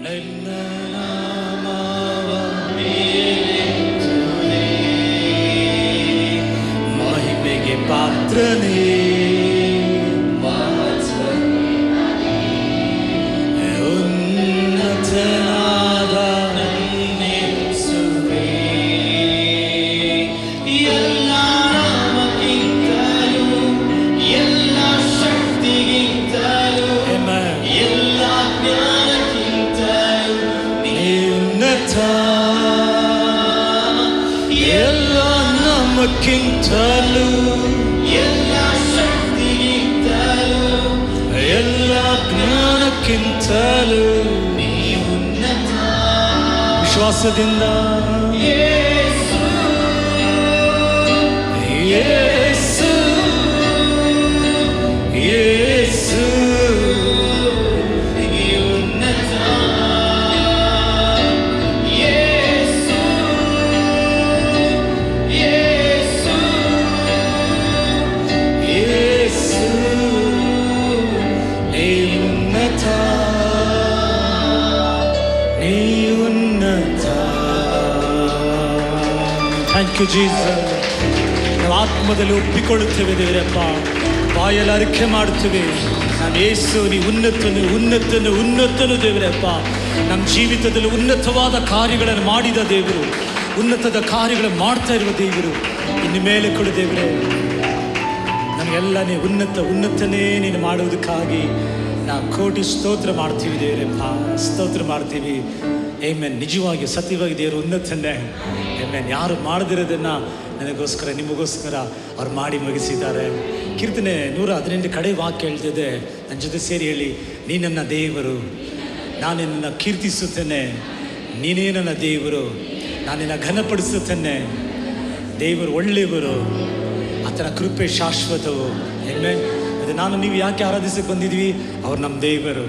ನಿನ್ನ ನಾಮವ ಮೇಲೆತ್ತುವೆ, ಮಹಿಮೆಗೆ ಪಾತ್ರನೇ ಉನ್ನತನಾದ ನನ್ನೆಸುವೆ. ಎಲ್ಲ ನಾಮಕ್ಕಿಂತಲೂ ಎಲ್ಲ ಶಕ್ತಿಗಿಂತಲೂ ಎಲ್ಲ ಜ್ಞಾನಕ್ಕಿಂತಲೂ ನೀ ಉನ್ನತ. ಎಲ್ಲ ನಾಮಕ್ಕಿಂತಲೂ ಎಲ್ಲ ಶಕ್ತಿಗಿಂತಲೂ ಎಲ್ಲ ಜ್ಞಾನಕ್ಕಿಂತಲೂ ನೀ ಉನ್ನತ. ವಿಶ್ವಾಸದಿಂದ ಯೇಸು ಯೇಸು ಯೇಸು ನೀ ಉನ್ನತ. ಯೇಸು ಯೇಸು ಯೇಸು ನೀ ಉನ್ನತ, ನೀ ಉನ್ನತ. Thank you Jesus. ನಾವು ಆತ್ಮದಲ್ಲಿ ಒಪ್ಪಿಕೊಳ್ಳುತ್ತೇವೆ ದೇವರಪ್ಪ, ಬಾಯಲ್ಲಿ ಅರಿಕೆ ಮಾಡುತ್ತೇವೆ. ನಾನು ಯೇಸು ನೀ ಉನ್ನತನು ಉನ್ನತನು ಉನ್ನತನು ದೇವರಪ್ಪ. ನಮ್ಮ ಜೀವಿತದಲ್ಲಿ ಉನ್ನತವಾದ ಕಾರ್ಯಗಳನ್ನು ಮಾಡಿದ ದೇವರು, ಉನ್ನತದ ಕಾರ್ಯಗಳನ್ನು ಮಾಡ್ತಾ ಇರುವ ದೇವರು, ಇನ್ನು ಮೇಲೆ ಕೊಡು ದೇವರೇ. ನಮಗೆಲ್ಲ ನೀ ಉನ್ನತ ಉನ್ನತನೇ ನೀನು ಮಾಡುವುದಕ್ಕಾಗಿ ನಾವು ಕೋಟಿ ಸ್ತೋತ್ರ ಮಾಡ್ತೀವಿ ದೇವರಪ್ಪ, ಸ್ತೋತ್ರ ಮಾಡ್ತೀವಿ. ಏಮೇನ್. ನಿಜವಾಗಿ ಸತ್ಯವಾಗಿ ದೇವರು ಉನ್ನತನೇ. ಏಮೇನ್. ಯಾರು ಮಾಡದಿರೋದನ್ನು ನನಗೋಸ್ಕರ ನಿಮಗೋಸ್ಕರ ಅವ್ರು ಮಾಡಿ ಮುಗಿಸಿದ್ದಾರೆ. ಕೀರ್ತನೆ 118 ಕಡೆ ವಾಕ್ಯ ಹೇಳ್ತಿದೆ, ನನ್ನ ಜೊತೆ ಸೇರಿ ಹೇಳಿ. ನೀ ನನ್ನ ದೇವರು, ನಾನು ನಿನ್ನನ್ನು ಕೀರ್ತಿಸುತ್ತೇನೆ. ನೀನೇ ನನ್ನ ದೇವರು, ನಾನು ನಿನ್ನ ಘನಪಡಿಸುತ್ತೇನೆ. ದೇವರು ಒಳ್ಳೆಯವರು, ಆತನ ಕೃಪೆ ಶಾಶ್ವತವು. ಆಮೆನ್. ಅದು ನಾನು ನೀವು ಯಾಕೆ ಆರಾಧಿಸಕ್ಕೆ ಬಂದಿದ್ವಿ? ಅವ್ರು ನಮ್ಮ ದೇವರು.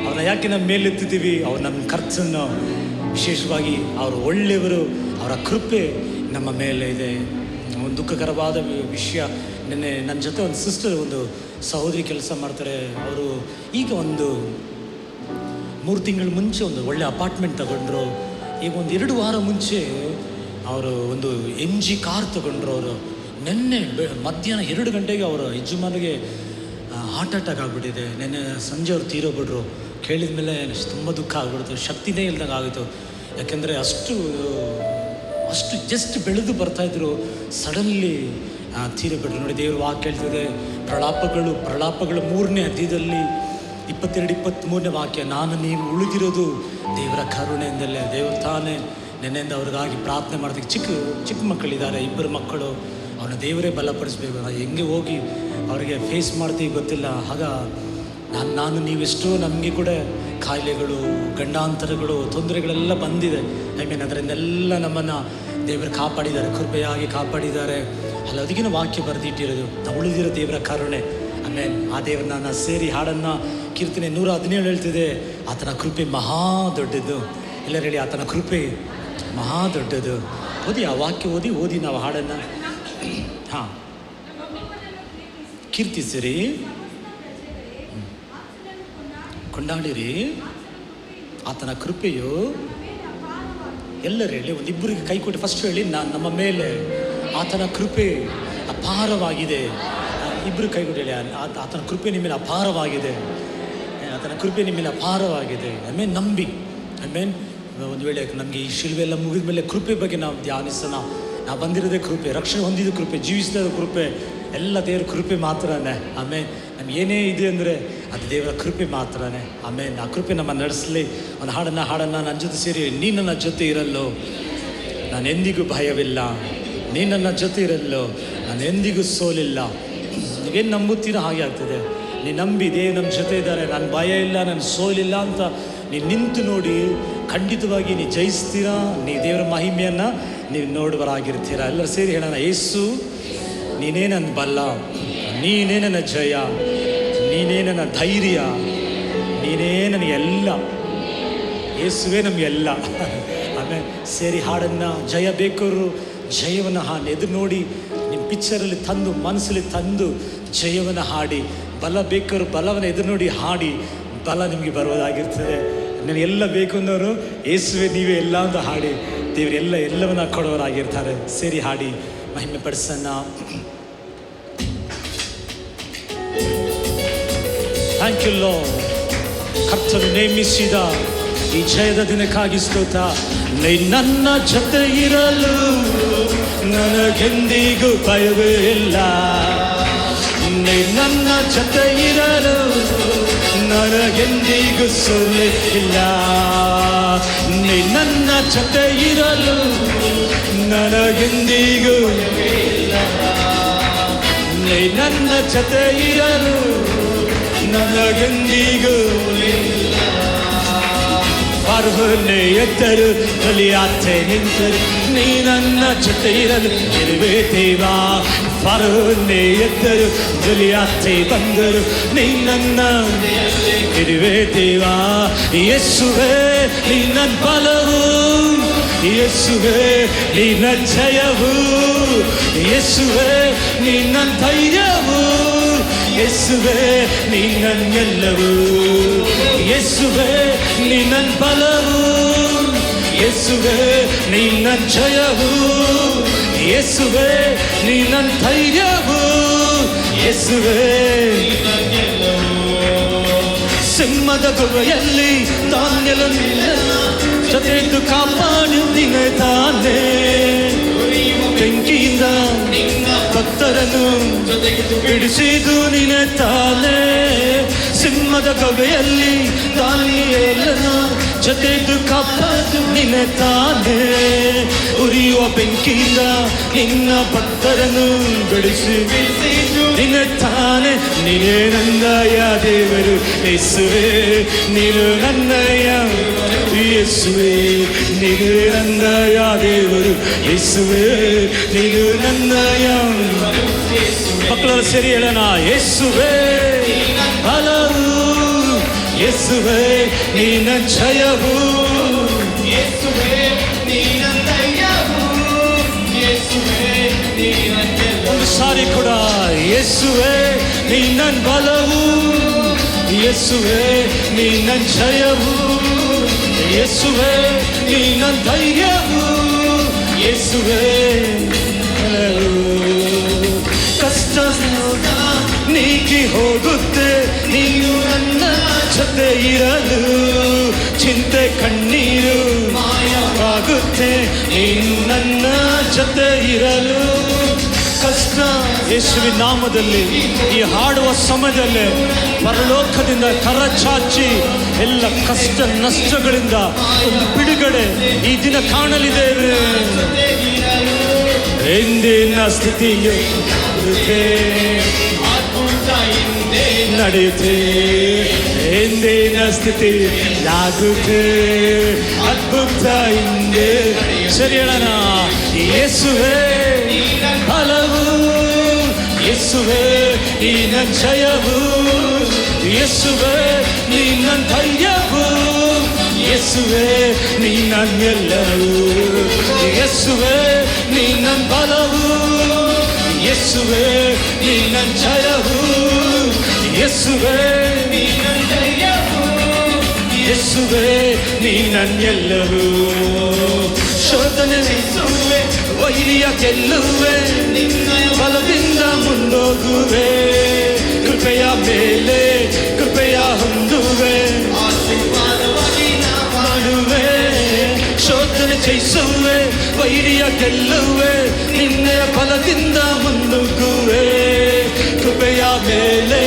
ಅವ್ರನ್ನ ಯಾಕೆ ನಮ್ಮ ಮೇಲೆತ್ತಿದ್ದೀವಿ? ಅವ್ರು ನಮ್ಮ ಖರ್ಚನ್ನು ವಿಶೇಷವಾಗಿ ಅವರು ಒಳ್ಳೆಯವರು, ಅವರ ಕೃಪೆ ನಮ್ಮ ಮೇಲೆ ಇದೆ. ಒಂದು ದುಃಖಕರವಾದ ವಿಷಯ, ನೆನ್ನೆ ನನ್ನ ಜೊತೆ ಒಂದು ಸಿಸ್ಟರ್, ಒಂದು ಸಹೋದರಿ ಕೆಲಸ ಮಾಡ್ತಾರೆ. ಅವರು ಈಗ ಒಂದು 3 ತಿಂಗಳ ಮುಂಚೆ ಒಂದು ಒಳ್ಳೆ ಅಪಾರ್ಟ್ಮೆಂಟ್ ತಗೊಂಡ್ರು. ಈಗ ಒಂದು 2 ವಾರ ಮುಂಚೆ ಅವರು ಒಂದು MG ಕಾರ್ ತಗೊಂಡ್ರು. ಅವರು ನೆನ್ನೆ ಮಧ್ಯಾಹ್ನ 2 ಗಂಟೆಗೆ ಅವರ ಯಜಮಾನಿಗೆ ಹಾರ್ಟ್ ಅಟ್ಯಾಕ್ ಆಗಿಬಿಟ್ಟಿದೆ. ನೆನ್ನೆ ಸಂಜೆ ಅವ್ರು ತೀರೋಗ್ಬಿಟ್ರು. ಕೇಳಿದ ಮೇಲೆ ತುಂಬ ದುಃಖ ಆಗ್ಬಿಡ್ತು, ಶಕ್ತಿನೇ ಇಲ್ದಂಗೆ ಆಗಿತ್ತು. ಯಾಕೆಂದರೆ ಅಷ್ಟು ಜಸ್ಟ್ ಬೆಳೆದು ಬರ್ತಾಯಿದ್ರು, ಸಡನ್ಲಿ ತೀರೋಗ್ಬಿಟ್ರು. ನೋಡಿ, ದೇವರು ವಾಕ್ಯ ಹೇಳ್ತಿದೆ, ಪ್ರಲಾಪಗಳು 3ನೇ ಅಧ್ಯಾಯದಲ್ಲಿ 22-23ನೇ ವಾಕ್ಯ, ನಾನು ನೀವು ಉಳಿದಿರೋದು ದೇವರ ಕರುಣೆಯಿಂದಲೇ. ದೇವರು ತಾನೇ ನೆನ್ನೆಯಿಂದ ಅವ್ರಿಗಾಗಿ ಪ್ರಾರ್ಥನೆ ಮಾಡ್ತೀವಿ. ಚಿಕ್ಕ ಮಕ್ಕಳಿದ್ದಾರೆ, 2 ಮಕ್ಕಳು. ಅವನ ದೇವರೇ ಬಲಪಡಿಸ್ಬೇಕು. ನಾವು ಹೆಂಗೆ ಹೋಗಿ ಅವರಿಗೆ ಫೇಸ್ ಮಾಡ್ತೀವಿ ಗೊತ್ತಿಲ್ಲ. ಆಗ ನಾನು ನೀವೆಷ್ಟೋ ನಮಗೆ ಕೂಡ ಕಾಯಿಲೆಗಳು, ಗಂಡಾಂತರಗಳು, ತೊಂದರೆಗಳೆಲ್ಲ ಬಂದಿದೆ. ಅದರಿಂದೆಲ್ಲ ನಮ್ಮನ್ನು ದೇವರು ಕಾಪಾಡಿದ್ದಾರೆ, ಕೃಪೆಯಾಗಿ ಕಾಪಾಡಿದ್ದಾರೆ. ಅಲ್ಲ, ಅದಕ್ಕಿನ ವಾಕ್ಯ ಬರೆದಿಟ್ಟಿರೋದು ನಾವು ಉಳಿದಿರೋ ದೇವರ ಕರುಣೆ. ಆಮೇಲೆ ಆ ದೇವ್ರನ್ನ ನಾನು ಸೇರಿ ಹಾಡನ್ನು ಕೀರ್ತನೆ 117 ಹೇಳ್ತಿದೆ, ಆತನ ಕೃಪೆ ಮಹಾ ದೊಡ್ಡದು. ಎಲ್ಲರೂ ಹೇಳಿ, ಆತನ ಕೃಪೆ ಮಹಾ ದೊಡ್ಡದು. ಓದಿ ಆ ವಾಕ್ಯ ಓದಿ ನಾವು ಹಾಡನ್ನು ಹಾಂ ಕೀರ್ತಿಸಿರಿ, ಕೊಂಡಾಡಿರಿ. ಆತನ ಕೃಪೆಯು ಎಲ್ಲರೂ ಹೇಳಿ, ಒಂದಿಬ್ಬರಿಗೆ ಕೈ ಕೊಟ್ಟು ಫಸ್ಟ್ ಹೇಳಿ, ನಮ್ಮ ಮೇಲೆ ಆತನ ಕೃಪೆ ಅಪಾರವಾಗಿದೆ. ಇಬ್ಬರು ಕೈ ಕೊಟ್ಟು ಹೇಳಿ, ಆತನ ಕೃಪೆ ನಿಮ್ಮ ಮೇಲೆ ಅಪಾರವಾಗಿದೆ. ಆತನ ಕೃಪೆ ನಿಮ್ಮ ಮೇಲೆ ಅಪಾರವಾಗಿದೆ. ಆಮೇಲೆ ನಂಬಿ. ಆಮೇಲೆ ಒಂದು ವೇಳೆ ನಮಗೆ ಈ ಶಿಲ್ವೆ ಎಲ್ಲ ಮುಗಿದ ಮೇಲೆ ಕೃಪೆ ಬಗ್ಗೆ ನಾವು ಧ್ಯಾನಿಸೋಣ. ನಾವು ಬಂದಿರೋದೇ ಕೃಪೆ, ರಕ್ಷಣೆ ಹೊಂದಿದ ಕೃಪೆ, ಜೀವಿಸಿದ ಕೃಪೆ, ಎಲ್ಲ ದೇವರ ಕೃಪೆ ಮಾತ್ರನೇ. ಆಮೇಲೆ ನಮ್ಗೆ ಏನೇ ಇದೆ ಅಂದರೆ ಅದು ದೇವರ ಕೃಪೆ ಮಾತ್ರನೇ. ಆಮೇಲೆ ಆ ಕೃಪೆ ನಮ್ಮ ನಡೆಸಲಿ. ಒಂದು ಹಾಡನ್ನು ನನ್ನ ಜೊತೆ ಸೇರಿ, ನೀ ನನ್ನ ಜೊತೆ ಇರಲ್ಲೋ ನಾನು ಎಂದಿಗೂ ಭಯವಿಲ್ಲ, ನೀ ನನ್ನ ಜೊತೆ ಇರಲ್ಲೋ ನಾನು ಎಂದಿಗೂ ಸೋಲಿಲ್ಲ. ನೀವೇನು ನಂಬುತ್ತೀರೋ ಹಾಗೆ ಆಗ್ತದೆ. ನೀ ನಂಬಿ ದೇವ್ರು ನಮ್ಮ ಜೊತೆ ಇದ್ದಾರೆ, ನಾನು ಭಯ ಇಲ್ಲ, ನಾನು ಸೋಲಿಲ್ಲ ಅಂತ ನೀನು ನಿಂತು ನೋಡಿ, ಖಂಡಿತವಾಗಿ ನೀ ಜಯಿಸ್ತೀರಾ. ನೀ ದೇವರ ಮಹಿಮೆಯನ್ನು ನೀವು ನೋಡುವರಾಗಿರ್ತೀರಾ. ಎಲ್ಲರೂ ಸೇರಿ ಹೇಳೋಣ, ಯೇಸು ನೀನೇ ನನ್ನ ಬಲ, ನೀನೇ ನನ್ನ ಜಯ, ನೀನೇ ನನ್ನ ಧೈರ್ಯ, ನೀನೇ ನನಗೆಲ್ಲ. ಯೇಸುವೇ ನಮಗೆಲ್ಲ. ಆಮೇಲೆ ಸೇರಿ ಹಾಡನ್ನು ಜಯ ಬೇಕೋರು ಜಯವನ್ನು ಹಾಡಿ ಎದುರು ನೋಡಿ ನಿಮ್ಮ ಪಿಕ್ಚರಲ್ಲಿ ತಂದು ಮನಸ್ಸಲ್ಲಿ ತಂದು ಜಯವನ್ನು ಹಾಡಿ, ಬಲ ಬೇಕೋರು ಬಲವನ್ನು ಎದುರು ನೋಡಿ ಹಾಡಿ ಬಲ ನಿಮಗೆ ಬರುವುದಾಗಿರ್ತದೆ. ನನಗೆಲ್ಲ ಬೇಕು ಅನ್ನೋರು ಯೇಸುವೆ ನೀವೇ ಎಲ್ಲ ಅಂತ ಹಾಡಿ ದೇವರೆಲ್ಲ ಎಲ್ಲವನ್ನ ಕೊಡೋರಾಗಿರ್ತಾರೆ. ಸೇರಿ ಹಾಡಿ ಮಹಿಮೆ ಪಡಿಸೋಣ. Thank you lord. ಕರ್ತನು ನೇಮಿಸಿದ ಈ ಜಯದ ದಿನಕ್ಕಾಗಿ ಸ್ತೋತ್ರ. ನೀ ನನ್ನ ಜೊತೆ ಇರಲು ನನಗೆಂದಿಗೂ ಭಯವೇ ಇಲ್ಲ. ನೀ ನನ್ನ ಜೊತೆ ಇರಲು ನನಗೆಂದಿಗೂ ಸೋಲೆ ಇಲ್ಲ. ನೀ ನನ್ನ ಜೊತೆ ಇರಲು ನನಗೆಂದಿಗೂ ಇಲ್ಲ. ನೀ ನನ್ನ ಜೊತೆ ಇರಲು ನನಗೆಂದಿಗೂ ಇಲ್ಲ. ಫರೋಹನೇ ಎದ್ದರು, ಗಲಿಯಾತೆ ನಿಂತರು, ನೀ ನನ್ನ ಜೊತೆ ಇರಲು ಇರುವೆ ದೇವಾ. ಫರೋಹನೇ ಎದ್ದರು, ಗಲಿಯಾತೆ ಬಂದರು, ನೀ ನನ್ನ ಇರುವೆ ದೇವಾ. ಯೇಸುವೇ ನೀ ನನ್ನ ಬಲವು, ಯೇಸುವೇ ನೀ ನನ್ನ ಜಯವು, ಯೇಸುವೇ ನೀ ನನ್ನ ಧೈರ್ಯವು, ಯೇಸುವೇ ನೀ ನನ್ನ ಎಲ್ಲವೂ, ಯೇಸುವೇ ನೀ ನನ್ನ ಬಲವು, ಯೇಸುವೇ ನೀ ನನ್ನ ಜಯವು, ಯೇಸುವೇ ನೀ ನನ್ನ ಧೈರ್ಯವು, ಯೇಸುವೇ ಸಿಂಹದ ಗುಹೆಯಲ್ಲಿ ಧಾನ್ಯಲನ್ನು ಜೊತೆದು ಕಾಪಾಡುತ್ತೀನ ತಾನೇ. ಬೆಂಕಿಯಿಂದ ಭಕ್ತರನ್ನು ಬಿಡಿಸಿದು ನೀನೆ ತಾನೇ. ಸಿಂಹದ ಗುಹೆಯಲ್ಲಿ ದಾನಿಯೇಲನು ಜೊತೆದು ಕಾಪಾಡು ನೀನೆ ತಾನೇ. ಉರಿಯುವ ಬೆಂಕಿಯಿಂದ ನಿನ್ನ ಭಕ್ತರನ್ನು ಬಿಡಿಸಿ ನೀನೆ ತಾನೇ. ನೀನೇ ನನ್ನಯ ದೇವರು ಯೇಸುವೇ, ನೀನು ನನ್ನಯ ಯೇಸುವೇ, ನೀನು ನನ್ನಯ ದೇವರು ಯೇಸುವೇ, ನೀನು ನನ್ನಯ. ಮಕ್ಕಳ ಸೇರಿ ಹೇಳೋಣ, ಯೇಸುವೇ ಹಲವು, ಯೇಸುವೇ ನೀ ನನ್ನ ಜಯವು, ಯೇಸುವೇ ನೀ ನನ್ನ ಧೈರ್ಯವು, ಯೇಸುವೇ ನೀ ನನ್ನ. ಒಂದು ಸಾರಿ ಕೂಡ ಯೇಸುವೇ ನೀ ನನ್ನ ಬಲವು, ಯೇಸುವೇ ನೀ ನನ್ನ ಜಯವು, ಯೇಸುವೇ ನೀ ನನ್ನ ಧೈರ್ಯವು, ಯೇಸುವೇ. ಕಷ್ಟ ನೀಗಿ ಹೋಗುತ್ತೆ ನೀನು ನನ್ನ ಜೊತೆ ಇರಲು, ಚಿಂತೆ ಕಣ್ಣೀರು ಮಾಯವಾಗುತ್ತೆ ನೀನು ನನ್ನ ಜೊತೆ ಇರಲು. ಕಷ್ಟ ಯೇಸುವಿನ ನಾಮದಲ್ಲಿ ಈ ಹಾಡುವ ಸಮಯದಲ್ಲೇ ಪರಲೋಕದಿಂದ ಕರಚಾಚಿ ಎಲ್ಲ ಕಷ್ಟ ನಷ್ಟಗಳಿಂದ ಒಂದು ಬಿಡುಗಡೆ ಈ ದಿನ ಕಾಣಲಿದ್ದೇವೆ. ಎಂದಿನ ಸ್ಥಿತಿಯು ನಡೆಯುತ್ತೆ, ಎಂದಿನ ಸ್ಥಿತಿ ಆಗುತ್ತೆ ಅದ್ಭುತ ಹಿಂದೆ. ಸರಿ ಹೇಳೋಣ, ಯೇಸುವೇ ಹಲವು, ಯೇಸುವೇ ನೀ ನನ್ನ ಜಯವು, ಯೇಸುವೇ ನೀ ನನ್ನ ಧೈರ್ಯವು, ಯೇಸುವೇ ನೀ ನನ್ನ ಎಲ್ಲವೂ, ಯೇಸುವೇ ನೀ ನನ್ನ ಬಲವು, ಯೇಸುವೇ ನೀ ನನ್ನ ಜಯವು, ಯೇಸುವೇ ನೀ ನನ್ನ ಧೈರ್ಯವು, ಯೇಸುವೇ ನೀ ನನ್ನ ಎಲ್ಲವೂ. ಶೋಧನೆ ಸಹಿಸುವೆ, ವೈರಿಯ ಗೆಲ್ಲುವೆ, ನಿನ್ನ ಬಲದಿಂದ ಮುಂದೋಗುವೆ, ಕೃಪೆಯ ಮೇಲೆ ಕೃಪೆಯ ಹೊಂದುವೆ, ಆಶೀರ್ವಾದವಾಗಿ ಮಾಡುವೆ. ಶೋಧನೆ ಜಯಿಸುವೆ, ವೈರಿಯ ಗೆಲ್ಲುವೆ, ನಿನ್ನ ಬಲದಿಂದ ಮುಂದೋಗುವೆ, ಕೃಪೆಯ ಮೇಲೆ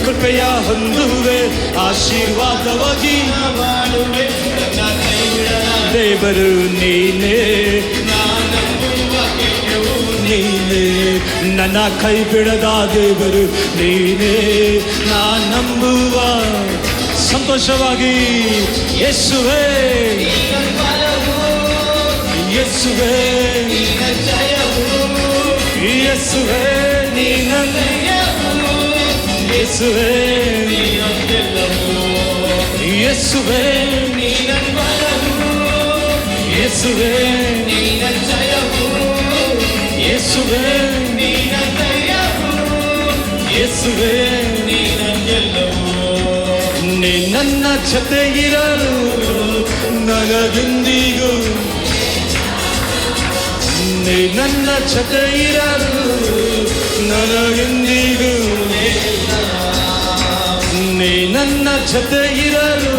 ಕೃಪೆಯ ಹೊಂದುವೆ, ಆಶೀರ್ವಾದವಾಗಿ ಮಾಡುವೆ. ದೇವರು ನೀನೇ, ನೀನೇ ನನ್ನ ಕೈ ಬಿಡದ ದೇವರು ನೀನೇ, ನಾ ನಂಬುವ ಸಂತೋಷವಾಗಿ. ಯೇಸುವೇ ಯೇಸುವೇ ಯೇಸುವೇ ನೀ ನನ್ನ, ಯೇಸುವೇ ಯೇಸುವೇ ನೀ ನನ್ನ ಬಲವು, ಯೇಸುವೇ ನೀ ನನ್ನ ಜಯವು, ಯೇಸುವೇ ನೀ ನನ್ನ ಧೈರ್ಯವು, ಯೇಸುವೇ ನೀ ನನ್ನ ಎಲ್ಲವೂ. ನೀ ನನ್ನ ಜೊತೆಗಿರಲು ನನಗೆಂದಿಗೂ, ನೀ ನನ್ನ ಜೊತೆಗಿರಲು ನನಗೆಂದಿಗೂ, ನೀ ನನ್ನ ಜೊತೆಗಿರಲು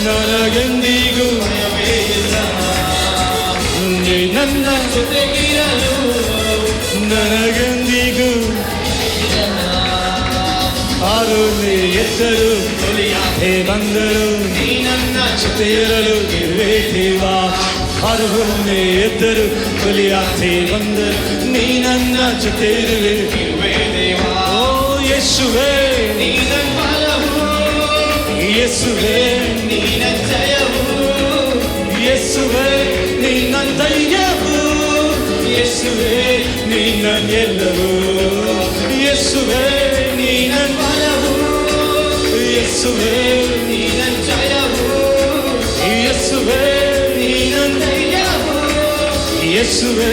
ನನಗೆಂದಿಗೂ, ನೀ ನನ್ನ ಜೊತೆಗಿರಲು ನನಗೆಂದಿಗೂ. ಆರೋನೆ ಎದ್ದರು ಹೇ ಬಂದರು, ನೀ ನನ್ನ ಜೊತೆ ಇರಲು ಇರುವೆ ದೇವ. ಆರೋನೆ ಎದ್ದರು ಕೊಲಿಯಾತೆ ಬಂದರು, ನೀ ನನ್ನ ಜೊತೆ ಇರುವೆ ದೇವ. ಓ ಯೇಸುವೇ ನೀ ನನ್ನ ಬಲವು, ಯೇಸುವೇ ನೀ ನನ್ನ ಜಯವು, ಯೇಸುವೇ ನೀ ನನ್ನ ಧೈರ್ಯವು, ಯೇಸುವೇ ನೀ ನನ್ನ ಎಲ್ಲವೂ, ಯೇಸುವೇ ನೀ ನನ್ನ ಬಲವು, ಯೇಸುವೇ ನೀ ನನ್ನ ಜಯವು, ಯೇಸುವೇ ನೀ ನನ್ನ ಧೈರ್ಯವು, ಯೇಸುವೇ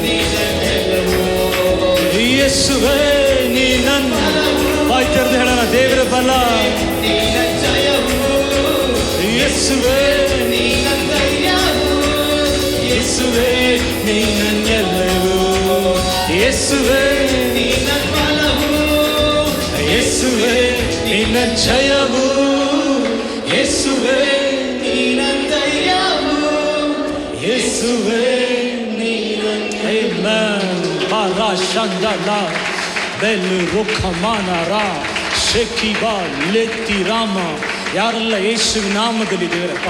ನೀ ನನ್ನ ಎಲ್ಲವೂ, ಯೇಸುವೇ ನೀ ನನ್ನ ಬಲವು. ಬಾಯಿ ತೆರೆದು ಹೇಳೋಣ, ದೇವರ ಬಲ ನೀ ನನ್ನ ಜಯವು, ಯೇಸುವೇ ನೀ ನನ್ನ ಧೈರ್ಯವು, ಯೇಸುವೇ ನೀ ನನ್ನ ಎಲ್ಲವೂ, ಯೇಸುವೇ ನೀ ನನ್ನ ಬಲವು, ಯೇಸುವೇ ನೀ ನನ್ನ ಜಯವು, ಯೇಸುವೇ ನೀ ನನ್ನ ಧೈರ್ಯವು, ಯೇಸುವೇ ನೀ ನನ್ನ. ಆಮೆನ್. ಬಾರಾ ಶಂದಲ ಬೆಲ್ ರುಖಮಾನರ ಶೆಕಿಬಾ ಲೆತ್ತಿ ರಾಮ. ಯಾರೆಲ್ಲ ಯೇಸುವಿನ ನಾಮದಲ್ಲಿ ದೇವರಪ್ಪ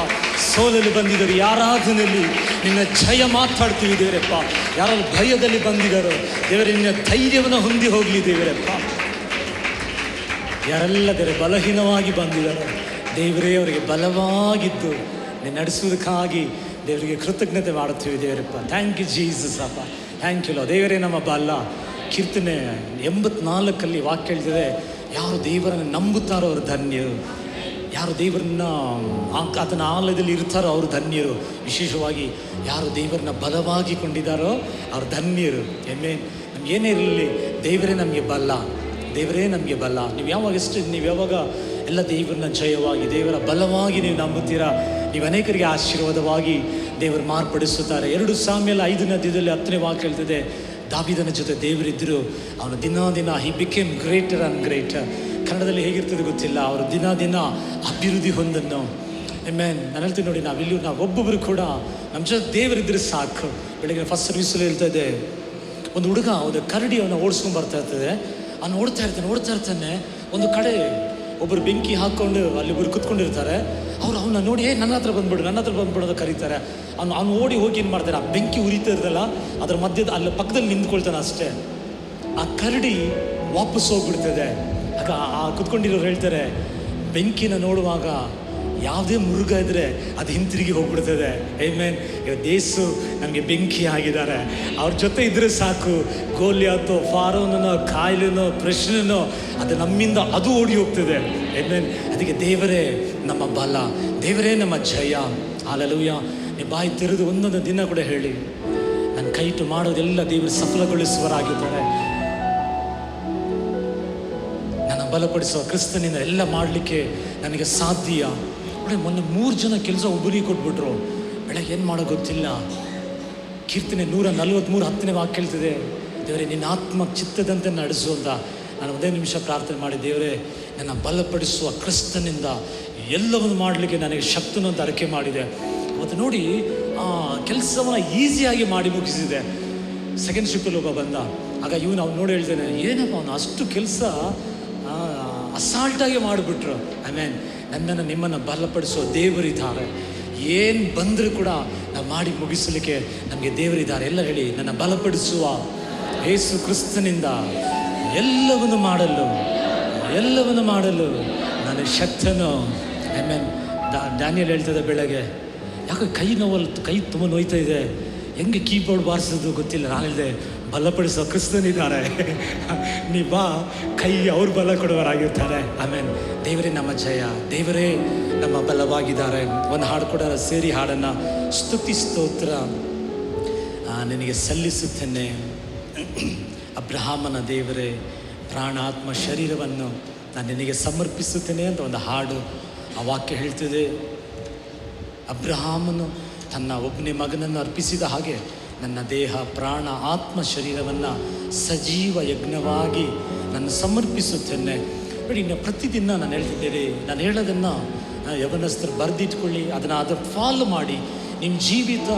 ಸೋಲಲು ಬಂದಿದ್ದಾರೆ, ಯಾರಾಧನೆಯಲ್ಲಿ ನಿನ್ನ ಜಯ ಮಾತಾಡ್ತೀವಿ ದೇವರಪ್ಪ. ಯಾರೆಲ್ಲ ಭಯದಲ್ಲಿ ಬಂದಿದ್ದಾರೋ ದೇವರೇ ನಿನ್ನ ಧೈರ್ಯವನ್ನು ಹೊಂದಿ ಹೋಗಲಿ ದೇವರಪ್ಪ. ಯಾರೆಲ್ಲ ದೇವರೇ ಬಲಹೀನವಾಗಿ ಬಂದಿದ್ದಾರೋ ದೇವರೇ ಅವರಿಗೆ ಬಲವಾಗಿದ್ದು ನೀನು ನಡೆಸುವುದಕ್ಕಾಗಿ ದೇವರಿಗೆ ಕೃತಜ್ಞತೆ ಮಾಡುತ್ತೀವಿ ದೇವರಪ್ಪ. ಥ್ಯಾಂಕ್ ಯು ಜೀಸಸ್ ಅಪ್ಪ, ಥ್ಯಾಂಕ್ ಯು ಲೋ. ದೇವರೇ ನಮ್ಮ ಬಲ. ಕೀರ್ತನೆ 84 ವಾಕ್ಯ ಹೇಳ್ತಿದೆ, ಯಾರು ದೇವರನ್ನು ನಂಬುತ್ತಾರೋ ಅವರು ಧನ್ಯರು, ಯಾರು ದೇವರನ್ನ ಆತನ ಆಲಯದಲ್ಲಿ ಇರ್ತಾರೋ ಅವರು ಧನ್ಯರು, ವಿಶೇಷವಾಗಿ ಯಾರು ದೇವರನ್ನ ಬಲವಾಗಿ ಕೊಂಡಿದ್ದಾರೋ ಅವರು ಧನ್ಯರು. ನಮ್ಗೆ ಏನೇ ಇರಲಿ ದೇವರೇ ನಮಗೆ ಬಲ, ದೇವರೇ ನಮಗೆ ಬಲ. ನೀವು ಯಾವಾಗ ಎಲ್ಲ ದೇವರನ್ನ ಜಯವಾಗಿ ದೇವರ ಬಲವಾಗಿ ನೀವು ನಂಬುತ್ತೀರಾ, ನೀವು ಅನೇಕರಿಗೆ ಆಶೀರ್ವಾದವಾಗಿ ದೇವರು ಮಾರ್ಪಡಿಸುತ್ತಾರೆ. 2 ಸಾಮ್ಯಲ 5ನೇ ಅಧ್ಯಾಯದಲ್ಲಿ 10ನೇ ವಾಕ್ಯ ಹೇಳ್ತಿದೆ, ದಾವೀದನ ಜೊತೆ ದೇವರಿದ್ದರು, ಅವನು ದಿನ ಹಿ ಬಿಕೇಮ್ ಗ್ರೇಟರ್ ಆ್ಯಂಡ್ ಗ್ರೇಟರ್. ಕನ್ನಡದಲ್ಲಿ ಹೇಗಿರ್ತದೆ ಗೊತ್ತಿಲ್ಲ, ಅವರು ದಿನ ಅಭಿವೃದ್ಧಿ ಹೊಂದನ್ನು. ಆಮೆನ್. ನಾನು ಹೇಳ್ತೀನಿ ನೋಡಿ, ನಾವು ಒಬ್ಬೊಬ್ಬರು ಕೂಡ ನಮ್ಮ ಜೊತೆ ದೇವರಿದ್ದರೆ ಸಾಕು. ಬೆಳಗ್ಗೆ ಫಸ್ಟ್ ಸರ್ವಿಸಲ್ಲಿ ಹೇಳ್ತಾ ಇದೆ, ಒಂದು ಹುಡುಗ ಒಂದು ಕರಡಿ ಅವನ್ನ ಓಡಿಸ್ಕೊಂಡು ಬರ್ತಾ ಇರ್ತದೆ. ಅವ್ನು ಓಡ್ತಾ ಇರ್ತಾನೆ. ಒಂದು ಕಡೆ ಒಬ್ಬರು ಬೆಂಕಿ ಹಾಕ್ಕೊಂಡು ಅಲ್ಲಿ ಒಬ್ಬರು ಕುತ್ಕೊಂಡಿರ್ತಾರೆ. ಅವನ್ನ ನೋಡಿ ನನ್ನ ಹತ್ರ ಬಂದ್ಬಿಡು ಅಂತ ಕರೀತಾರೆ. ಅವ್ನು ಓಡಿ ಹೋಗಿ ಏನು ಮಾಡ್ತಾರೆ, ಆ ಬೆಂಕಿ ಉರಿತಾ ಇರ್ತಲ್ಲ ಅದ್ರ ಮಧ್ಯದ ಅಲ್ಲಿ ಪಕ್ಕದಲ್ಲಿ ನಿಂತ್ಕೊಳ್ತಾನೆ ಅಷ್ಟೇ. ಆ ಕರಡಿ ವಾಪಸ್ ಹೋಗ್ಬಿಡ್ತದೆ. ಆಗ ಆ ಕುತ್ಕೊಂಡಿರೋರು ಹೇಳ್ತಾರೆ, ಬೆಂಕಿನ ನೋಡುವಾಗ ಯಾವುದೇ ಮೃಗ ಇದ್ದರೆ ಅದು ಹಿಂತಿರುಗಿ ಹೋಗ್ಬಿಡ್ತದೆ. ಆಮೆನ್. ದೇಸು ನಮಗೆ ಬೆಂಕಿ ಆಗಿದ್ದಾರೆ, ಅವ್ರ ಜೊತೆ ಇದ್ದರೆ ಸಾಕು. ಗೋಲಿಯಾತೋ, ಫಾರೋನೋ, ಕಾಯಿಲೆನೋ, ಪ್ರಶ್ನೆನೋ ಅದು ನಮ್ಮಿಂದ ಅದು ಓಡಿ ಹೋಗ್ತದೆ. ಆಮೆನ್. ಅದಕ್ಕೆ ದೇವರೇ ನಮ್ಮ ಬಲ, ದೇವರೇ ನಮ್ಮ ಜಯ. ಹಲ್ಲೆಲೂಯಾ. ನೀವು ಬಾಯಿ ತೆರೆದು ಒಂದೊಂದು ದಿನ ಕೂಡ ಹೇಳಿ, ನನ್ನ ಕೈಟು ಮಾಡೋದೆಲ್ಲ ದೇವರು ಸಫಲಗೊಳಿಸುವರಾಗಿದ್ದಾರೆ. ನನ್ನ ಬಲಪಡಿಸುವ ಕ್ರಿಸ್ತನಿಂದ ಎಲ್ಲ ಮಾಡಲಿಕ್ಕೆ ನನಗೆ ಸಾಧ್ಯ. ಮೊನ್ನೆ 3 ಜನ ಕೆಲಸ ಒಬ್ಬರಿಗೆ ಕೊಟ್ಬಿಟ್ರು. ಬೆಳಗ್ಗೆ ಏನು ಮಾಡೋ ಗೊತ್ತಿಲ್ಲ. ಕೀರ್ತನೆ 143 10ನೇ ವಾಕ್ಯ ಹೇಳ್ತಿದೆ, ದೇವರೇ ನಿನ್ನ ಆತ್ಮ ಚಿತ್ತದಂತೆ ನಡೆಸು ಅಂತ. ನಾನು ಒಂದೇ ನಿಮಿಷ ಪ್ರಾರ್ಥನೆ ಮಾಡಿ, ದೇವರೇ ನನ್ನ ಬಲಪಡಿಸುವ ಕ್ರಿಸ್ತನಿಂದ ಎಲ್ಲವನ್ನು ಮಾಡಲಿಕ್ಕೆ ನನಗೆ ಶಕ್ತಿನೂ ಅಂತ ಅರಿಕೆ ಮಾಡಿದೆ. ಅವತ್ತು ನೋಡಿ ಆ ಕೆಲಸವನ್ನು ಈಸಿಯಾಗಿ ಮಾಡಿ ಮುಗಿಸಿದೆ. ಸೆಕೆಂಡ್ ಶಿಫ್ಟಲ್ಲಿ ಒಬ್ಬ ಬಂದ. ಆಗ ಅವ್ನು ನೋಡಿ ಹೇಳ್ತೇನೆ, ಏನಪ್ಪ ಅವನು ಅಷ್ಟು ಕೆಲಸ ಅಸಾಲ್ಟಾಗಿ ಮಾಡಿಬಿಟ್ರು. ಆಮೇನ್. ನನ್ನನ್ನು ನಿಮ್ಮನ್ನು ಬಲಪಡಿಸುವ ದೇವರಿದ್ದಾರೆ. ಏನು ಬಂದರೂ ಕೂಡ ನಾವು ಮಾಡಿ ಮುಗಿಸಲಿಕ್ಕೆ ನಮಗೆ ದೇವರಿದ್ದಾರೆ. ಎಲ್ಲ ಹೇಳಿ, ನನ್ನ ಬಲಪಡಿಸುವ ಯೇಸು ಕ್ರಿಸ್ತನಿಂದ ಎಲ್ಲವನ್ನು ಮಾಡಲು ನನಗೆ ಶಕ್ತನು. ಆಮೇನ್. ಡ್ಯಾನಿಯಲ್ ಹೇಳ್ತದೆ, ಬೆಳಗ್ಗೆ ಯಾಕೆ ಕೈ ತುಂಬ ನೋಯ್ತಾ ಇದೆ, ಹೆಂಗೆ ಕೀಬೋರ್ಡ್ ಬಾರಿಸೋದು ಗೊತ್ತಿಲ್ಲ. ನಾನು ಹೇಳಿದೆ, ಬಲಪಡಿಸೋ ಕ್ರಿಸ್ತನಿದ್ದಾರೆ, ನೀ ಬಾ, ಕೈ ಅವ್ರು ಬಲ ಕೊಡುವರಾಗಿರ್ತಾರೆ. ಆಮೇಲೆ ದೇವರೇ ನಮ್ಮ ಜಯ, ದೇವರೇ ನಮ್ಮ ಬಲವಾಗಿದ್ದಾರೆ. ಒಂದು ಹಾಡು ಕೂಡ ಸೇರಿ ಹಾಡನ್ನು, ಸ್ತುತಿ ಸ್ತೋತ್ರ ನಿನಗೆ ಸಲ್ಲಿಸುತ್ತೇನೆ. ಅಬ್ರಹಾಮನ ದೇವರೇ, ಪ್ರಾಣ ಆತ್ಮ ಶರೀರವನ್ನು ನಾನು ನಿನಗೆ ಸಮರ್ಪಿಸುತ್ತೇನೆ ಅಂತ ಒಂದು ಹಾಡು, ಆ ವಾಕ್ಯ ಹೇಳ್ತಿದೆ. ಅಬ್ರಹಾಮನು ತನ್ನ ಒಬ್ಬನೇ ಮಗನನ್ನು ಅರ್ಪಿಸಿದ ಹಾಗೆ ನನ್ನ ದೇಹ, ಪ್ರಾಣ, ಆತ್ಮ, ಶರೀರವನ್ನು ಸಜೀವ ಯಜ್ಞವಾಗಿ ನಾನು ಸಮರ್ಪಿಸುತ್ತೇನೆ. ನೋಡಿ, ಇನ್ನು ಪ್ರತಿದಿನ ನಾನು ಹೇಳ್ತಿದ್ದೇನೆ, ನಾನು ಹೇಳೋದನ್ನು ಯವನಸ್ಥರು ಬರೆದಿಟ್ಕೊಳ್ಳಿ, ಅದನ್ನು ಫಾಲೋ ಮಾಡಿ. ನಿಮ್ಮ ಜೀವಿತ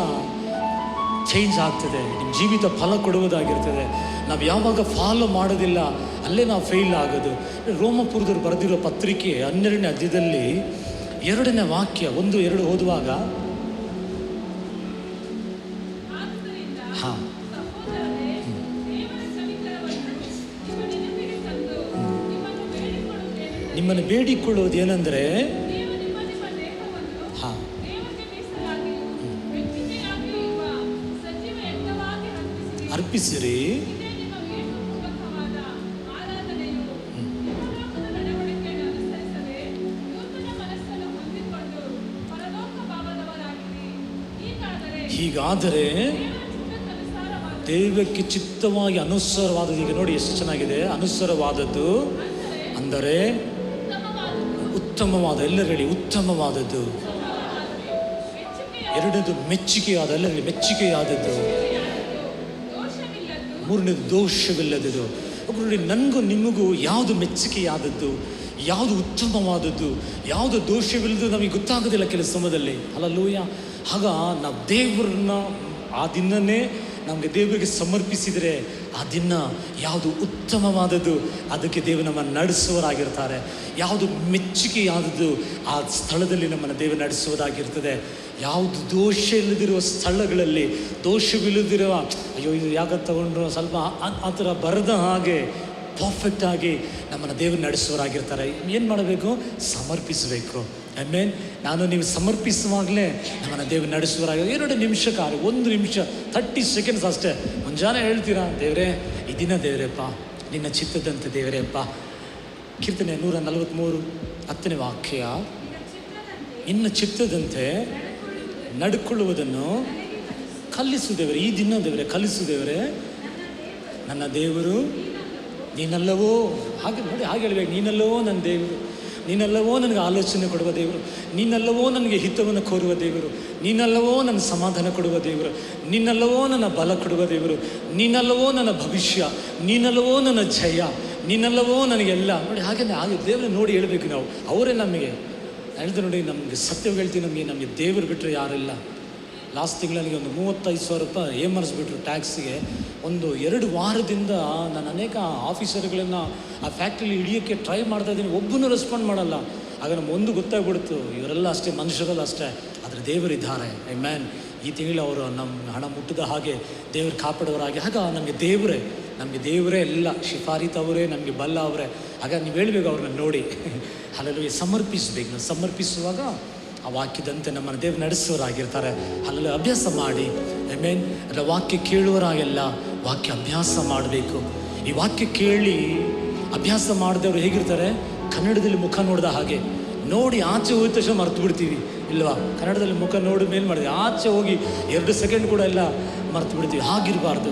ಚೇಂಜ್ ಆಗ್ತದೆ, ನಿಮ್ಮ ಜೀವಿತ ಫಲ ಕೊಡುವುದಾಗಿರ್ತದೆ. ನಾವು ಯಾವಾಗ ಫಾಲೋ ಮಾಡೋದಿಲ್ಲ ಅಲ್ಲೇ ನಾವು ಫೇಲ್ ಆಗೋದು. ರೋಮಪುರದವ್ರು ಬರೆದಿರೋ ಪತ್ರಿಕೆ 12ನೇ ಅಧ್ಯಾಯದಲ್ಲಿ 2ನೇ ವಾಕ್ಯ 1-2 ಓದುವಾಗ, ಹಾಂ, ನಿಮ್ಮನ್ನು ಬೇಡಿಕೊಳ್ಳೋದು ಏನಂದರೆ, ಹಾಂ, ಅರ್ಪಿಸಿರಿ, ಹೀಗಾದರೆ ದೈವಕ್ಕೆ ಚಿತ್ತವಾಗಿ ಅನುಸಾರವಾದದ್ದು. ಈಗ ನೋಡಿ ಎಷ್ಟು ಚೆನ್ನಾಗಿದೆ, ಅನುಸಾರವಾದದ್ದು ಅಂದರೆ ಉತ್ತಮವಾದ, ಎಲ್ಲರೂ ಹೇಳಿ ಉತ್ತಮವಾದದ್ದು. 2ನೇದು ಮೆಚ್ಚುಗೆಯಾದ, ಎಲ್ಲರೂ ಮೆಚ್ಚುಗೆಯಾದದ್ದು. 3ನೇದು ದೋಷವಿಲ್ಲದದು. ನೋಡಿ, ನನಗೂ ನಿಮಗೂ ಯಾವುದು ಮೆಚ್ಚುಗೆಯಾದದ್ದು, ಯಾವುದು ಉತ್ತಮವಾದದ್ದು, ಯಾವುದು ದೋಷವಿಲ್ಲದು ನಮಗೆ ಗೊತ್ತಾಗೋದಿಲ್ಲ ಕೆಲವು ಸಮಯದಲ್ಲಿ. ಹಲ್ಲೆಲೂಯ. ಆಗ ನಾವು ದೇವರನ್ನ ಆ ದಿನನೇ ನಮಗೆ ದೇವರಿಗೆ ಸಮರ್ಪಿಸಿದರೆ ಆ ದಿನ ಯಾವುದು ಉತ್ತಮವಾದದ್ದು ಅದಕ್ಕೆ ದೇವರು ನಮ್ಮನ್ನು ನಡೆಸುವರಾಗಿರ್ತಾರೆ. ಯಾವುದು ಮೆಚ್ಚುಗೆಯಾದದ್ದು ಆ ಸ್ಥಳದಲ್ಲಿ ನಮ್ಮನ್ನು ದೇವರು ನಡೆಸುವುದಾಗಿರ್ತದೆ. ಯಾವುದು ದೋಷ ಇಲ್ಲದಿರುವ ಸ್ಥಳಗಳಲ್ಲಿ, ದೋಷವಿಲ್ಲದಿರುವ, ಅಯ್ಯೋ ಇದು ಯಾಕೆ ತಗೊಂಡ್ರು ಸ್ವಲ್ಪ ಆ ಥರ ಬರದ ಹಾಗೆ ಪರ್ಫೆಕ್ಟಾಗಿ ನಮ್ಮನ್ನು ದೇವರು ನಡೆಸುವರಾಗಿರ್ತಾರೆ. ಏನು ಮಾಡಬೇಕು? ಸಮರ್ಪಿಸಬೇಕು. ಆಮೇನ್. ನಾನು ನೀವು ಸಮರ್ಪಿಸುವಾಗಲೇ ನಮ್ಮನ್ನು ದೇವರು ನಡೆಸುವರಾಗಿ 2 ನಿಮಿಷ ಕಾರ್ಯ, 1 ನಿಮಿಷ 30 ಸೆಕೆಂಡ್ಸ್ ಅಷ್ಟೇ. ಮುಂಜಾನೆ ಹೇಳ್ತೀರಾ, ದೇವರೇ ಈ ದಿನ ದೇವರೇಪ್ಪ ನಿನ್ನ ಚಿತ್ತದಂತೆ ದೇವರೇಪ್ಪ. ಕೀರ್ತನೆ 143 10ನೇ ವಾಕ್ಯ, ನಿನ್ನ ಚಿತ್ತದಂತೆ ನಡ್ಕೊಳ್ಳುವುದನ್ನು ಕಲಿಸು ದೇವರೇ. ಈ ದಿನ ದೇವರೇ ಕಲಿಸು ದೇವರೇ. ನನ್ನ ದೇವರು ನೀನಲ್ಲವೋ. ಹಾಗೆ ನೋಡಿ, ಹಾಗೆ ಹೇಳ್ಬೇಕು, ನೀನಲ್ಲವೋ ನನ್ನ ದೇವರು, ನೀನಲ್ಲವೋ ನನಗೆ ಆಲೋಚನೆ ಕೊಡುವ ದೇವರು, ನೀನಲ್ಲವೋ ನನಗೆ ಹಿತವನ್ನು ಕೋರುವ ದೇವರು, ನೀನಲ್ಲವೋ ನನ್ನ ಸಮಾಧಾನ ಕೊಡುವ ದೇವರು, ನೀನಲ್ಲವೋ ನನ್ನ ಬಲ ಕೊಡುವ ದೇವರು, ನೀನಲ್ಲವೋ ನನ್ನ ಭವಿಷ್ಯ, ನೀನಲ್ಲವೋ ನನ್ನ ಜಯ, ನೀನಲ್ಲವೋ ನನಗೆಲ್ಲ. ನೋಡಿ, ಹಾಗೆ ದೇವರನ್ನ ನೋಡಿ ಹೇಳ್ಬೇಕು ನಾವು. ಅವರೇ ನಮಗೆ ಹೇಳಿದ್ರು. ನೋಡಿ, ನಮಗೆ ಸತ್ಯ ಹೇಳ್ತೀವಿ, ನಮಗೆ ದೇವರು ಬಿಟ್ಟರೆ ಯಾರಿಲ್ಲ. ಲಾಸ್ಟ್ ತಿಂಗಳಿಗೆ ಒಂದು 35,000 ರೂಪಾಯಿ ಏಮರ್ಸ್ಬಿಟ್ರು ಟ್ಯಾಕ್ಸಿಗೆ. 1-2 ವಾರದಿಂದ ನಾನು ಅನೇಕ ಆಫೀಸರ್ಗಳನ್ನು ಆ ಫ್ಯಾಕ್ಟ್ರಿಲಿ ಹಿಡಿಯೋಕ್ಕೆ ಟ್ರೈ ಮಾಡ್ತಾ ಇದ್ದೀನಿ, ಒಬ್ಬನೂ ರೆಸ್ಪಾಂಡ್ ಮಾಡಲ್ಲ. ಆಗ ನಮ್ಗೆ ಒಂದು ಗೊತ್ತಾಗ್ಬಿಡ್ತು, ಇವರೆಲ್ಲ ಅಷ್ಟೇ ಮನುಷ್ಯರಲ್ಲ ಅಷ್ಟೇ, ಆದರೆ ದೇವರಿದ್ದಾರೆ. ಮ್ಯಾನ್, ಈ ತಿಂಗಳು ಅವರು ನಮ್ಮ ಹಣ ಮುಟ್ಟಿದ ಹಾಗೆ ದೇವರು ಕಾಪಾಡೋರಾಗಿ. ಆಗ ನಮಗೆ ದೇವರೇ ಎಲ್ಲ, ಶಿಫಾರಿತ್ ಅವರೇ ನಮಗೆ ಬಲ್ಲ ಅವರೇ. ಆಗ ನೀವು ಹೇಳ್ಬೇಕು ಅವ್ರನ್ನ ನೋಡಿ. ಅಲ್ಲೆಲ್ಲ ಸಮರ್ಪಿಸಬೇಕು. ನಾವು ಸಮರ್ಪಿಸುವಾಗ ಆ ವಾಕ್ಯದಂತೆ ನಮ್ಮನ್ನು ದೇವರು ನಡೆಸೋರಾಗಿರ್ತಾರೆ. ಅಲ್ಲೆಲ್ಲ ಅಭ್ಯಾಸ ಮಾಡಿ. ಆಮೇನ್. ಅಲ್ಲ, ವಾಕ್ಯ ಕೇಳುವರಾಗೆಲ್ಲ ವಾಕ್ಯ ಅಭ್ಯಾಸ ಮಾಡಬೇಕು. ಈ ವಾಕ್ಯ ಕೇಳಿ ಅಭ್ಯಾಸ ಮಾಡಿದವರು ಹೇಗಿರ್ತಾರೆ? ಕನ್ನಡದಲ್ಲಿ ಮುಖ ನೋಡಿದ ಹಾಗೆ. ನೋಡಿ ಆಚೆ ಹೋದ ತಕ್ಷಣ ಮರ್ತು ಬಿಡ್ತೀವಿ ಇಲ್ವಾ? ಕನ್ನಡದಲ್ಲಿ ಮುಖ ನೋಡಿ ಮೇಲೆ ಮಾಡಿದೆ, ಆಚೆ ಹೋಗಿ 2 ಸೆಕೆಂಡ್ ಕೂಡ ಎಲ್ಲ ಮರ್ತು ಬಿಡ್ತೀವಿ. ಹಾಗಿರಬಾರ್ದು.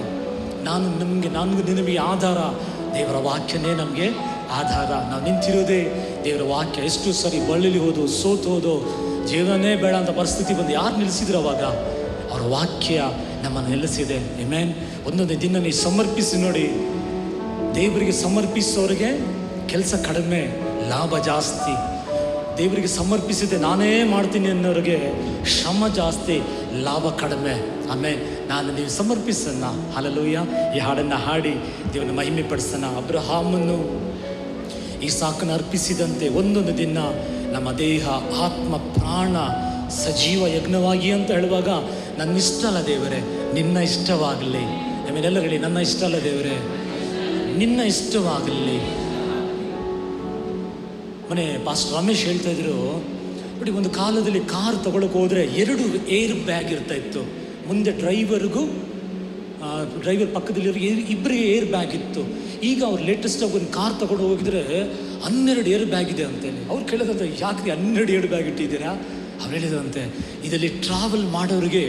ನನಗೂ ನಿನಗೆ ಆಧಾರ ದೇವರ ವಾಕ್ಯನೇ ನಮಗೆ ಆಧಾರ. ನಾವು ನಿಂತಿರೋದೇ ದೇವರ ವಾಕ್ಯ. ಎಷ್ಟು ಸರಿ ಬಳ್ಳಿಲಿ ಹೋದೋ, ಸೋತು ಹೋದೋ, ಜೀವನೇ ಬೇಡ ಅಂತ ಪರಿಸ್ಥಿತಿ ಬಂದು ಯಾರು ನಿಲ್ಲಿಸಿದ್ರು? ಅವಾಗ ಅವರ ವಾಕ್ಯ ನಮ್ಮನ್ನು ನಿಲ್ಲಿಸಿದೆ. ಆಮೆನ್. ಒಂದೊಂದೇ ದಿನ ನೀವು ಸಮರ್ಪಿಸಿ ನೋಡಿ. ದೇವರಿಗೆ ಸಮರ್ಪಿಸೋರಿಗೆ ಕೆಲಸ ಕಡಿಮೆ, ಲಾಭ ಜಾಸ್ತಿ. ದೇವರಿಗೆ ಸಮರ್ಪಿಸಿದೆ ನಾನೇ ಮಾಡ್ತೀನಿ ಅನ್ನೋರಿಗೆ ಶ್ರಮ ಜಾಸ್ತಿ, ಲಾಭ ಕಡಿಮೆ. ಆಮೇಲೆ ನೀವು ಸಮರ್ಪಿಸೋಣ. ಹಲ್ಲೆಲೂಯ. ಈ ಹಾಡನ್ನು ಹಾಡಿ ದೇವರನ್ನ ಮಹಿಮೆ ಪಡಿಸೋಣ. ಅಬ್ರಹಾಮನು ಇಸಾಕನ ಅರ್ಪಿಸಿದಂತೆ ಒಂದೊಂದು ದಿನ ನಮ್ಮ ದೇಹ, ಆತ್ಮ, ಪ್ರಾಣ ಸಜೀವ ಯಜ್ಞವಾಗಿ ಅಂತ ಹೇಳುವಾಗ, ನನ್ನ ಇಷ್ಟ ಅಲ್ಲ ದೇವರೇ, ನಿನ್ನ ಇಷ್ಟವಾಗಲಿ. ಆಮೇಲೆಲ್ಲ ಹೇಳಿ, ನನ್ನ ಇಷ್ಟ ಅಲ್ಲ ದೇವರೇ, ನಿನ್ನ ಇಷ್ಟವಾಗಲಿ. ಮನೆ ಪಾಸ್ಟರ್ ರಮೇಶ್ ಹೇಳ್ತಾ ಇದ್ರು ನೋಡಿ, ಒಂದು ಕಾಲದಲ್ಲಿ ಕಾರ್ ತಗೊಳಕ್ಕೆ ಹೋದರೆ 2 ಏರ್ ಬ್ಯಾಗ್ ಇರ್ತಾ ಇತ್ತು. ಮುಂದೆ ಡ್ರೈವರ್ ಪಕ್ಕದಲ್ಲಿರೋರಿಗೆ ಇಬ್ಬರಿಗೆ ಏರ್ ಬ್ಯಾಗ್ ಇತ್ತು. ಈಗ ಅವ್ರು ಲೇಟೆಸ್ಟಾಗಿ ಒಂದು ಕಾರ್ ತಗೊಂಡು ಹೋಗಿದ್ರೆ 12 ಏರ್ ಬ್ಯಾಗ್ ಇದೆ ಅಂತೇಳಿ. ಅವ್ರು ಕೇಳೋದಂತೆ, ಯಾಕೆ 12 ಏರ್ ಬ್ಯಾಗ್ ಇಟ್ಟಿದ್ದೀರಾ? ಅವ್ರು ಹೇಳಿದಂತೆ, ಇದರಲ್ಲಿ ಟ್ರಾವೆಲ್ ಮಾಡೋರಿಗೆ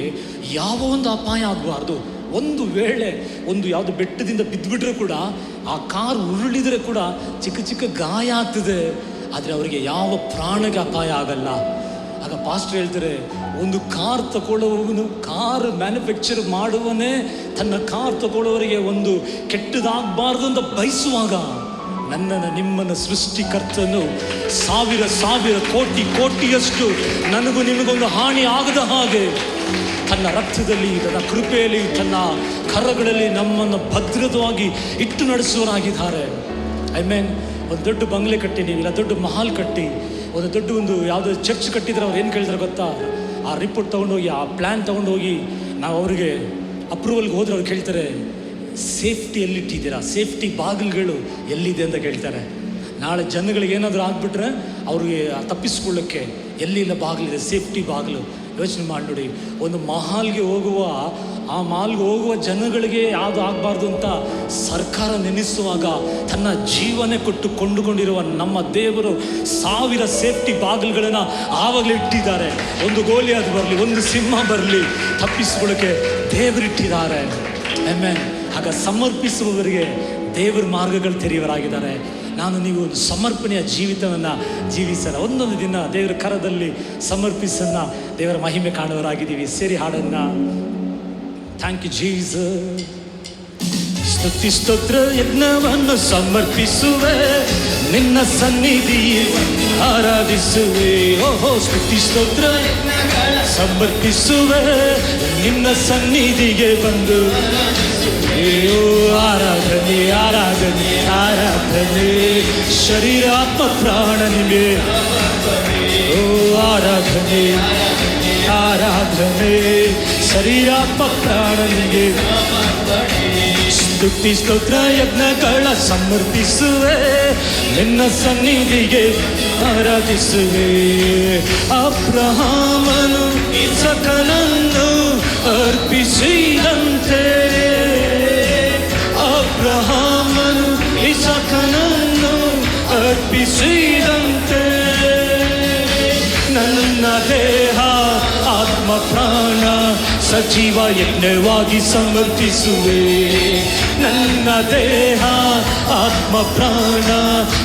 ಯಾವ ಒಂದು ಅಪಾಯ ಆಗಬಾರ್ದು, ಒಂದು ವೇಳೆ ಒಂದು ಯಾವುದು ಬೆಟ್ಟದಿಂದ ಬಿದ್ದುಬಿಟ್ರೆ ಕೂಡ, ಆ ಕಾರ್ ಉರುಳಿದ್ರೆ ಕೂಡ ಚಿಕ್ಕ ಚಿಕ್ಕ ಗಾಯ ಆಗ್ತದೆ, ಆದರೆ ಅವರಿಗೆ ಯಾವ ಪ್ರಾಣಕ್ಕೆ ಅಪಾಯ ಆಗಲ್ಲ. ಆಗ ಪಾಸ್ಟರ್ ಹೇಳ್ತಾರೆ, ಒಂದು ಕಾರ್ ತಗೊಳ್ಳೋವನು, ಕಾರ್ ಮ್ಯಾನುಫ್ಯಾಕ್ಚರ್ ಮಾಡುವನೇ ತನ್ನ ಕಾರ್ ತಗೊಳ್ಳೋವರಿಗೆ ಒಂದು ಕೆಟ್ಟದಾಗಬಾರ್ದು ಅಂತ ಬಯಸುವಾಗ, ನನ್ನನ್ನು ನಿಮ್ಮನ್ನು ಸೃಷ್ಟಿಕರ್ತನು ಸಾವಿರ ಸಾವಿರ ಕೋಟಿ ಕೋಟಿಯಷ್ಟು ನನಗೂ ನಿಮಗೊಂದು ಹಾನಿ ಆಗದ ಹಾಗೆ ತನ್ನ ರಕ್ತದಲ್ಲಿ, ತನ್ನ ಕೃಪೆಯಲ್ಲಿ, ತನ್ನ ಕರಗಳಲ್ಲಿ ನಮ್ಮನ್ನು ಭದ್ರವಾಗಿ ಇಟ್ಟು ನಡೆಸುವರಾಗಿದ್ದಾರೆ. ಐ ಮೀನ್, ಒಂದು ದೊಡ್ಡ ಬಂಗ್ಲೆ ಕಟ್ಟಿ, ನೀವಿಲ್ಲ ದೊಡ್ಡ ಮಹಾಲ್ ಕಟ್ಟಿ, ಒಂದು ಯಾವುದೋ ಚರ್ಚ್ ಕಟ್ಟಿದ್ರೆ ಅವ್ರು ಏನು ಕೇಳ್ತಾರೆ ಗೊತ್ತಾ? ಆ ರಿಪೋರ್ಟ್ ತೊಗೊಂಡೋಗಿ, ಆ ಪ್ಲ್ಯಾನ್ ತೊಗೊಂಡೋಗಿ ನಾವು ಅವರಿಗೆ ಅಪ್ರೂವಲ್ಗೆ ಹೋದ್ರೆ ಅವ್ರು ಕೇಳ್ತಾರೆ, ಸೇಫ್ಟಿ ಎಲ್ಲಿಟ್ಟಿದ್ದೀರಾ, ಸೇಫ್ಟಿ ಬಾಗಿಲುಗಳು ಎಲ್ಲಿದೆ ಅಂತ ಕೇಳ್ತಾರೆ. ನಾಳೆ ಜನಗಳಿಗೆ ಏನಾದರೂ ಆಗಿಬಿಟ್ರೆ ಅವ್ರಿಗೆ ತಪ್ಪಿಸ್ಕೊಳ್ಳೋಕ್ಕೆ ಎಲ್ಲಿಲ್ಲ ಬಾಗಿಲಿದೆ, ಸೇಫ್ಟಿ ಬಾಗಿಲು. ಯೋಚನೆ ಮಾಡಿ ನೋಡಿ, ಒಂದು ಮಹಾಲ್ಗೆ ಹೋಗುವ, ಆ ಮಾಲ್ಗೆ ಹೋಗುವ ಜನಗಳಿಗೆ ಯಾವುದು ಆಗಬಾರ್ದು ಅಂತ ಸರ್ಕಾರ ನೆನೆಸುವಾಗ ತನ್ನ ಜೀವನೇ ಕೊಟ್ಟು ಕೊಂಡುಕೊಂಡಿರುವ ನಮ್ಮ ದೇವರು ಸಾವಿರ ಸೇಫ್ಟಿ ಬಾಗಿಲುಗಳನ್ನು ಆವಾಗಲೇ ಇಟ್ಟಿದ್ದಾರೆ. ಒಂದು ಗೋಲಿಯಾದ್ ಬರಲಿ, ಒಂದು ಸಿಂಹ ಬರಲಿ, ತಪ್ಪಿಸ್ಕೊಳ್ಳೋಕ್ಕೆ ದೇವರಿಟ್ಟಿದ್ದಾರೆ. ಆಮೆನ್. ಆಗ ಸಮರ್ಪಿಸುವವರಿಗೆ ದೇವರ ಮಾರ್ಗಗಳು ತೆರೆಯುವರಾಗಿದ್ದಾರೆ. ನಾನು ನೀವು ಸಮರ್ಪಣೆಯ ಜೀವಿತವನ್ನು ಜೀವಿಸಲ್ಲ, ಒಂದೊಂದು ದಿನ ದೇವರ ಕರದಲ್ಲಿ ಸಮರ್ಪಿಸನ್ನ ದೇವರ ಮಹಿಮೆ ಕಾಣುವರಾಗಿದ್ದೀವಿ. ಸೇರಿ ಹಾಡನ್ನ. Thank you Jesus. ಸ್ತುತಿ ಸ್ತೋತ್ರ ಯಜ್ಞವನ್ನು ಸಮರ್ಪಿಸುವೆ, ನಿನ್ನ ಸನ್ನಿಧಿ ಆರಾಧಿಸುವೆ. ಓಹೋ, ಸ್ತುತಿ ಸ್ತೋತ್ರ ಸಮರ್ಪಿಸುವೆ, ನಿನ್ನ ಸನ್ನಿಧಿಗೆ ಬಂದು ಆರಾಧನೆ ಆರಾಧನೆ ಆರಾಧನೆ, ಶರೀರ ಆತ್ಮ ಪ್ರಾಣ ನಿಮಗೆ. ಓ ಆರಾಧನೆ ಆರಾಧನೆ, ಶರೀರಾತ್ಮ ಪ್ರಾಣ ನಿಮಗೆ. ಸ್ತುತಿ ಸ್ತೋತ್ರ ಯಜ್ಞಗಳ ಸಮರ್ಪಿಸುವೆ, ನಿನ್ನ ಸನ್ನಿಧಿಗೆ ಆರಾಧಿಸುವೆ. ಅಬ್ರಹಾಮನು ಇಸಾಕನನ್ನು ಅರ್ಪಿಸಿದಂತೆ, ಅಬ್ರಹಾಮನು ಇಸಾಕನನ್ನು ಅರ್ಪಿಸಿದಂತೆ, ನನ್ನ ದೇಹ ಆತ್ಮ ಪ್ರಾಣ ಸಜೀವ ಯಜ್ಞವಾಗಿ ಸಮರ್ಪಿಸುವೆ. ನನ್ನ ದೇಹ ಆತ್ಮ ಪ್ರಾಣ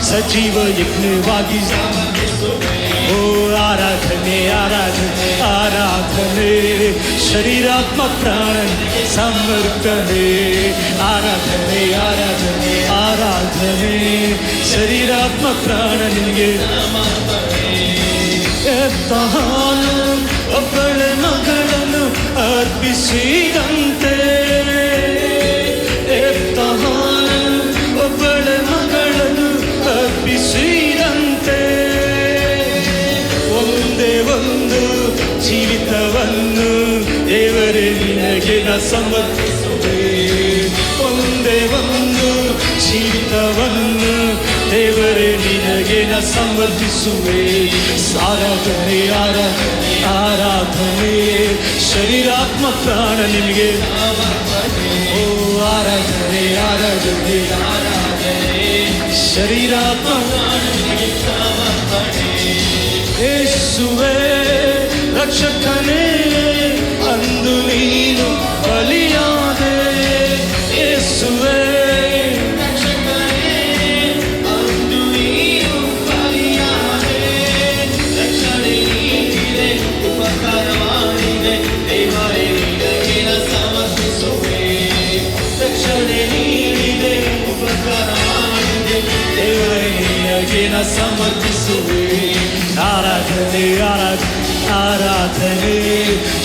ಸಜೀವ ಯಜ್ಞವಾಗಿ ಸಮರ್ಪಿಸುವೆ. ಓ ಆರಾಧನೆ ಆರಾಧನೆ ಆರಾಧನೆ, ಶರೀರಾತ್ಮ ಪ್ರಾಣ ಸಮರ್ಪಣೆ. ಆರಾಧನೆ ಆರಾಧನೆ ಆರಾಧನೆ, ಶರೀರಾತ್ಮ ಪ್ರಾಣ ನಿನಗೆ. ಎತ್ತಹಾನು ಒಬ್ಬಳ ಮಗಳನ್ನು ಅರ್ಪಿಸಿದಂತೆ, ಎತ್ತಹಾನು ಒಬ್ಬಳ ಮಗಳನ್ನು ಅರ್ಪಿಸಿದಂತೆ, ಒಂದೇ ಒಂದು ಜೀವಿತವನ್ನು ದೇವರೇ ನಿನಗೆ ನ ಸಮರ್ಪಿಸುವೆ. ಒಂದೇ ಒಂದು ಜೀವಿತವನ್ನು ದೇವರೇ ನಿನಗೆ ನ ಸಮರ್ಪಿಸುವೆ. ಆರಾಧನೆ ಆರಾಧನೆ ಆರಾಧನೆ, ಶರೀರಾತ್ಮ ಪ್ರಾಣ ನಿಮಗೆ. ಓ ಆರಾಧನೆ ಆರಾಧನೆ ಆರಾಧನೆ, ಶರೀರಾತ್ಮ ಪ್ರಾಣ ನಿಮಗೆ. ಯೇಸುವೇ ರಕ್ಷಕನೇ, ಅಂದು ನೀನು ಬಲಿಯಾದೆ. ಯೇಸುವೇ ಸಮರ್ಪಿಸುವೆ. ಆರಾಧನೆ ಆರಾಧನೆ ಆರಾಧನೆ,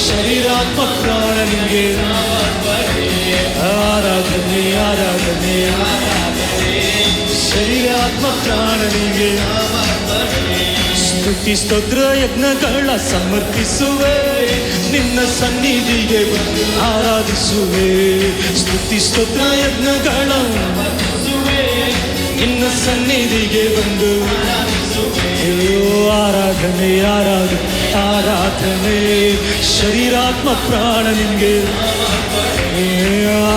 ಶರೀರಾತ್ಮ ಪ್ರಾಣ ನಿಮಗೆ. ಆರಾಧನೆ ಆರಾಧನೆ ಆರಾಧನೆ, ಶರೀರಾತ್ಮ ಪ್ರಾಣ ನಿಮಗೆ. ಸ್ತುತಿ ಸ್ತೋತ್ರ ಯಜ್ಞಗಳ ಸಮರ್ಪಿಸುವೆ, ನಿನ್ನ ಸನ್ನಿಧಿಗೆ ಆರಾಧಿಸುವೆ. ಸ್ತುತಿ ಸ್ತೋತ್ರ ಯಜ್ಞಗಳ ನಿನ್ನ ಸನ್ನಿಧಿಗೆ ಬಂದು ಆರಾಧನೆ ಆರಾಧನೆ ಆರಾಧನೆ, ಶರೀರಾತ್ಮ ಪ್ರಾಣ ನಿಮಗೆ.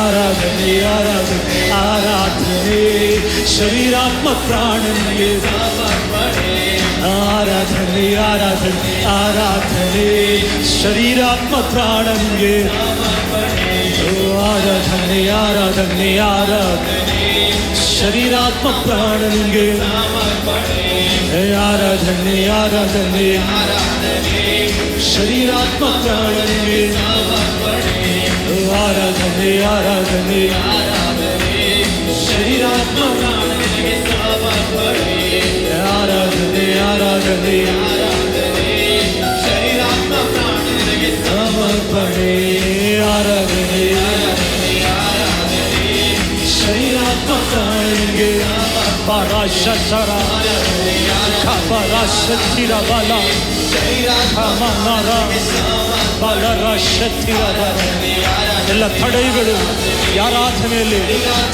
ಆರಾಧನೆ ಆರಾಧನೆ ಆರಾಧನೆ, ಶರೀರಾತ್ಮ ಪ್ರಾಣ ನಿಮಗೆ. ಆರಾಧನೆ ಆರಾಧನೆ ಆರಾಧನೆ, ಶರೀರಾತ್ಮ ಪ್ರಾಣ ನಿಮಗೆ. ಆರಾಧನೆ ಆರಾಧನೆ ಆರಾಧನೆ ಶರೀರಾತ್ಮ ಪ್ರಾಣ ನಿಂಗೆ ಆರಾಧನೆ ಆರಾಧನೆ ಶರೀರಾತ್ಮ ಪ್ರಾಣ ನಿಂಗೆ ಆರಾಧನೆ ಆರಾಧನೆ ಶರೀರಾತ್ಮ ಆರಾಧನೆ ಆರಾಧನೆ ಶರೀರಾತ್ಮ ಸಮರ್ಪಣೆ ಆರಾಧನೆ ಶರೀರಾತ್ಮ ಪ್ರಾಣಿಗೆ ಪರಾಶರ ಪರಾಶಕ್ತಿರ ಬಲ ಬಲರ ಶಕ್ತಿರ ಬಲ ಎಲ್ಲ ತಡೆಗಳು ಯಾರಾಧನೆಯಲ್ಲಿ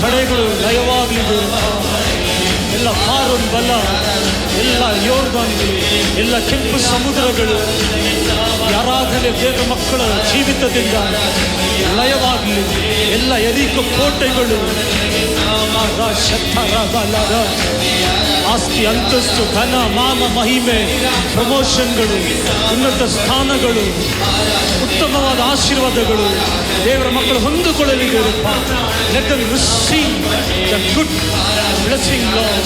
ತಡೆಗಳು ಲಯವಾಗಲಿ. ಎಲ್ಲ ಫಾರೋನ್ ಬಲ, ಎಲ್ಲ ಯೋರ್ದಾನ್ಗಳು, ಎಲ್ಲ ಕೆಂಪು ಸಮುದ್ರಗಳು ಯಾರಾಧನೆ ದೇವರ ಮಕ್ಕಳ ಜೀವಿತದಿಂದ ಲಯವಾಗಲಿ. ಎಲ್ಲ ಎರಿಕೋ ಕೋಟೆಗಳು ಆಸ್ತಿ ಅಂತಸ್ತು ಧನ ಮಾನ ಮಹಿಮೆ ಪ್ರಮೋಷನ್ಗಳು ಉನ್ನತ ಸ್ಥಾನಗಳು ಉತ್ತಮವಾದ ಆಶೀರ್ವಾದಗಳು ದೇವರ ಮಕ್ಕಳು ಹೊಂದಿಕೊಳ್ಳಲಿದೆ. Let them receive the good blessing, Lord.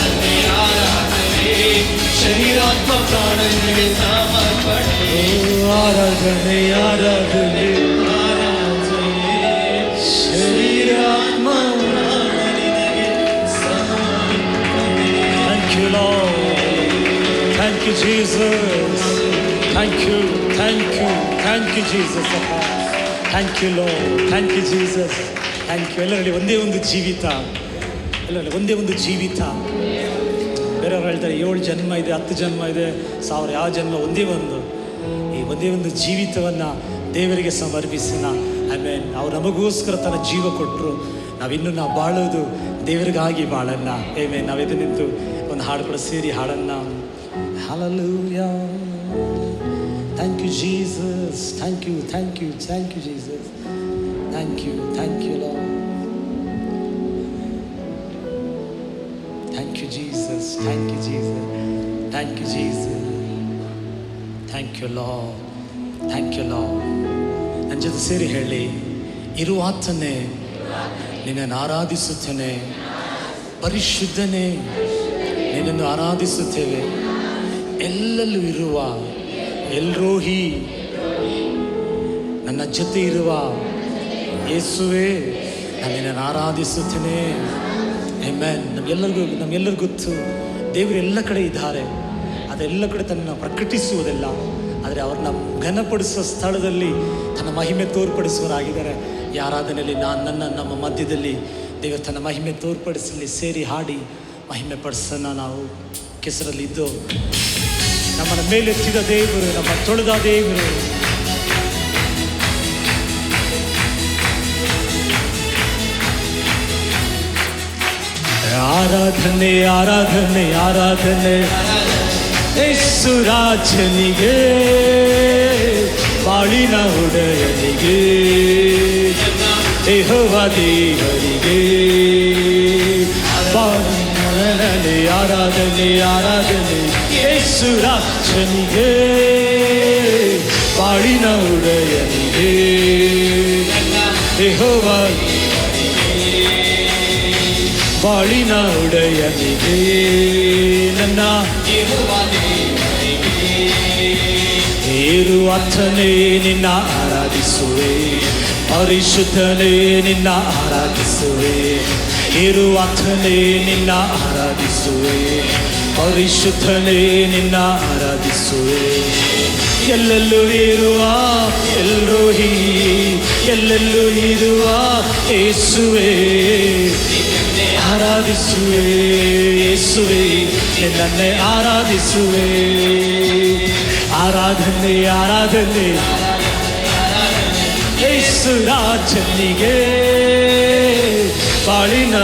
ಶರೀರಾತ್ಮ ಪ್ರಾಣನಿಗೆ ಆರಾಧನೆ ಆರಾಧನೆ ಶರೀರಾತ್ಮ. Thank you, Lord. Thank you, Jesus. Thank you, thank you, thank you, Jesus. Thank you, Lord. Thank you, Jesus. Thank you. ಎಲ್ಲರಲ್ಲಿ ಒಂದೇ ಒಂದು ಜೀವಿತ, ಎಲ್ಲರಲ್ಲಿ ಒಂದೇ ಒಂದು ಜೀವಿತ. ಬೇರೆಯವ್ರು ಹೇಳ್ತಾರೆ 7 ಜನ್ಮ ಇದೆ, 10 ಜನ್ಮ ಇದೆ, 1000 ಯಾವ ಜನ್ಮ, ಒಂದೇ ಒಂದು. ಈ ಒಂದೇ ಒಂದು ಜೀವಿತವನ್ನು ದೇವರಿಗೆ ಸಮರ್ಪಿಸೋಣ. ಆಮೇಲೆ ಅವ್ರು ನಮಗೋಸ್ಕರ ತನ್ನ ಜೀವ ಕೊಟ್ಟರು. ನಾವು ಬಾಳೋದು ದೇವರಿಗಾಗಿ ಬಾಳನ್ನ. ಆಮೇಲೆ ನಾವೆದು ನಿಂತು ಒಂದು ಹಾಡು ಕೂಡ ಸೇರಿ ಹಾಡನ್ನ. Hallelujah. Thank you, Jesus. Thank you, thank you, thank you, Jesus. Thank you, Lord. Thank you, Jesus. Thank you, Jesus. Thank you, Jesus. Thank you, Lord. Thank you, Lord. ನನ್ನ ಜೊತೆ ಸೇರಿ ಹೇಳಿ, ಇರುವಾತನೇ ನಿನ್ನನ್ನು ಆರಾಧಿಸುತ್ತೇನೆ, ಪರಿಶುದ್ಧನೇ ನಿನ್ನನ್ನು ಆರಾಧಿಸುತ್ತೇವೆ, ಎಲ್ಲೆಲ್ಲೂ ಇರುವ ಎಲ್ರೋಹಿ ನನ್ನ ಜೊತೆ ಇರುವ ಯೇಸುವೇ ನಾನು ನಿನ್ನನ್ನು ಆರಾಧಿಸುತ್ತೇನೆ. ಆಮೆನ್. ನಮಗೆಲ್ಲರಿಗೂ ಗೊತ್ತು ದೇವರು ಎಲ್ಲ ಕಡೆ ಇದ್ದಾರೆ, ಅದೆಲ್ಲ ಕಡೆ ತನ್ನ ಪ್ರಕಟಿಸುವುದಿಲ್ಲ. ಆದರೆ ಅವ್ರನ್ನ ಘನಪಡಿಸುವ ಸ್ಥಳದಲ್ಲಿ ತನ್ನ ಮಹಿಮೆ ತೋರ್ಪಡಿಸುವರಾಗಿದ್ದಾರೆ. ಈ ಆರಾಧನೆಯಲ್ಲಿ ನಮ್ಮ ಮಧ್ಯದಲ್ಲಿ ದೇವರು ತನ್ನ ಮಹಿಮೆ ತೋರ್ಪಡಿಸಲಿ. ಸೇರಿ ಹಾಡಿ ಮಹಿಮೆ ಪಡಿಸೋಣ. ನಾವು ಕೆಸರಲ್ಲಿದ್ದು ನಮ್ಮನ್ನು ಮೇಲೆತ್ತಿದ ದೇವರು, ನಮ್ಮ ತೊಳೆದ ದೇವರು. ಆರಾಧನೆ ಆರಾಧನೆ ಆರಾಧನೆ ಯೇಸುರಾಜನಿಗೆ, ಬಾಳಿನ ಒಡೆಯನಿಗೆ, ಯೆಹೋವ ದೇವರಿಗೆ ಬಾಳಿನ ಆರಾಧನೆ ಆರಾಧನೆ ಯೇಸುರಾಜನಿಗೆ, ಬಾಳಿನ ಒಡೆಯನಿಗೆ, ಯೆಹೋವ ಬಾಳಿನ ಒಡೆಯನಿಗೆ, ನನ್ನ ಇರುವಾತನೇ ನಿನ್ನ ಆರಾಧಿಸುವೆ, ಪರಿಶುದ್ಧನೇ ನಿನ್ನ ಆರಾಧಿಸುವೆ, ಇರುವಾತನೇ ನಿನ್ನ ಆರಾಧಿಸುವೆ, ಪರಿಶುದ್ಧನೇ ನಿನ್ನ ಆರಾಧಿಸುವೆ. ಎಲ್ಲೆಲ್ಲೂ ಇರುವ ಎಲ್ರೋಹಿ, ಎಲ್ಲೆಲ್ಲೂ ಇರುವ ಯೇಸುವೇ ಆರಾಧಿಸುವೆ, ಯೇಸುವೇ ನಿನ್ನನ್ನೇ ಆರಾಧಿಸುವೆ. ಆರಾಧನೆ ಆರಾಧನೆ ಯೇಸುರಾಜನಿಗೆ, ಬಾಳಿನ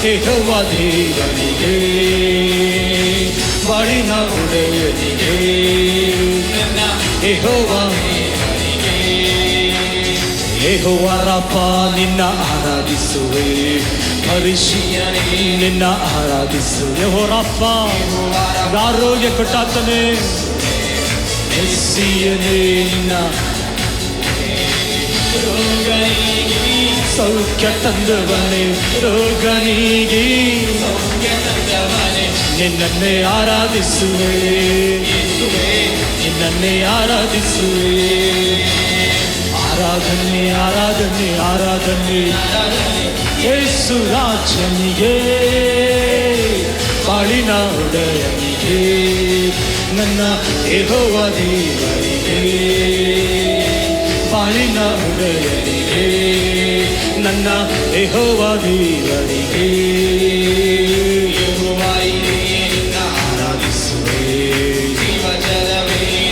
ಯೆಹೋವ ದೇವನಿಗೆ, ಬಾಳಿನ ಒಡೆಯನಿಗೆ, ಯೆಹೋವ ಯೆಹೋವ ರಾಫ ನಿನ್ನ ಆರಾಧಿಸುವೆ, ಪರಿಶುದ್ಧನೇ ನಿನ್ನ ಆರಾಧಿಸುವೆ. ಯೆಹೋವ ರಾಫ ಆರೋಗ್ಯ ಕೊಟ್ಟಾತನೇ, ಮೆಸ್ಸಿಯನೇ ನಿನ್ನ ಸೌಖ್ಯ ತಂದವನೇ, ರೋಗ ನೀಗಿ ನಿನ್ನನ್ನೇ ಆರಾಧಿಸುವೆ, ನಿನ್ನನ್ನೇ ಆರಾಧಿಸುವೆ. ಆರಾಧನೆ ಆರಾಧನೆ ಆರಾಧನೆ ಯೇಸು ರಾಜನಿಗೆ, ಬಾಳಿನ ಒಡೆಯನಿಗೆ, ನನ್ನ ಯೆಹೋವ ದೇವರಿಗೆ. ಬಾಳಿನ ಒಡೆಯನಿಗೆ, ನನ್ನ ಯೆಹೋವ ದೇವರಿಗೆ. ನಿನ್ನ ಆರಾಧಿಸುವೆ,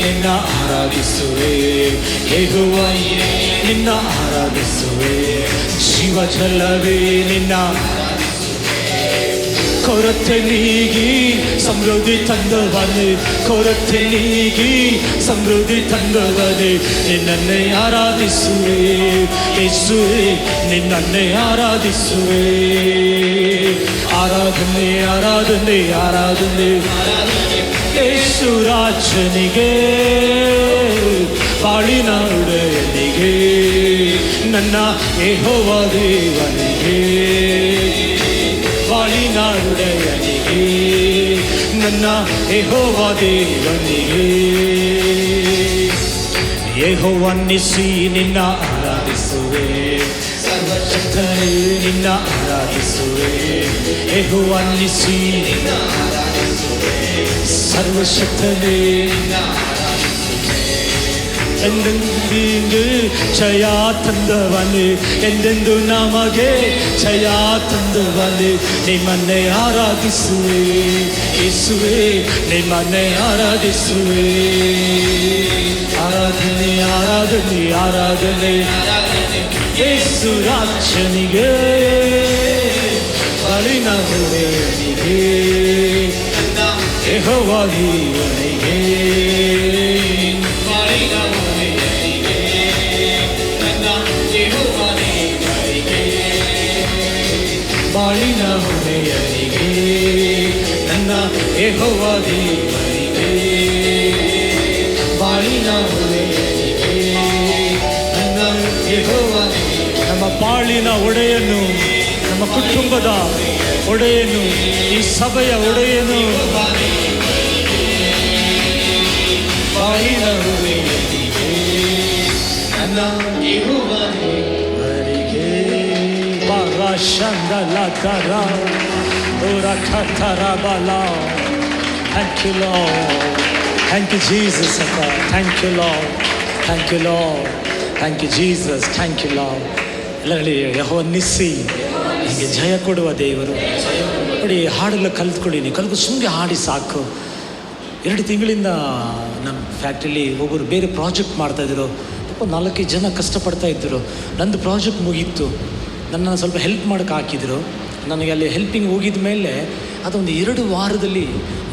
ನಿನ್ನ ಆರಾಧಿಸುವೆ ಯೆಹೋವ, ನಿನ್ನ ಆರಾಧಿಸುವೆ. ಜೀವ ಜಲವೇ ನಿನ್ನ ಕೊರತೆ ನೀಗಿ ಸಮೃದ್ಧಿ ತಂದವನೇ, ಕೊರತೆ ನೀಗಿ ಸಮೃದ್ಧಿ ತಂದವನೇ, ನಿನ್ನನ್ನೇ ಆರಾಧಿಸುವೆ ಯೇಸುವೆ, ನಿನ್ನನ್ನೇ ಆರಾಧಿಸುವೆ. ಆರಾಧನೆ ಆರಾಧನೆ ಆರಾಧನೆ ಯೇಸು ರಾಜನಿಗೆ, ಬಾಳಿನ ಒಡೆಯನಿಗೆ, ನನ್ನ ಯೆಹೋವ ದೇವನಿಗೆ. ಬಾಳಿನ ಒಡೆಯನಿಗೆ, ನನ್ನ ಯೆಹೋವ ದೇವನಿಗೆ. ಯೆಹೋವನ್ನಿಸಿ ನಿನ್ನ ಆರಾಧಿಸುವೆ, ಸರ್ವಶಕ್ತನೇ ನಿನ್ನ ಆರಾಧಿಸುವೆ. ಯೆಹೋವನ್ನಿಸಿ ನಿನ್ನ ಆರಾಧಿಸುವೆ, ಸರ್ವಶಕ್ತನೇ ನಿನ್ನ ಆರಾಧಿಸುವೆ. ಎಂದೆಂದು ಜಯ ತಂದವನೇ, ಎಂದೆಂದು ನಮಗೆ ಜಯ ತಂದವನೇ, ನಿಮ್ಮನ್ನೇ ಆರಾಧಿಸುವೆ ಯೇಸುವೆ, ನಿಮ್ಮನ್ನೇ ಆರಾಧಿಸುವೆ. ಆರಾಧನೆ ಆರಾಧನೆ ಆರಾಧನೆ ಯೇಸು ರಾಜನಿಗೆ, ಬಾಳಿನ ಒಡೆಯನಿಗೆ, ಯೆಹೋವ ದೇವನಿಗೆ. ಬಾಳಿನ ಒಡೆಯನಿಗೆ, ನನ್ನ ಯೆಹೋವ ದೇವನಿಗೆ. ಬಾಳಿನ ಒಡೆಯನಿಗೆ, ನನ್ನ ಯೆಹೋವ ದೇವನಿಗೆ. ಬಾಳಿನ ಒಡೆಯನಿಗೆ, ನನ್ನ ಯೆಹೋವ. ನಮ್ಮ ಬಾಳಿನ ಒಡೆಯನು, ನಮ್ಮ ಕುಟುಂಬದ ಒಡೆಯನು, ಈ ಸಭೆಯ ಒಡೆಯನು. ಬಾಳಿನ ಒಡೆಯನಿಗೆ, ನನ್ನ ಯೆಹೋವ ದೇವರಿಗೆ. ಬಾರಾಶಂದಲ ಕರ ಓರಖತರ ಬಲ. Thank you Lord, thank you Jesus. Thank you Lord, thank you Lord, thank you Jesus, thank you Lord. ಎಲ್ಲರಲ್ಲಿ ಯೆಹೋವನ್ನಿಸಿ ಹೀಗೆ ಜಯ ಕೊಡುವ ದೇವರು. ನೋಡಿ, ಹಾಡೆಲ್ಲ ಕಲ್ತ್ಕೊಳ್ಳಿ, ನೀವು ಕಲ್ತು ಸುಮ್ಮನೆ ಹಾಡಿ ಸಾಕು. 2 ತಿಂಗಳಿಂದ ನಮ್ಮ ಫ್ಯಾಕ್ಟ್ರಿಲಿ ಒಬ್ಬರು ಬೇರೆ ಪ್ರಾಜೆಕ್ಟ್ ಮಾಡ್ತಾಯಿದ್ರು. ಪಾಪ 4 ಜನ ಕಷ್ಟಪಡ್ತಾ ಇದ್ದರು. ನಂದು ಪ್ರಾಜೆಕ್ಟ್ ಮುಗೀತು, ನನ್ನನ್ನು ಸ್ವಲ್ಪ ಹೆಲ್ಪ್ ಮಾಡೋಕ್ಕೆ ಹಾಕಿದರು. ನನಗೆ ಅಲ್ಲಿ ಹೆಲ್ಪಿಂಗ್ ಹೋಗಿದ ಮೇಲೆ ಅದೊಂದು 2 ವಾರದಲ್ಲಿ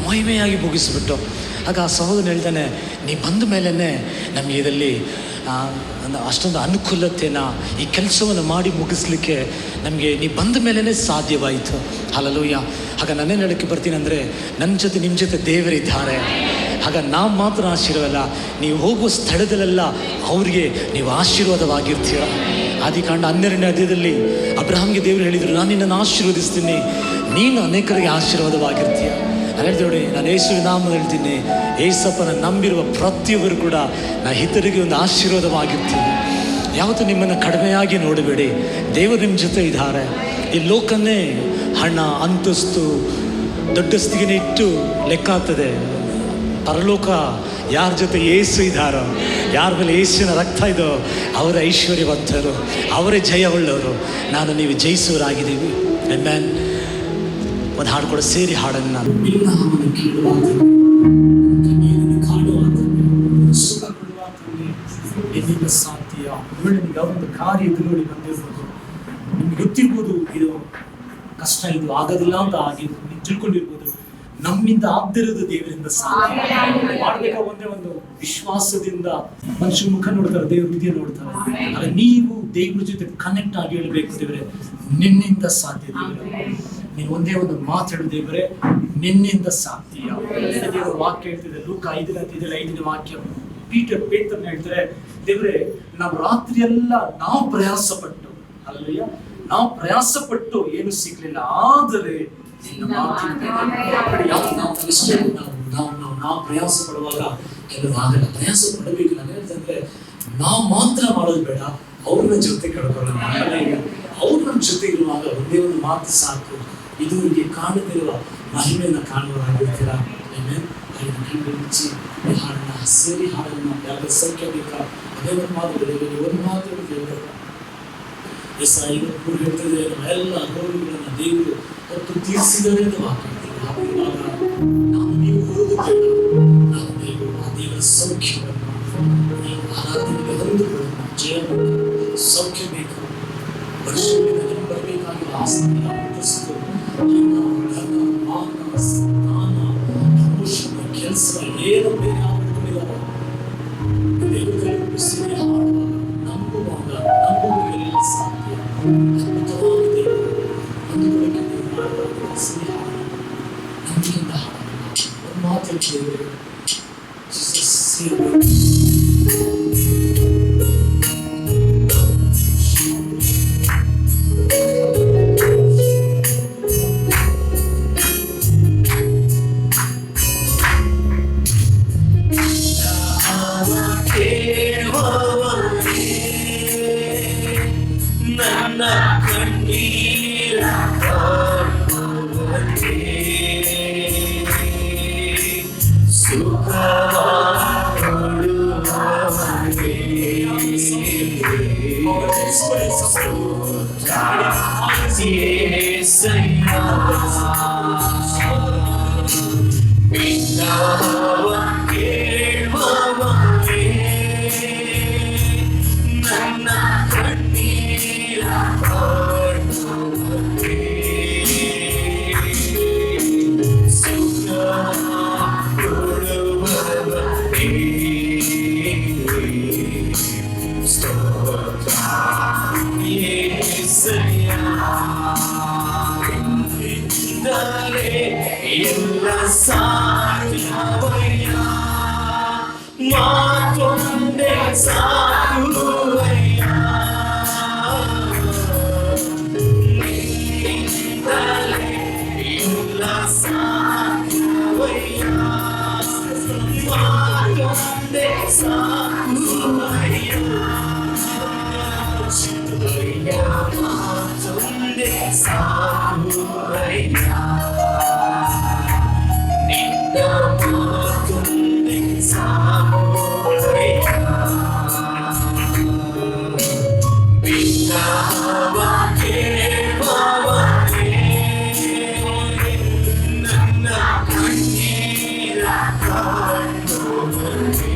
ಮಹಿಮೆಯಾಗಿ ಮುಗಿಸ್ಬಿಟ್ಟು. ಆಗ ಆ ಸಹೋದರನು ಹೇಳ್ತಾನೆ, ನೀ ಬಂದ ಮೇಲೇ ನಮಗೆ ಇದರಲ್ಲಿ ಅಷ್ಟೊಂದು ಅನುಕೂಲತೆನ ಈ ಕೆಲಸವನ್ನು ಮಾಡಿ ಮುಗಿಸ್ಲಿಕ್ಕೆ ನಮಗೆ ನೀ ಬಂದ ಮೇಲೇ ಸಾಧ್ಯವಾಯಿತು. ಹಲ್ಲೆಲೂಯಾ. ಆಗ ನಾನೇನು ಹೇಳೋಕ್ಕೆ ಬರ್ತೀನಿ ಅಂದರೆ, ನನ್ನ ಜೊತೆ ನಿಮ್ಮ ಜೊತೆ ದೇವರಿದ್ದಾರೆ. ಆಗ ನಾವು ಮಾತ್ರ ಆಶೀರ್ವಾದ, ನೀವು ಹೋಗುವ ಸ್ಥಳದಲ್ಲೆಲ್ಲ ಅವ್ರಿಗೆ ನೀವು ಆಶೀರ್ವಾದವಾಗಿರ್ತೀರ. ಆದಿಕಾಂಡ 12ನೇ ಅಧ್ಯಾಯದಲ್ಲಿ ಅಬ್ರಹಾಮ್ಗೆ ದೇವರು ಹೇಳಿದರು, ನಾನು ನಿನ್ನನ್ನು ಆಶೀರ್ವದಿಸ್ತೀನಿ, ನೀನು ಅನೇಕರಿಗೆ ಆಶೀರ್ವಾದವಾಗಿರ್ತೀಯ. ನಾನು ಹೇಳ್ತೀನಿ ನೋಡಿ, ನಾನು ಯೇಸುವಿನ ನಾಮದಲ್ಲಿ ಹೇಳ್ತೀನಿ, ಯೇಸಪ್ಪನ ನಂಬಿರುವ ಪ್ರತಿಯೊಬ್ಬರು ಕೂಡ ನಾ ಇತರಿಗೆ ಒಂದು ಆಶೀರ್ವಾದವಾಗಿರ್ತೀನಿ. ಯಾವತ್ತೂ ನಿಮ್ಮನ್ನು ಕಡಿಮೆಯಾಗಿ ನೋಡಬೇಡಿ, ದೇವರು ನಿಮ್ಮ ಜೊತೆ ಇದ್ದಾರೆ. ಈ ಲೋಕನ್ನೇ ಹಣ, ಅಂತಸ್ತು, ದೊಡ್ಡಸ್ತಿಗೆ ಇಟ್ಟು ಲೆಕ್ಕ ಆಗ್ತದೆ. ಪರಲೋಕ ಯಾರ ಜೊತೆ ಯೇಸು ಇದ್ದಾರೋ, ಯಾರ ಮೇಲೆ ಯೇಸುವಿನ ರಕ್ತ ಇದೋ ಅವರ ಐಶ್ವರ್ಯವಂತರು, ಅವರೇ ಜಯವುಳ್ಳವರು. ನಾನು ನೀವು ಜಯಿಸುವರಾಗಿದ್ದೀವಿ. ಆಮೆನ್. ಒಂದು ಹಾಡು ಕೂಡ ಸೇರಿ ಹಾಡನ್ನು ನಾನು ಬಿನ್ನಹವನ್ನು ಕೀಳುವಾತನೇ, ಕಣ್ಣೀರನ್ನು ಕಾಡುವಾತನೇ, ಸುಖ ಕೊಡುವಾತನೇ, ಎಲ್ಲಿಂದ ಸಾಧ್ಯ. ನಿಮಗೆ ಅವರೊಂದು ಕಾರ್ಯ ಎದುರುಗಡೆ ಬಂದಿರ್ಬೋದು, ನಿಮ್ಗೆ ಗೊತ್ತಿರ್ಬೋದು ಇದು ಕಷ್ಟ, ಇದು ಆಗೋದಿಲ್ಲ ಅಂತ ಆಗಿ ನೀವು ತಿಳ್ಕೊಂಡಿರ್ಬೋದು. ನಮ್ಮಿಂದ ಆಗದಿರೋದು ದೇವರಿಂದ ಸಾಧ್ಯ. ಮಾಡಬೇಕಾ ಒಂದು ವಿಶ್ವಾಸದಿಂದ ಮನುಷ್ಯ ಮುಖ ನೋಡ್ತಾರೆ, ದೇವ್ರ ಹೃದಯ ನೋಡ್ತಾರೆ. ಆಗ ನೀವು ದೇವ್ರ ಜೊತೆ ಕನೆಕ್ಟ್ ಆಗಿ ಹೇಳ್ಬೇಕು, ದೇವರೇ ನಿನ್ನಿಂದ ಸಾಧ್ಯ. ದೇವರೇ ನೀನು ಒಂದೇ ಒಂದು ಮಾತು ಹೇಳು, ದೇವರೇ ನಿನ್ನಿಂದ ಸಾಧ್ಯ. ದೇವರ ವಾಕ್ಯ ಹೇಳ್ತಿದೆ, ಲೂಕ 5ನೇ ವಾಕ್ಯ. ಪೇತ್ರನ ಹೇಳ್ತಾರೆ, ದೇವರೇ ನಾವು ರಾತ್ರಿ ಎಲ್ಲ ನಾವು ಪ್ರಯಾಸಪಟ್ಟು ಅಲ್ಲಯ್ಯ, ನಾವು ಪ್ರಯಾಸಪಟ್ಟು ಏನು ಸಿಗ್ಲಿಲ್ಲ, ಆದರೆ ನಾವು ಪ್ರಯಾಸ ಪಡುವಾಗ ಕೆಲವು ಆಗಲ್ಲ. ಪ್ರಯಾಸ ಪಡಬೇಕು. ನಾನು ಹೇಳ್ತಂದ್ರೆ ನಾವು ಮಾತ್ರ ಮಾಡೋದು ಬೇಡ, ಅವ್ರನ್ನ ಜೊತೆ ಕಳ್ಕೊಳ್ಳೋಣ. ಅವ್ರ ನಮ್ಮ ಜೊತೆ ಇರುವಾಗ ಒಂದೇ ಒಂದು ಮಾತು ಸಾಕು, ಇದು ನಿಮಗೆ ಕಾಣದಿರುವ ಮಹಿಮೆಯನ್ನು ಕಾಣುವರಾಗಿರ್ತೀರ. ಹಾಡನ್ನ ಸೇರಿ ಹಾಡನ್ನ ಯಾರ ಸಂಖ್ಯೆ ಬೇಕಾ ಅದೇ ಒಂದು ಮಾತು ಬೆಳೆಯಲಿ, ಒಂದು ಮಾತು ಹೇಳ್ಬೇಕು. ಇವತ್ತು ಹೇಳ್ತಿದ್ರೆ ಎಲ್ಲ ರೋಗಗಳನ್ನ ದೇವರು ಹೊತ್ತು ತೀರಿಸಿದರೆ ಅಂತ ಮಾತಾಡ್ತೀವಿ. ಇವಾಗ ನಾವು ನೀವು ಓದೋದಕ್ಕೆ ನಾವು ದೇವರ ಸೌಖ್ಯವನ್ನು ನೀವು ಆರಾಧನೆಗೆ ಹೊಂದಿಕೊಳ್ಳೋಣ. ಜಯ ಸೌಖ್ಯ ಬೇಕು. ವರ್ಷಗಳಿಂದ ನಮ್ಗೆ ಬರಬೇಕಾಗಿಲ್ಲ ಆಸ್ತಿ, ಅಂತಸ್ತು, ಧನ, ಮಾನ, ಸ್ನಾನ, ಪ್ರಮೋಷನ್, ಕೆಲಸ ಏನು ಬೇರೆ ಆಗ್ಬಿಟ್ಟಿದ್ದಾರೆ. ದೇವರು ಕಲ್ಪಿಸಿ ಹಾಡುವಾಗ ನಂಬುವಾಗ ನಂಬುವುದೆಲ್ಲ ಸಾಧ್ಯ. ಅದ್ಭುತವಾಗಿ ದೇವರು ಅಂದುಕೊಳ್ಳಕ್ಕೆ ನೀವು ಮಾಡುವಾಗ ಸ್ನೇಹ ನಂಬಿಕೆಯಿಂದ ಹಾಡೋಣ. ಒಂದು ಮಾತು ಹೇಳ್ತಿದ್ದೇವೆ, ನನ್ನ ಕಣ್ಣೀರ ನನ್ನ ಕಣ್ಣೀರ ಎಲ್ಲ ಸಾಧ್ಯವಯ್ಯ, ಮಾತೊಂದೇ ಸಾಕುವಯ್ಯ. ನಿನ್ನಿಂದಲೇ ಎಲ್ಲ ಸಾಕುವಯ್ಯ, ಮಾತೊಂದೇ ಸಾಕುವಯ್ಯ. ಮಾತೊಂದೇ ಸಾಕುವಯ್ಯ, ನಿನ್ನ ಮಾತೊಂದೇ ಸಾಕುವಯ್ಯ. ಬಿನ್ನವ ಕೇಳುವವನೇ ನನ್ನ ಕಣ್ಣೀರ ಕಾಣುವವನೇ.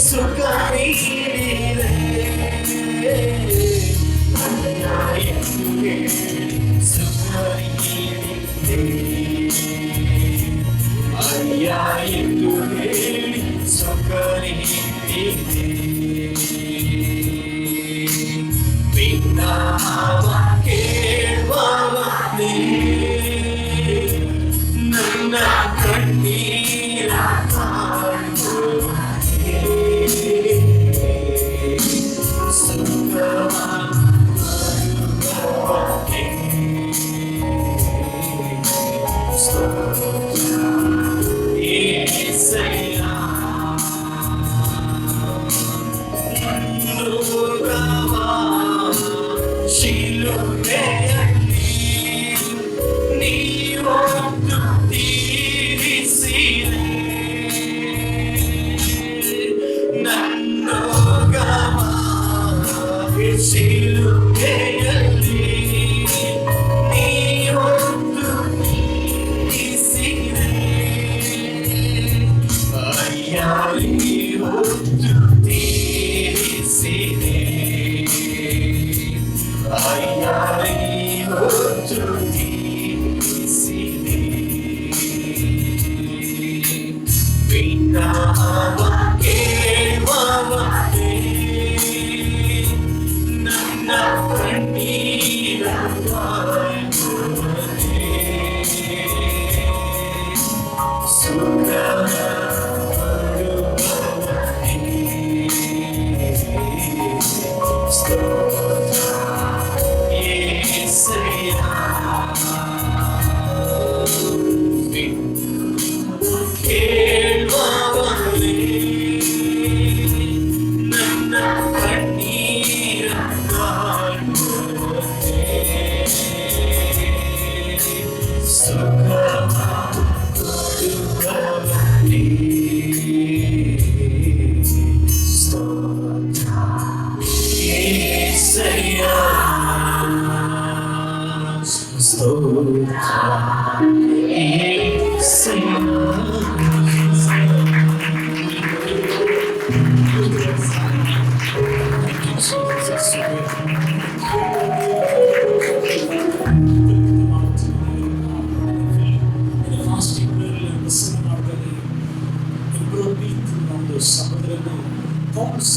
ಸುಖ ನೀಡಿದೆ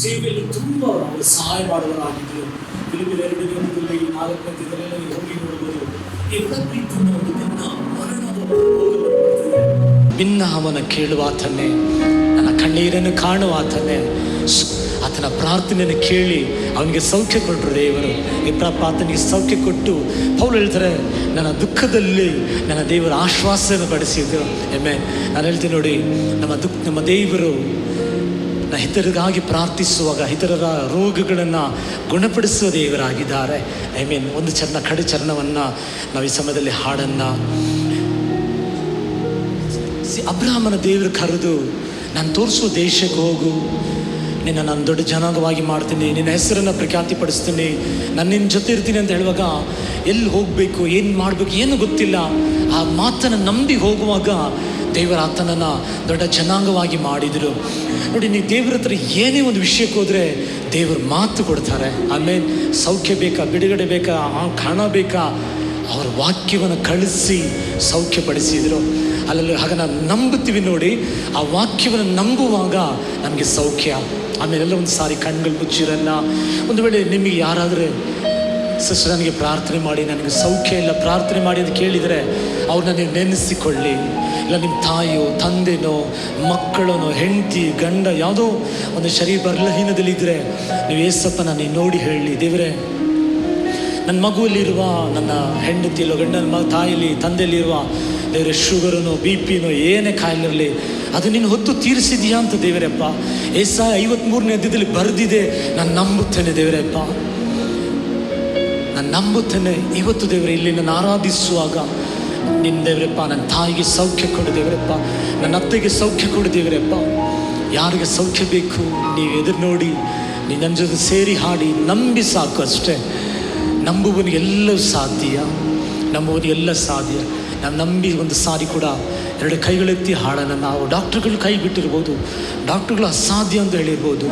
ಸೇವೆಯಲ್ಲಿ ತುಂಬ ಅವರು ಸಹಾಯ ಮಾಡುವವರಾಗಿದ್ದರು. ಫಿಲಿಪಿಯರ್ 2:4 ಇದರೆಲ್ಲ ಹೋಗಿ ನೋಡುವುದು ಎಲ್ಲ ಪ್ರೀತಿಯನ್ನು ಒಂದು ದಿನ ಮರಣದ ಭಿನ್ನ ಅವನ ಕೇಳುವಾತನೇ, ನನ್ನ ಕಣ್ಣೀರನ್ನು ಕಾಣುವಾತನೇ, ಆತನ ಪ್ರಾರ್ಥನೆಯನ್ನು ಕೇಳಿ ಅವನಿಗೆ ಸೌಖ್ಯ ಕೊಟ್ಟರು ದೇವರು. ಇಪ್ರಪ್ಪ ಆತನಿಗೆ ಸೌಖ್ಯ ಕೊಟ್ಟು ಪೌಲು ಹೇಳ್ತಾರೆ, ನನ್ನ ದುಃಖದಲ್ಲಿ ನನ್ನ ದೇವರ ಆಶ್ವಾಸವನ್ನು ಪಡಿಸಿದ್ರು. ನಾನು ಹೇಳ್ತೀನಿ ನೋಡಿ, ನಮ್ಮ ದೇವರು ಇತರರಿಗಾಗಿ ಪ್ರಾರ್ಥಿಸುವಾಗ ಇತರರ ರೋಗಗಳನ್ನು ಗುಣಪಡಿಸುವ ದೇವರಾಗಿದ್ದಾರೆ. ಒಂದು ಕಡೆ ಚರಣವನ್ನು ನಾವು ಈ ಸಮಯದಲ್ಲಿ ಹಾಡನ್ನು ಅಬ್ರಹಾಮನ ದೇವರು ಕರೆದು, ನಾನು ತೋರಿಸುವ ದೇಶಕ್ಕೆ ಹೋಗು, ನಾನು ದೊಡ್ಡ ಜನಾಂಗವಾಗಿ ಮಾಡ್ತೀನಿ, ನಿನ್ನ ಹೆಸರನ್ನು ಪ್ರಖ್ಯಾತಿಪಡಿಸ್ತೀನಿ, ನಾನು ನಿನ್ನ ಜೊತೆ ಇರ್ತೀನಿ ಅಂತ ಹೇಳುವಾಗ ಎಲ್ಲಿ ಹೋಗಬೇಕು, ಏನು ಮಾಡಬೇಕು ಏನು ಗೊತ್ತಿಲ್ಲ. ಆ ಮಾತನ್ನು ನಂಬಿ ಹೋಗುವಾಗ ದೇವರ ಆತನನ್ನು ದೊಡ್ಡ ಜನಾಂಗವಾಗಿ ಮಾಡಿದರು. ನೋಡಿ, ನೀವು ದೇವರ ಹತ್ರ ಏನೇ ಒಂದು ವಿಷಯಕ್ಕೆ ಹೋದರೆ ದೇವರು ಮಾತು ಕೊಡ್ತಾರೆ. ಆಮೇಲೆ ಸೌಖ್ಯ ಬೇಕಾ, ಬಿಡುಗಡೆ ಬೇಕಾ, ಹಣ ಬೇಕಾ, ಅವರ ವಾಕ್ಯವನ್ನು ಕಳಿಸಿ ಸೌಖ್ಯಪಡಿಸಿದರು. ಅಲ್ಲಲ್ಲಿ ಹಾಗೆ ನಾವು ನಂಬುತ್ತೀವಿ ನೋಡಿ, ಆ ವಾಕ್ಯವನ್ನು ನಂಬುವಾಗ ನಮಗೆ ಸೌಖ್ಯ. ಆಮೇಲೆಲ್ಲ ಒಂದು ಸಾರಿ ಕಣ್ಗಳು ಮುಚ್ಚಿರಲ್ಲ. ಒಂದು ವೇಳೆ ನಿಮಗೆ ಯಾರಾದರೆ ಸಿಸ್ಟರ್ ನನಗೆ ಪ್ರಾರ್ಥನೆ ಮಾಡಿ, ನನಗೆ ಸೌಖ್ಯ ಇಲ್ಲ ಪ್ರಾರ್ಥನೆ ಮಾಡಿ ಅಂತ ಕೇಳಿದರೆ ಅವ್ರನ್ನ ನೀವು ನೆನೆಸಿಕೊಳ್ಳಿ. ಇಲ್ಲ ನಿಮ್ಮ ತಾಯಿಯೋ ತಂದೆನೋ ಮಕ್ಕಳನೋ ಹೆಂಡತಿ ಗಂಡ ಯಾವುದೋ ಒಂದು ಶರೀರ ಬಲಹೀನದಲ್ಲಿದ್ದರೆ ನೀವು ಏಸಪ್ಪನ ನೀವು ನೋಡಿ ಹೇಳಿ, ದೇವರೇ ನನ್ನ ಮಗುವಲ್ಲಿರುವ ನನ್ನ ಹೆಂಡತಿಯಲ್ಲೋ ಗಂಡನ ತಾಯಿಯಲ್ಲಿ ತಂದೆಯಲ್ಲಿರುವ ದೇವರೇ ಶುಗರನೋ BP-ನೋ ಏನೇ ಕಾಯಿಲೆ ಇರಲಿ ಅದು ನೀನು ಹೊತ್ತು ತೀರಿಸಿದೀಯಾ ಅಂತ ದೇವರಪ್ಪ. ಯೆಶಾಯ 53ನೇ ಅಧ್ಯಾಯದಲ್ಲಿ ಬರೆದಿದೆ. ನಾನು ನಂಬುತ್ತೇನೆ ದೇವರಪ್ಪ, ನಾನು ನಂಬುತ್ತೇನೆ. ಇವತ್ತು ದೇವರೇ ಇಲ್ಲಿ ನಾನು ಆರಾಧಿಸುವಾಗ ನಿನ್ನ ದೇವರಪ್ಪ ನನ್ನ ತಾಯಿಗೆ ಸೌಖ್ಯ ಕೊಡು ದೇವರಪ್ಪ, ನನ್ನ ಅತ್ತೆಗೆ ಸೌಖ್ಯ ಕೊಡು ದೇವರಪ್ಪ. ಯಾರಿಗೆ ಸೌಖ್ಯ ಬೇಕು ನೀವು ಎದುರು ನೋಡಿ, ನೀನು ನನ್ನ ಜೊತೆ ಸೇರಿ ಹಾಡಿ ನಂಬಿ ಸಾಕು ಅಷ್ಟೇ. ನಂಬುವನಿಗೆಲ್ಲವೂ ಸಾಧ್ಯ, ನಂಬುವನಿಗೆಲ್ಲ ಸಾಧ್ಯ. ನಾವು ನಂಬಿ ಒಂದು ಸಾರಿ ಕೂಡ ಎರಡು ಕೈಗಳೆತ್ತಿ ಹಾಡೋಣ. ನಾವು ಡಾಕ್ಟ್ರುಗಳು ಕೈ ಬಿಟ್ಟಿರ್ಬೋದು, ಡಾಕ್ಟ್ರುಗಳು ಅಸಾಧ್ಯ ಅಂತ ಹೇಳಿರ್ಬೋದು,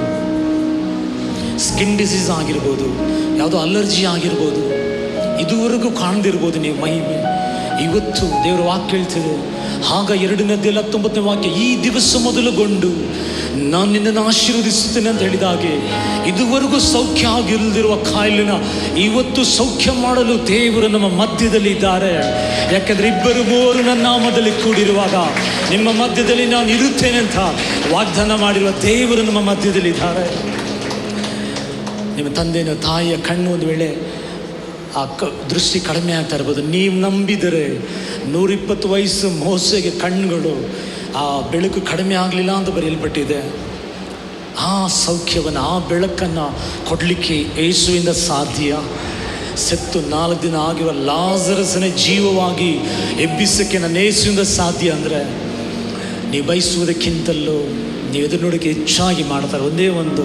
ಸ್ಕಿನ್ ಡಿಸೀಸ್ ಆಗಿರ್ಬೋದು, ಯಾವುದೋ ಅಲರ್ಜಿ ಆಗಿರ್ಬೋದು, ಇದುವರೆಗೂ ಕಾಣದಿರ್ಬೋದು ನೀವು ಮಹಿಮೆ. ಇವತ್ತು ದೇವರ ವಾಕ್ಯ ಹೇಳ್ತಿದೆ, ಆಗ 2ನೇ ಅಧ್ಯಾಯ 19ನೇ ವಾಕ್ಯ, ಈ ದಿವಸ ಮೊದಲುಗೊಂಡು ನಾನು ನಿನ್ನನ್ನು ಆಶೀರ್ವದಿಸುತ್ತೇನೆ ಅಂತ ಹೇಳಿದ ಹಾಗೆ ಇದುವರೆಗೂ ಸೌಖ್ಯ ಆಗಿಲ್ಲದಿರುವ ಕಾಯಿಲೆನ ಇವತ್ತು ಸೌಖ್ಯ ಮಾಡಲು ದೇವರು ನಮ್ಮ ಮಧ್ಯದಲ್ಲಿ ಇದ್ದಾರೆ. ಯಾಕೆಂದರೆ 2-3 ನನ್ನ ನಾಮದಲ್ಲಿ ಕೂಡಿರುವಾಗ ನಿಮ್ಮ ಮಧ್ಯದಲ್ಲಿ ನಾನು ಇರುತ್ತೇನೆ ಅಂತ ವಾಗ್ದಾನ ಮಾಡಿರುವ ದೇವರು ನಮ್ಮ ಮಧ್ಯದಲ್ಲಿ ಇದ್ದಾರೆ. ನಿಮ್ಮ ತಂದೆಯ ತಾಯಿಯ ಕಣ್ಣು ಒಂದು ವೇಳೆ ದೃಷ್ಟಿ ಕಡಿಮೆ ಆಗ್ತಾ ಇರ್ಬೋದು. ನೀವು ನಂಬಿದರೆ 120 ವಯಸ್ಸು ಮೋಸೆಗೆ ಕಣ್ಣುಗಳು, ಆ ಬೆಳಕು ಕಡಿಮೆ ಆಗಲಿಲ್ಲ ಅಂತ ಬರೆಯಲ್ಪಟ್ಟಿದೆ. ಆ ಸೌಖ್ಯವನ್ನು, ಆ ಬೆಳಕನ್ನು ಕೊಡಲಿಕ್ಕೆ ಯೇಸುವಿಂದ ಸಾಧ್ಯ. ಸತ್ತು 4 ದಿನ ಆಗಿರುವ ಲಾಜರಸನ ಜೀವವಾಗಿ ಎಬ್ಬಿಸೋಕ್ಕೆ ನನ್ನ ಯೇಸುವಿಂದ ಸಾಧ್ಯ. ಅಂದರೆ ನೀವು ಬಯಸುವುದಕ್ಕಿಂತಲೂ ನೀವು ಎದುರು ನೋಡೋಕ್ಕೆ ಹೆಚ್ಚಾಗಿ ಮಾಡ್ತಾರೆ. ಒಂದೇ ಒಂದು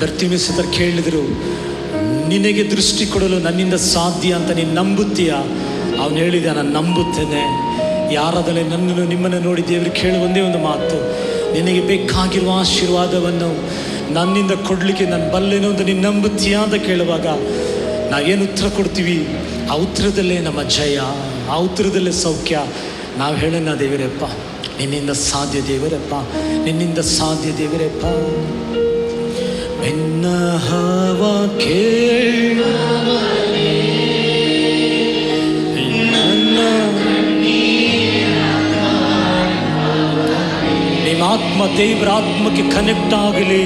ಬರ್ತಿಮೇಸ್ ಹತ್ರ ಕೇಳಿದರು, ನಿನಗೆ ದೃಷ್ಟಿ ಕೊಡಲು ನನ್ನಿಂದ ಸಾಧ್ಯ ಅಂತ ನೀನು ನಂಬುತ್ತೀಯ? ಅವನು ಹೇಳಿದ, ನಾನು ನಂಬುತ್ತೇನೆ. ಯಾರಾದರೆ ನನ್ನನ್ನು ನಿಮ್ಮನ್ನು ನೋಡಿ ದೇವರು ಕೇಳಿ ಒಂದೇ ಒಂದು ಮಾತು, ನಿನಗೆ ಬೇಕಾಗಿರುವ ಆಶೀರ್ವಾದವನ್ನು ನನ್ನಿಂದ ಕೊಡಲಿಕ್ಕೆ ನಾನು ಬಲ್ಲೆನೋ ಅಂತ ನೀನು ನಂಬುತ್ತೀಯಾ ಅಂತ ಕೇಳುವಾಗ ನಾವೇನು ಉತ್ತರ ಕೊಡ್ತೀವಿ, ಆ ಉತ್ತರದಲ್ಲೇ ನಮ್ಮ ಜಯ, ಆ ಉತ್ತರದಲ್ಲೇ ಸೌಖ್ಯ. ನಾವು ಹೇಳೋಣ, ದೇವರಪ್ಪ ನಿನ್ನಿಂದ ಸಾಧ್ಯ, ದೇವರಪ್ಪ ನಿನ್ನಿಂದ ಸಾಧ್ಯ, ದೇವರಪ್ಪ. ಎನ್ನ ಹವ ಕೇಳವನೇ, ನನ್ನ ನಿಮ್ಮ ಆತ್ಮ ದೇವರ ಆತ್ಮಕ್ಕೆ ಕನೆಕ್ಟ್ ಆಗಲಿ.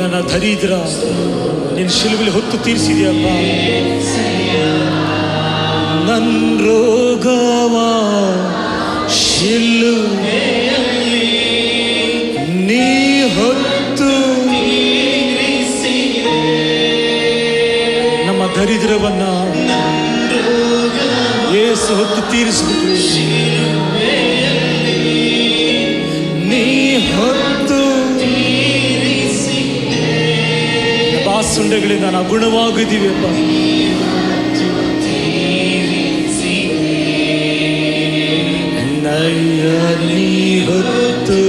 ನನ್ನ ದರಿದ್ರ ನಿನ್ನ ಶಿಲುಬೆಯಲ್ಲಿ ಹೊತ್ತು ತೀರಿಸಿದ್ಯಪ್ಪ. ನನ್ನ ರೋಗವ ಶಿಲುಬೆಯಲ್ಲಿ ನೀ ಹೊತ್ತು, ನಮ್ಮ ದರಿದ್ರವನ್ನ ಯೇಸು ಹೊತ್ತು ತೀರಿಸಿಬಿಟ್ರು. ನೀ ಹೊತ್ತು ಸುಂಡೆಗಳಿಂದ ನಾವು ಗುಣವಾಗಿದ್ದೀವಿ ಅಪ್ಪ. ನೀ ಹೊತ್ತು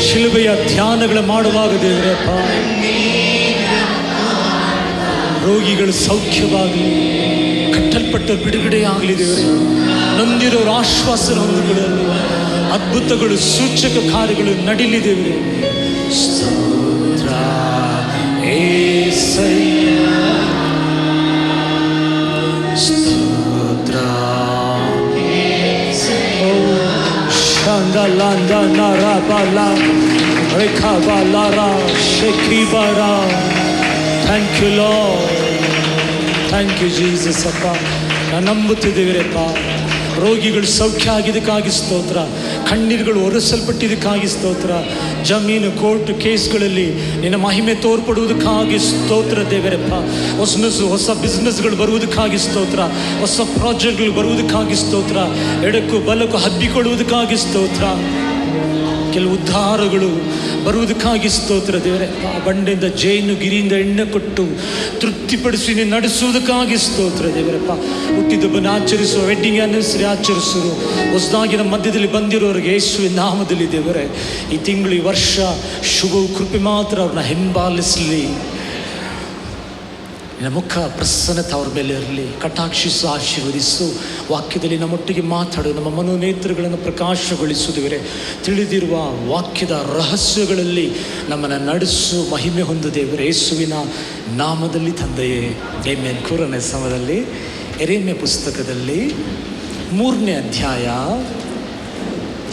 ಶಿಲುಬೆಯ ಧ್ಯಾನಗಳ ಮಾಡುವಾಗ ದೇವರಪ್ಪ, ರೋಗಿಗಳು ಸೌಖ್ಯವಾಗಲಿ, ಕಟ್ಟಲ್ಪಟ್ಟ ಬಿಡುಗಡೆ ಆಗಲಿ ದೇವರೇ. ನೊಂದಿರೋರ ಆಶ್ವಾಸನ ಹೊಂದಿಕೊಳ್ಳಲು ಅದ್ಭುತಗಳು, ಸೂಚಕ ಕಾರ್ಯಗಳು ನಡೀಲಿ ದೇವರೇ. ಸ್ತೋತ್ರ ಏಸಯ್ಯ, ಸ್ತೋತ್ರ ಶಾಂದಲಾಂದ ನರಬಲ ರೇಖಾಬಲಾರ ಶೇಖಿಬರ. Thank you Lord, thank you Jesus. ಅಪ್ಪ ನಾನು ನಂಬುತ್ತಿದ್ದೇವರಪ್ಪ, ರೋಗಿಗಳು ಸೌಖ್ಯ ಆಗಿದ್ದಕ್ಕಾಗಿ ಸ್ತೋತ್ರ, ಕಣ್ಣೀರುಗಳು ಒರೆಸಲ್ಪಟ್ಟಿದ್ದಕ್ಕಾಗಿ ಸ್ತೋತ್ರ, ಜಮೀನು ಕೋರ್ಟ್ ಕೇಸ್ಗಳಲ್ಲಿ ನಿನ್ನ ಮಹಿಮೆ ತೋರ್ಪಡುವುದಕ್ಕಾಗಿ ಸ್ತೋತ್ರ ದೇವರಪ್ಪ. ಹೊಸ ಬಿಸ್ನೆಸ್ಗಳು ಬರುವುದಕ್ಕಾಗಿ ಸ್ತೋತ್ರ, ಹೊಸ ಪ್ರಾಜೆಕ್ಟ್ಗಳು ಬರುವುದಕ್ಕಾಗಿ ಸ್ತೋತ್ರ, ಎಡಕ್ಕೂ ಬಲಕ್ಕೂ ಹಬ್ಬಿಕೊಳ್ಳುವುದಕ್ಕಾಗಿ ಸ್ತೋತ್ರ, ಕೆಲವು ಉದ್ಧಾರಗಳು ಬರುವುದಕ್ಕಾಗಿ ಸ್ತೋತ್ರ ದೇವರೇ. ಆ ಬಂಡೆಯಿಂದ ಜೇನು ಗಿರಿಯಿಂದ ಎಣ್ಣೆ ಕೊಟ್ಟು ತೃಪ್ತಿಪಡಿಸಿ ನೀನು ನಡೆಸುವುದಕ್ಕಾಗಿ ಸ್ತೋತ್ರ ದೇವರಪ್ಪ. ಹುಟ್ಟಿದಬ್ಬನ ಆಚರಿಸುವ, ವೆಡ್ಡಿಂಗ್ ಆ್ಯನಿವರ್ಸರಿ ಆಚರಿಸುವರು, ಹೊಸದಾಗಿ ನಮ್ಮ ಮಧ್ಯದಲ್ಲಿ ಬಂದಿರೋರಿಗೆ ಯೇಸುವಿನ ನಾಮದಲ್ಲಿ ದೇವರೇ ಈ ತಿಂಗಳು, ಈ ವರ್ಷ ಶುಭವು ಕೃಪೆ ಮಾತ್ರ ಅವ್ರನ್ನ ಹಿಂಬಾಲಿಸಲಿ. ನಿನ್ನ ಮುಖ ಪ್ರಸನ್ನತೆ ಅವ್ರ ಮೇಲೆ ಇರಲಿ. ಕಟಾಕ್ಷಿಸು, ಆಶೀರ್ವದಿಸು. ವಾಕ್ಯದಲ್ಲಿ ನಮ್ಮೊಟ್ಟಿಗೆ ಮಾತಾಡು, ನಮ್ಮ ಮನೋನೇತ್ರಗಳನ್ನು ಪ್ರಕಾಶಗೊಳಿಸು ದೇವರೇ. ತಿಳಿದಿರುವ ವಾಕ್ಯದ ರಹಸ್ಯಗಳಲ್ಲಿ ನಮ್ಮನ್ನು ನಡೆಸು, ಮಹಿಮೆ ಹೊಂದು ದೇವರೇ, ಯೇಸುವಿನ ನಾಮದಲ್ಲಿ ತಂದೆಯೇ, ಆಮೆನ್. ಕೂರನೇ ಸಮಯದಲ್ಲಿ ಯೆರೆಮೀಯ ಪುಸ್ತಕದಲ್ಲಿ 3ನೇ ಅಧ್ಯಾಯ,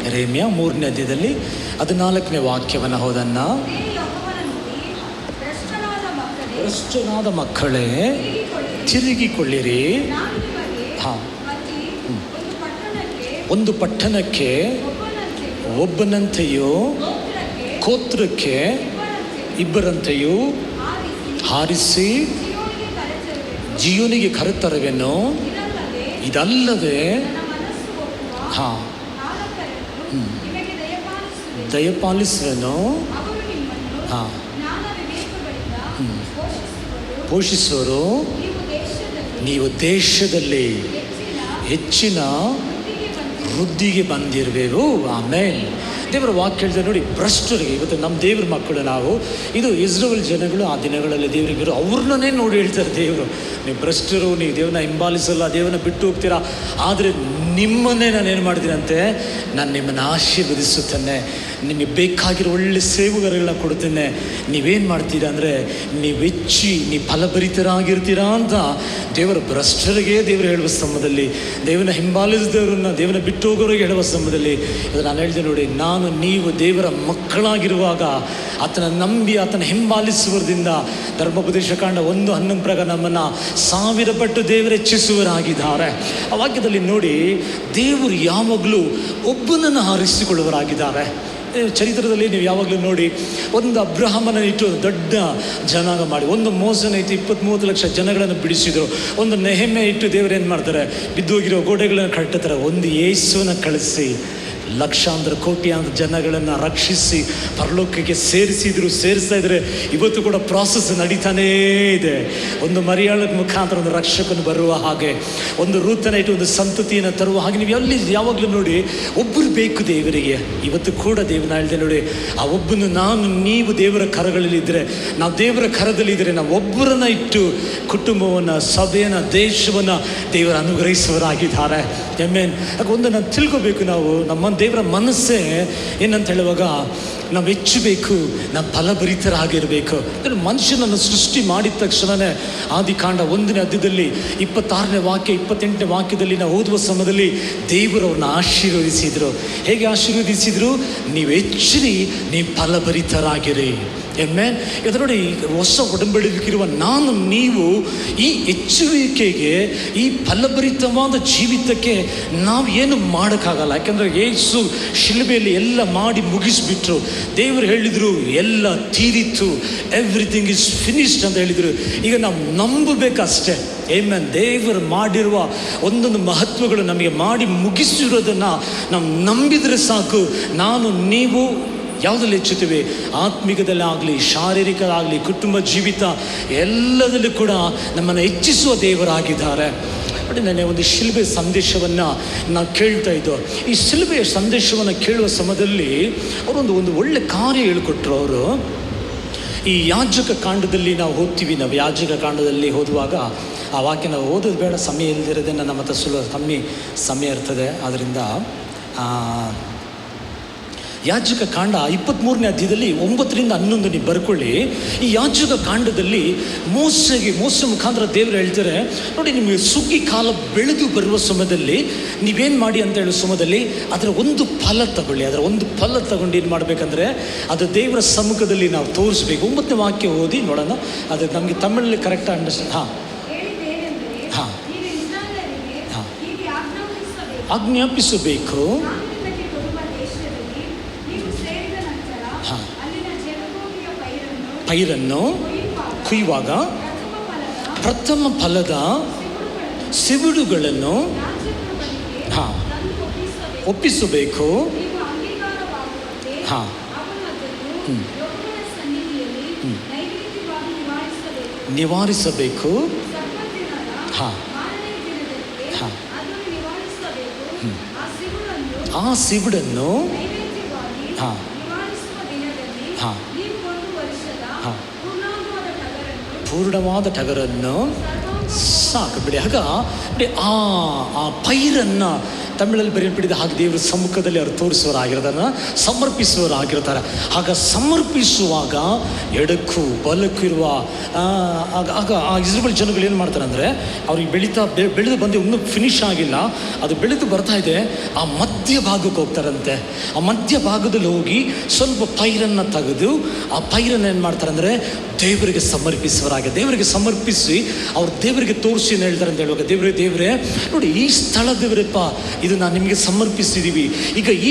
ಯೆರೆಮೀಯ 3ನೇ ಅಧ್ಯಾಯದಲ್ಲಿ 14ನೇ ವಾಕ್ಯವನ್ನು ಹೋದನ್ನ. ಭ್ರಷ್ಟನಾದ ಮಕ್ಕಳೇ ತಿರುಗಿಕೊಳ್ಳಿರಿ. ಹಾಂ, ಒಂದು ಪಟ್ಟಣಕ್ಕೆ ಒಬ್ಬನಂತೆಯೂ ಗೋತ್ರಕ್ಕೆ ಇಬ್ಬರಂತೆಯೂ ಹಾರಿಸಿ ಜೀವನಿಗೆ ಕರೆತರುವೆನು. ಇದಲ್ಲದೆ ಹಾಂ ದಯಪಾಲಿಸುವೆನು. ಹಾಂ, ಪೋಷಿಸುವರು. ನೀವು ದೇಶದಲ್ಲಿ ಹೆಚ್ಚಿನ ವೃದ್ಧಿಗೆ ಬಂದಿರಬೇಕು. ಆಮೇಲೆ ದೇವರ ವಾಕ್ಯ ಹೇಳಿದ್ರೆ ನೋಡಿ, ಭ್ರಷ್ಟರಿಗೆ, ಇವತ್ತು ನಮ್ಮ ದೇವ್ರ ಮಕ್ಕಳು ನಾವು, ಇದು ಇಸ್ರೇಲ್ ಜನಗಳು ಆ ದಿನಗಳಲ್ಲಿ ದೇವರಿಗರು ಅವ್ರನ್ನೇ ನೋಡಿ ಹೇಳ್ತಾರೆ ದೇವರು, ನೀವು ಭ್ರಷ್ಟರು, ನೀವು ದೇವನ ಹಿಂಬಾಲಿಸಲ್ಲ, ದೇವನ ಬಿಟ್ಟು ಹೋಗ್ತೀರಾ, ಆದರೆ ನಿಮ್ಮನ್ನೇ ನಾನೇನು ಮಾಡ್ತೀನಂತೆ, ನಾನು ನಿಮ್ಮನ್ನು ಆಶೀರ್ವದಿಸುತ್ತೇನೆ, ನಿಮಗೆ ಬೇಕಾಗಿರೋ ಒಳ್ಳೆ ಸೇವಕರುಗಳನ್ನ ಕೊಡ್ತೇನೆ, ನೀವೇನು ಮಾಡ್ತೀರಾ ಅಂದರೆ ನೀವು ಹೆಚ್ಚಿ ನೀವು ಫಲಭರಿತರಾಗಿರ್ತೀರಾ ಅಂತ ದೇವರ ಭ್ರಷ್ಟರಿಗೆ ದೇವರು ಹೇಳುವ ಸಮಯದಲ್ಲಿ, ದೇವನ ಹಿಂಬಾಲಿಸಿದವರನ್ನ, ದೇವನ ಬಿಟ್ಟು ಹೋಗೋರಿಗೆ ಹೇಳುವ ಸಮಯದಲ್ಲಿ ಇದು ನಾನು ಹೇಳಿದೆ ನೋಡಿ, ನಾನು ನೀವು ದೇವರ ಮಕ್ಕಳಾಗಿರುವಾಗ ಆತನ ನಂಬಿ ಆತನ ಹಿಂಬಾಲಿಸುವುದರಿಂದ ಧರ್ಮೋಪದೇಶ ಕಾಂಡ 1:11 ಪ್ರಕಾರ ನಮ್ಮನ್ನು 1000 ಪಟ್ಟು ದೇವರು ಹೆಚ್ಚಿಸುವರಾಗಿದ್ದಾರೆ. ಆ ವಾಕ್ಯದಲ್ಲಿ ನೋಡಿ, ದೇವರು ಯಾವಾಗಲೂ ಒಬ್ಬನನ್ನು ಆರಿಸಿಕೊಳ್ಳುವರಾಗಿದ್ದಾರೆ. ಚರಿತ್ರದಲ್ಲಿ ನೀವು ಯಾವಾಗಲೂ ನೋಡಿ, ಒಂದು ಅಬ್ರಹಾಮನ ಇಟ್ಟು ದೊಡ್ಡ ಜನಾಂಗ ಮಾಡಿ, ಒಂದು ಮೋಸನ ಇಟ್ಟು 20-30 ಲಕ್ಷ ಜನಗಳನ್ನು ಬಿಡಿಸಿದರು, ಒಂದು ನೆಹೆಮೆ ಇಟ್ಟು ದೇವರು ಏನು ಮಾಡ್ತಾರೆ, ಬಿದ್ದೋಗಿರೋ ಗೋಡೆಗಳನ್ನು ಕಟ್ಟುತ್ತಾರೆ, ಒಂದು ಯೇಸುವನ್ನು ಕಳಿಸಿ ಲಕ್ಷಾಂತರ ಕೋಟ್ಯಾಂತರ ಜನಗಳನ್ನು ರಕ್ಷಿಸಿ ಪರಲೋಕಕ್ಕೆ ಸೇರಿಸ್ತಾ ಇದ್ದಾರೆ. ಇವತ್ತು ಕೂಡ ಪ್ರಾಸೆಸ್ ನಡೀತಾನೇ ಇದೆ. ಒಂದು ಮರಿಯಾಳ ಮುಖಾಂತರ ಒಂದು ರಕ್ಷಕನು ಬರುವ ಹಾಗೆ, ಒಂದು ರೂತನ ಇಟ್ಟು ಒಂದು ಸಂತತಿಯನ್ನು ತರುವ ಹಾಗೆ, ನೀವು ಎಲ್ಲಿ ಯಾವಾಗಲೂ ನೋಡಿ ಒಬ್ಬರು ಬೇಕು ದೇವರಿಗೆ. ಇವತ್ತು ಕೂಡ ದೇವನ ಹೇಳಿದೆ ನೋಡಿ, ಆ ಒಬ್ಬನು ನಾನು ನೀವು ದೇವರ ಕರಗಳಲ್ಲಿದ್ದರೆ, ನಾವು ದೇವರ ಕರದಲ್ಲಿದ್ದರೆ, ನಾವು ಒಬ್ಬರನ್ನ ಇಟ್ಟು ಕುಟುಂಬವನ್ನು, ಸಭೆಯನ್ನು, ದೇಶವನ್ನು ದೇವರು ಅನುಗ್ರಹಿಸುವರಾಗಿದ್ದಾರೆ. ಆಮೆನ್. ಯಾಕೆ ಒಂದು ನಾವು ತಿಳ್ಕೋಬೇಕು, ನಾವು ನಮ್ಮ ದೇವರ ಮನಸ್ಸೇ ಏನಂತ ಹೇಳುವಾಗ ನಾವು ಹೆಚ್ಚಬೇಕು, ನಾವು ಫಲಭರಿತರಾಗಿರಬೇಕು. ಮನುಷ್ಯನನ್ನು ಸೃಷ್ಟಿ ಮಾಡಿದ ತಕ್ಷಣವೇ ಆದಿಕಾಂಡ 1ನೇ ಅಧ್ಯಾಯದಲ್ಲಿ 26ನೇ ವಾಕ್ಯ 28ನೇ ವಾಕ್ಯದಲ್ಲಿ ನಾವು ಓದುವ ಸಮಯದಲ್ಲಿ ದೇವರು ಅವ್ರನ್ನ ಆಶೀರ್ವದಿಸಿದರು. ಹೇಗೆ ಆಶೀರ್ವದಿಸಿದರು? ನೀವು ಹೆಚ್ಚಿರಿ, ನೀವು ಫಲಭರಿತರಾಗಿರಿ. ಆಮೆನ್. ಇದು ನೋಡಿ, ಹೊಸ ಒಡಂಬಡಿಕೆಯಿರುವ ನಾನು ನೀವು ಈ ಹೆಚ್ಚುವಿಕೆಗೆ, ಈ ಫಲಭರಿತವಾದ ಜೀವಿತಕ್ಕೆ ನಾವು ಏನು ಮಾಡೋಕ್ಕಾಗಲ್ಲ. ಯಾಕೆಂದರೆ ಯೇಸು ಶಿಲುಬೆಯಲ್ಲಿ ಎಲ್ಲ ಮಾಡಿ ಮುಗಿಸ್ಬಿಟ್ರು. ದೇವರು ಹೇಳಿದರು ಎಲ್ಲ ತೀರಿತು, ಎವ್ರಿಥಿಂಗ್ ಇಸ್ ಫಿನಿಶ್ಡ್ ಅಂತ ಹೇಳಿದರು. ಈಗ ನಾವು ನಂಬಬೇಕಷ್ಟೇ. ಆಮೆನ್. ದೇವರು ಮಾಡಿರುವ ಒಂದೊಂದು ಮಹತ್ವಗಳು ನಮಗೆ ಮಾಡಿ ಮುಗಿಸಿರೋದನ್ನು ನಾವು ನಂಬಿದರೆ ಸಾಕು. ನಾನು ನೀವು ಯಾವುದಲ್ಲಿ ಹೆಚ್ಚುತ್ತೇವೆ? ಆತ್ಮಿಕದಲ್ಲಿ ಆಗಲಿ, ಶಾರೀರಿಕರಾಗಲಿ, ಕುಟುಂಬ ಜೀವಿತ ಎಲ್ಲದಲ್ಲೂ ಕೂಡ ನಮ್ಮನ್ನು ಹೆಚ್ಚಿಸುವ ದೇವರಾಗಿದ್ದಾರೆ. ನೋಡಿ, ನನಗೆ ಒಂದು ಶಿಲುಬೆ ಸಂದೇಶವನ್ನು ನಾವು ಕೇಳ್ತಾ ಇದ್ದೋ. ಈ ಶಿಲುಬೆಯ ಸಂದೇಶವನ್ನು ಕೇಳುವ ಸಮಯದಲ್ಲಿ ಅವರೊಂದು ಒಳ್ಳೆ ಕಾರ್ಯ ಹೇಳಿಕೊಟ್ರು. ಅವರು ಈ ಯಾಜಕ ಕಾಂಡದಲ್ಲಿ ನಾವು ಓದ್ತೀವಿ, ನಾವು ಯಾಜಕ ಕಾಂಡದಲ್ಲಿ ಓದುವಾಗ ಆ ವಾಕ್ಯ ನಾವು ಓದೋದು ಬೇಡ, ಸಮಯ ಇಲ್ಲದಿರೋದನ್ನು ನಮ್ಮ ಹತ್ರ ಕಮ್ಮಿ ಸಮಯ ಇರ್ತದೆ. ಆದ್ದರಿಂದ ಯಾಜಕ ಕಾಂಡ 23ನೇ ಅಧ್ಯಾಯದಲ್ಲಿ 9ರಿಂದ 11 ನೀವು ಬರ್ಕೊಳ್ಳಿ. ಈ ಯಾಜಕ ಕಾಂಡದಲ್ಲಿ ಮೋಸ ಮುಖಾಂತರ ದೇವರು ಹೇಳ್ತಾರೆ ನೋಡಿ, ನಿಮಗೆ ಸುಗ್ಗಿ ಕಾಲ ಬೆಳೆದು ಬರುವ ಸಮಯದಲ್ಲಿ ನೀವೇನು ಮಾಡಿ ಅಂತ ಹೇಳೋ ಸಮಯದಲ್ಲಿ ಅದರ ಒಂದು ಫಲ ತಗೊಳ್ಳಿ. ಅದರ ಒಂದು ಫಲ ತಗೊಂಡು ಏನು ಮಾಡಬೇಕಂದ್ರೆ ಅದು ದೇವರ ಸಮ್ಮುಖದಲ್ಲಿ ನಾವು ತೋರಿಸ್ಬೇಕು. 9ನೇ ವಾಕ್ಯ ಓದಿ ನೋಡೋಣ. ಅದು ನಮಗೆ ತಮಿಳಲ್ಲಿ ಕರೆಕ್ಟ್ ಅಂಡರ್ಸ್ಟ್ಯಾಂಡ್. ಆಜ್ಞಾಪಿಸಬೇಕು. ಪೈರನ್ನು ಕುಯ್ಯುವಾಗ ಪ್ರಥಮ ಫಲದ ಸಿವುಡುಗಳನ್ನು ಒಪ್ಪಿಸಬೇಕು. ನಿವಾರಿಸಬೇಕು. ಆ ಸಿವುಡನ್ನು ಪೂರ್ಣವಾದ ಟಗರನ್ನು ಸಾಕು ಬಿಡಿ. ಆಗ ಆ ಪೈರನ್ನು ತಮಿಳಲ್ಲಿ ಬರೆಯಲ್ಪಟ್ಟಿದೆ. ಹಾಗೆ ದೇವರ ಸಮ್ಮುಖದಲ್ಲಿ ಅವರು ತೋರಿಸುವವರಾಗಿರೋದನ್ನು ಸಮರ್ಪಿಸುವವರಾಗಿರ್ತಾರೆ. ಆಗ ಸಮರ್ಪಿಸುವಾಗ ಎಡಕ್ಕೂ ಬಲಕ್ಕೂ ಇರುವ ಆಗ ಆ ಇಸ್ರೇಲ್ ಜನಗಳು ಏನು ಮಾಡ್ತಾರೆ ಅಂದರೆ, ಅವ್ರಿಗೆ ಬೆಳೆದು ಬಂದು ಇನ್ನೂ ಫಿನಿಶ್ ಆಗಿಲ್ಲ, ಅದು ಬೆಳೆದು ಬರ್ತಾ ಇದೆ, ಆ ಮಧ್ಯ ಭಾಗಕ್ಕೆ ಹೋಗ್ತಾರಂತೆ. ಆ ಮಧ್ಯ ಭಾಗದಲ್ಲಿ ಹೋಗಿ ಸ್ವಲ್ಪ ಪೈರನ್ನು ತೆಗೆದು ಆ ಪೈರನ್ನು ಏನು ಮಾಡ್ತಾರೆ ಅಂದರೆ ದೇವರಿಗೆ ಸಮರ್ಪಿಸುವರಾಗಿ, ದೇವರಿಗೆ ಸಮರ್ಪಿಸಿ ಅವ್ರು ದೇವರಿಗೆ ತೋರಿಸಿ ಏನು ಹೇಳ್ತಾರೆ ಅಂತ ಹೇಳುವಾಗ, ದೇವರೇ ನೋಡಿ, ಈ ಸ್ಥಳ ದೇವರಪ್ಪ, ಇದು ನಾನು ನಿಮಗೆ ಸಮರ್ಪಿಸಿದ್ದೀವಿ. ಈಗ ಈ